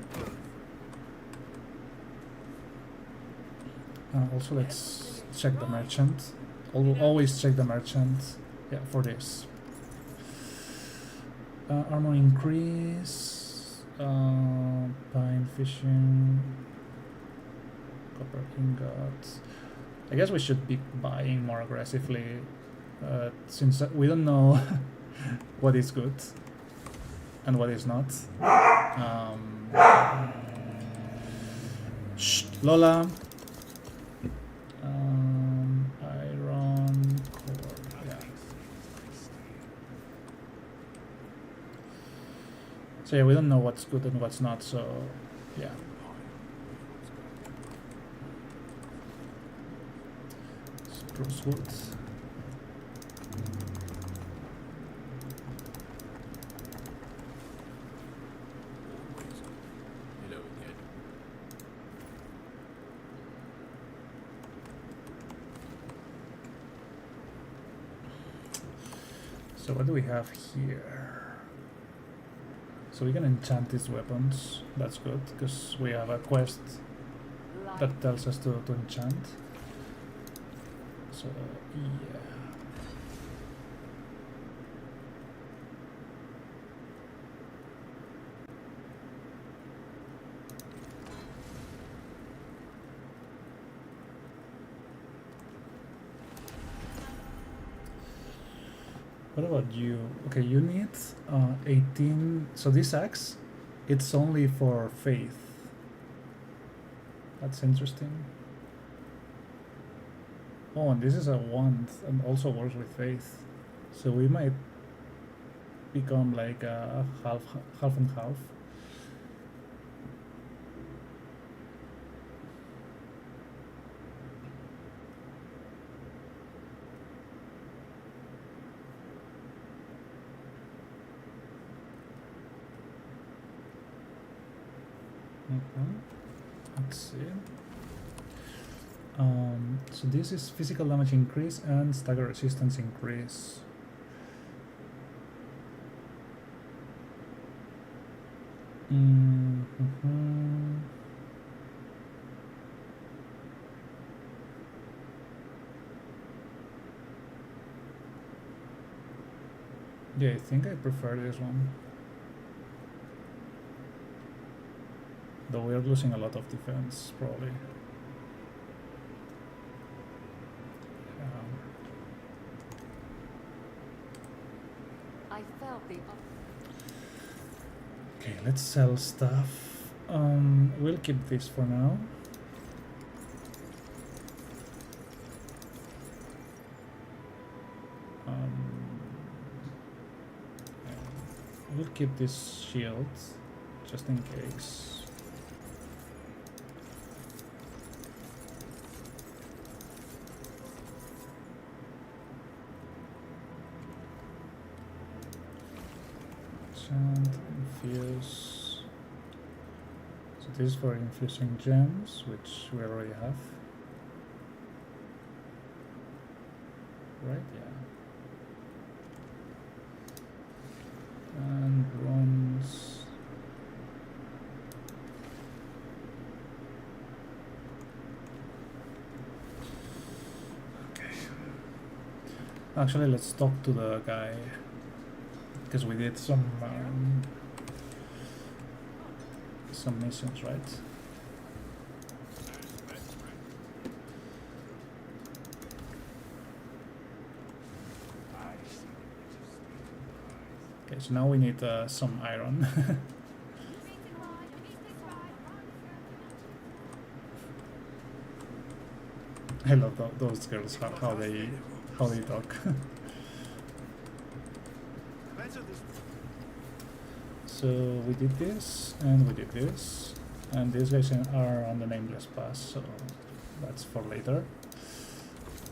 Also, let's check the merchant. Always check the merchant. Yeah, for this. Armor increase. Pine fishing. Copper ingots. I guess we should be buying more aggressively, since we don't know what is good and what is not. Shh, Lola. Iron core, yeah. So yeah, we don't know what's good and what's not, so yeah. Spruce wood. So what do we have here? So we can enchant these weapons. That's good, because we have a quest that tells us to enchant. So yeah. What about you? Okay, you need 18. So this axe, it's only for faith. That's interesting. Oh, and this is a wand and also works with faith. So we might become like a half and half. Let's see. So this is physical damage increase and stagger resistance increase. Yeah, I think I prefer this one. Though we're losing a lot of defense, probably. I felt the. Okay, let's sell stuff. We'll keep this for now. We'll keep this shield just in case. Infuse. So this is for infusing gems, which we already have. Right, yeah. And bronze. Okay. Actually, let's talk to the guy, because we did some missions, right? So now we need some iron. I love those girls, how they talk. So we did this, and we did this, and these guys are on the nameless pass, so that's for later.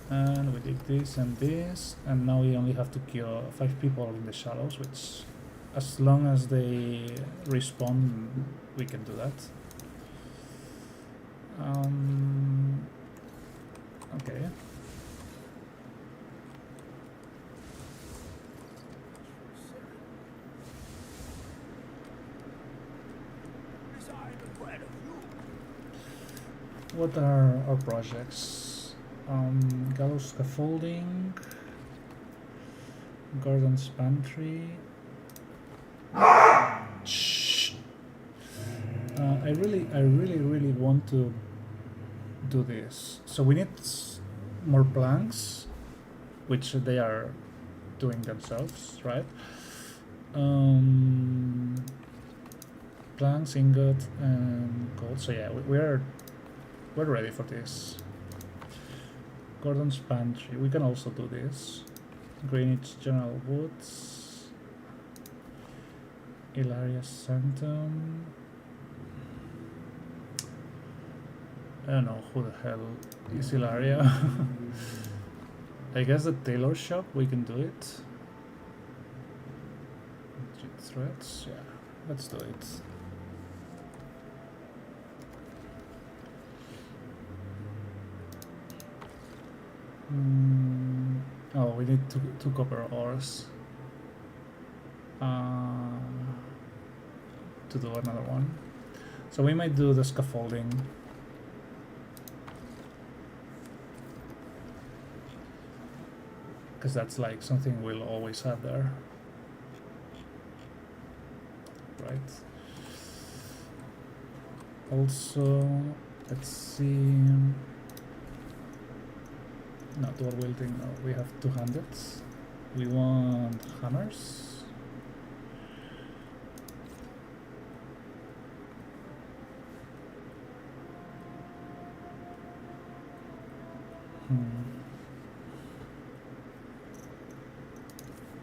And we did this and this, and now we only have to kill 5 people in the shallows, which, as long as they respawn, we can do that. Okay. What are our projects? Gallows scaffolding, Gordon's pantry. Shh. I really want to do this. So we need more planks, which they are doing themselves, right? Planks, ingot, and gold. So yeah, we're ready for this. Gordon's pantry. We can also do this. Greenwich General Woods. Ilaria Sanctum. I don't know who the hell is Ilaria. I guess the tailor shop, we can do it. Threads, yeah, let's do it. Oh, we need two copper ores to do another one. So we might do the scaffolding. Because that's like something we'll always have there. Right. Also, let's see. Not dual wielding, no, we have two-handed. We want hammers.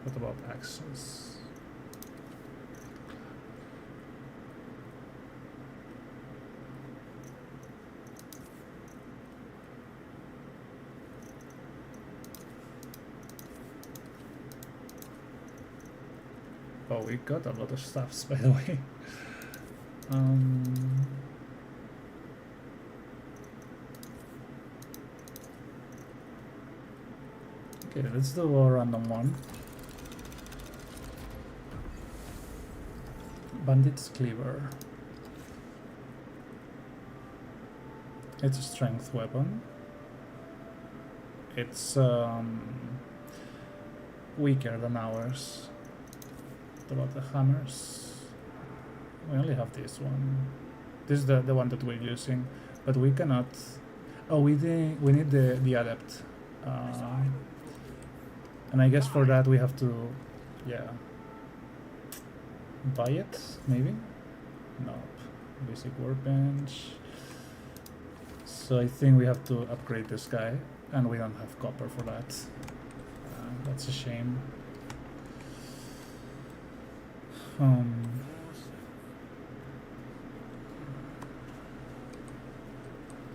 What about axes? Oh, we got a lot of stuffs, by the way. Okay, let's do a random one. Bandit's Cleaver. It's a strength weapon. It's weaker than ours. What about the hammers? We only have this one. This is the one that we're using, but we cannot. Oh, we need the adept, and I guess for that we have to, yeah, buy it maybe. Nope. Basic workbench. So I think we have to upgrade this guy, and we don't have copper for that. That's a shame.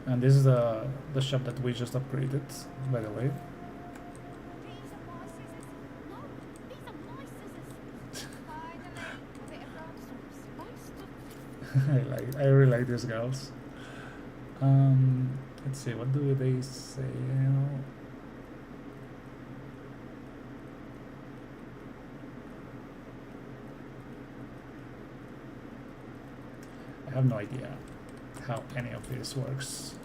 And this is the shop that we just upgraded, by the way. I really like these girls. Let's see, what do they say? I have no idea how any of this works.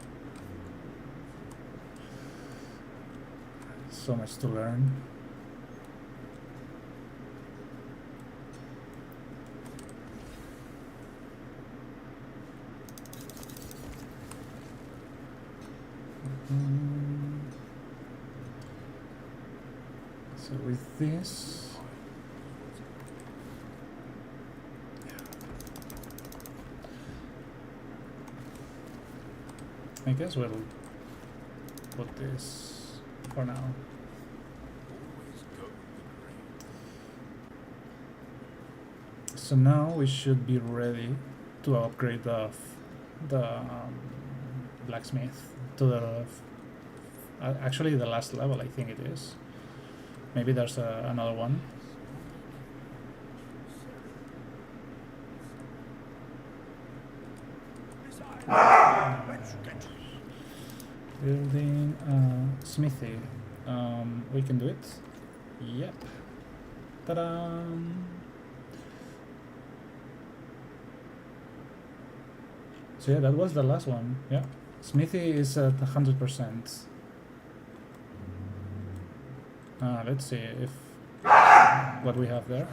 So much to learn. So with this, I guess we'll put this for now. So now we should be ready to upgrade the blacksmith to the actually the last level, I think it is. Maybe there's another one. Building smithy. We can do it. Yep. Ta-da! So yeah, that was the last one. Yeah, smithy is at 100%. Let's see if what we have there.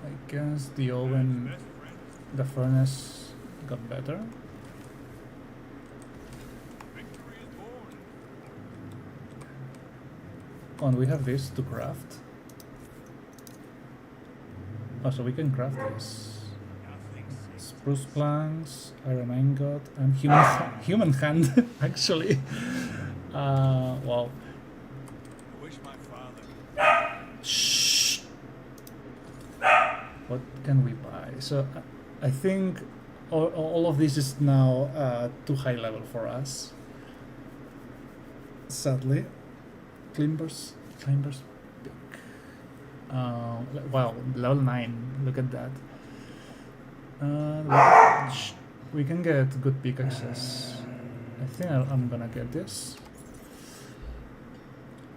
I guess the oven, the furnace got better. Oh, and we have this to craft. Oh, so we can craft this. Spruce planks, iron ingot, and human hand, actually. Wow. Shh. What can we buy? So I think all of this is now too high level for us. Sadly. Climbers pick. Wow, level 9. Look at that. We can get good pickaxes. I think I'm gonna get this.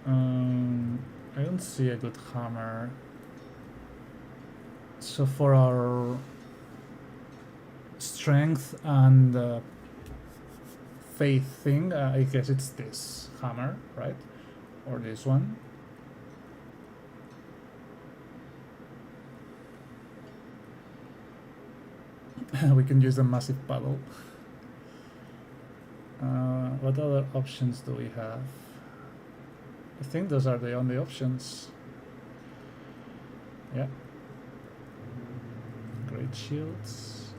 I don't see a good hammer. So for our strength and faith thing, I guess it's this hammer, right? Or this one. We can use a massive paddle. What other options do we have? I think those are the only options. Yeah. Great shields.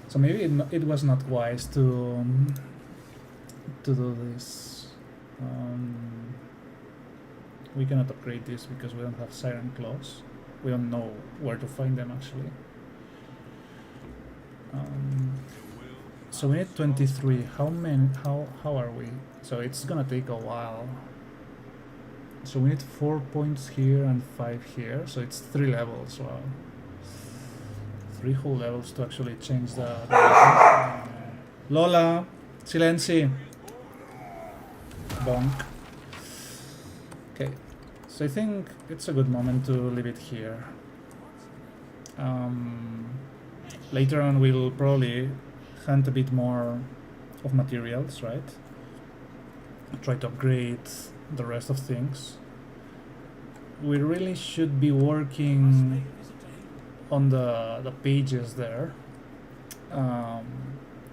So maybe it was not wise to do this. We cannot upgrade this because we don't have siren claws. We don't know where to find them actually. So we need 23. How many? How are we? So it's gonna take a while. So we need 4 points here and 5 here. So it's 3 levels. Wow. 3 whole levels to actually change the Lola, silenzi. Bonk. Okay, so I think it's a good moment to leave it here. Later on we'll probably hunt a bit more of materials, right? Try to upgrade the rest of things. We really should be working on the pages there,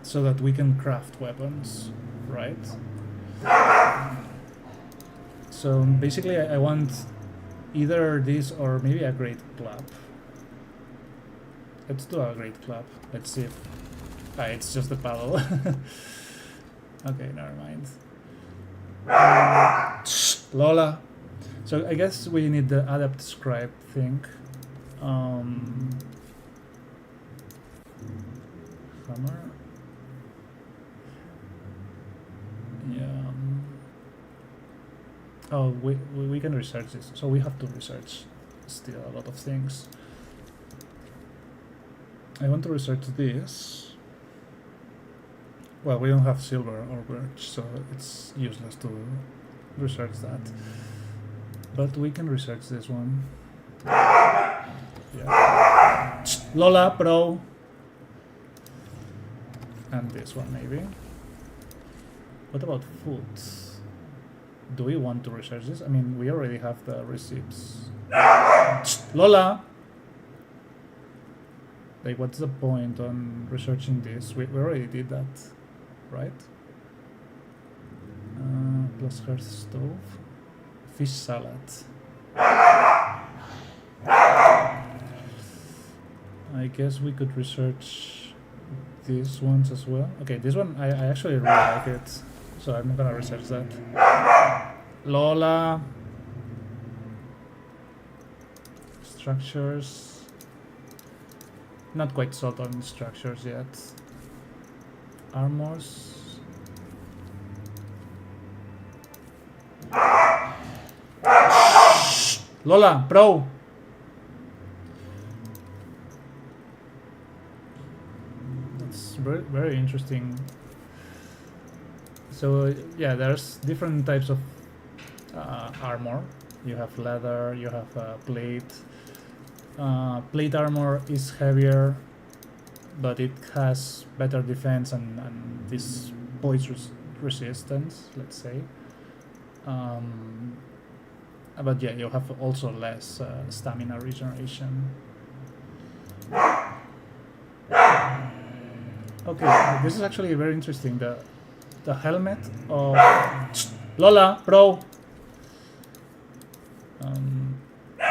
so that we can craft weapons, right? So basically I want either this or maybe a great clap. Let's do a great clap. Let's see if it's just a paddle. Okay, never mind. Lola. So I guess we need the adapt scribe thing. Hammer. Yeah. Oh, we can research this. So we have to research still a lot of things. I want to research this. Well, we don't have silver or birch, so it's useless to research that. But we can research this one. Yeah. Lola, bro. And this one, maybe. What about food? Do we want to research this? I mean, we already have the receipts. Lola! Like, what's the point on researching this? We already did that, right? Plus hearth stove. Fish salad. I guess we could research these ones as well. Okay, this one I actually really like it, so I'm gonna research that. Lola. Structures. Not quite sold on structures yet. Armors. Lola, bro! That's very, very interesting. So, yeah, there's different types of armor. You have leather, you have plate. Plate armor is heavier, but it has better defense and this poison resistance, let's say. But yeah, you have also less stamina regeneration. Okay, this is actually very interesting. The helmet of Lola, bro.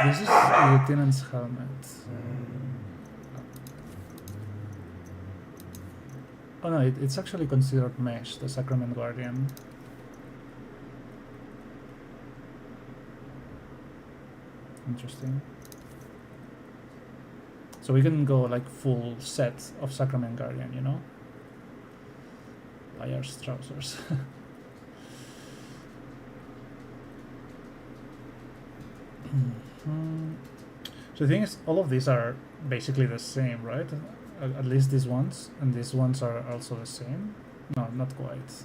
This is Lieutenant's helmet. Oh no, it's actually considered mesh, the Sacrament Guardian. Interesting. So we can go like full set of Sacrament Guardian, you know? Liar's trousers. So the thing is, all of these are basically the same, right? At least these ones, and these ones are also the same. No, not quite.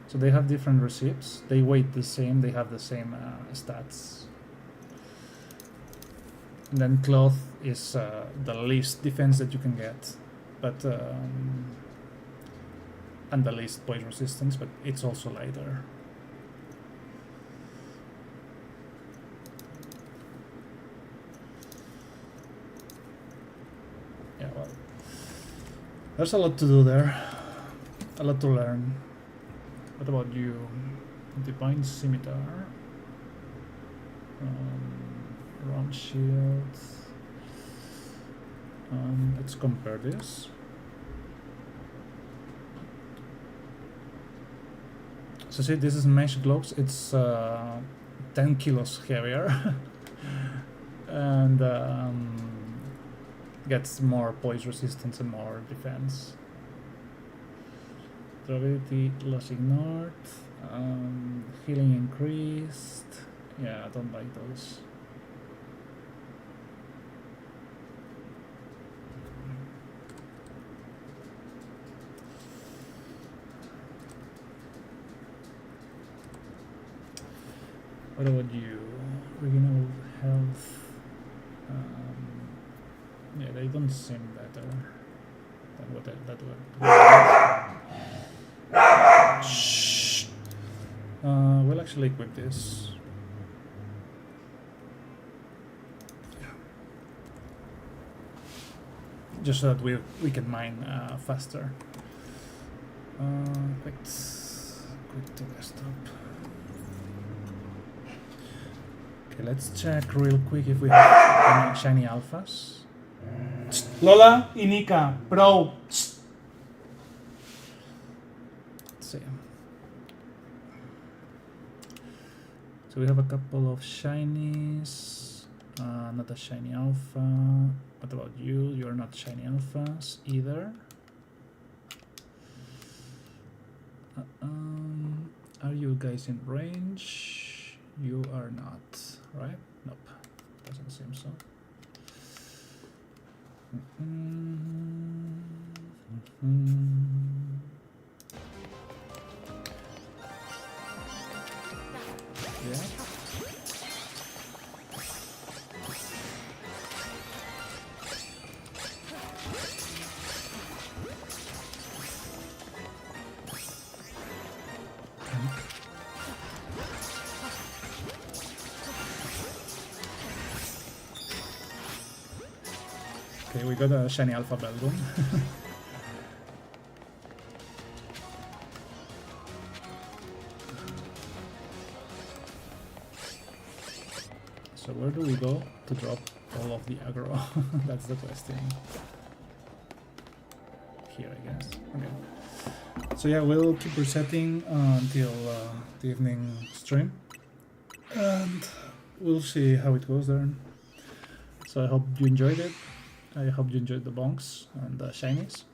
So they have different receipts. They weight the same. They have the same stats. And then cloth is the least defense that you can get, but and the least poison resistance, but it's also lighter. Yeah, well, there's a lot to do there, a lot to learn. What about you? Divine Scimitar, round shield. Let's compare this. So see, this is mesh gloves. It's 10 kilos heavier and gets more poise resistance and more defense. Durability loss ignored. Healing increased. Yeah, I don't like those. What about you? Regional health. Yeah, they don't seem better than what that would. Shh. We'll actually equip this. Just so that we can mine faster. Quit to desktop. Okay, let's check real quick if we have any shiny alphas. Lola, Inika, bro. Let's see. So we have a couple of shinies. Not a shiny alpha. What about you? You're not shiny alphas either. Are you guys in range? You are not, right? Nope. Doesn't seem so. Yeah. Okay, we got a shiny alpha Belgun. So where do we go to drop all of the aggro? That's the question. Here, I guess. Okay. So yeah, we'll keep resetting until the evening stream, and we'll see how it goes there. So I hope you enjoyed it. I hope you enjoyed the bonks and the shinies.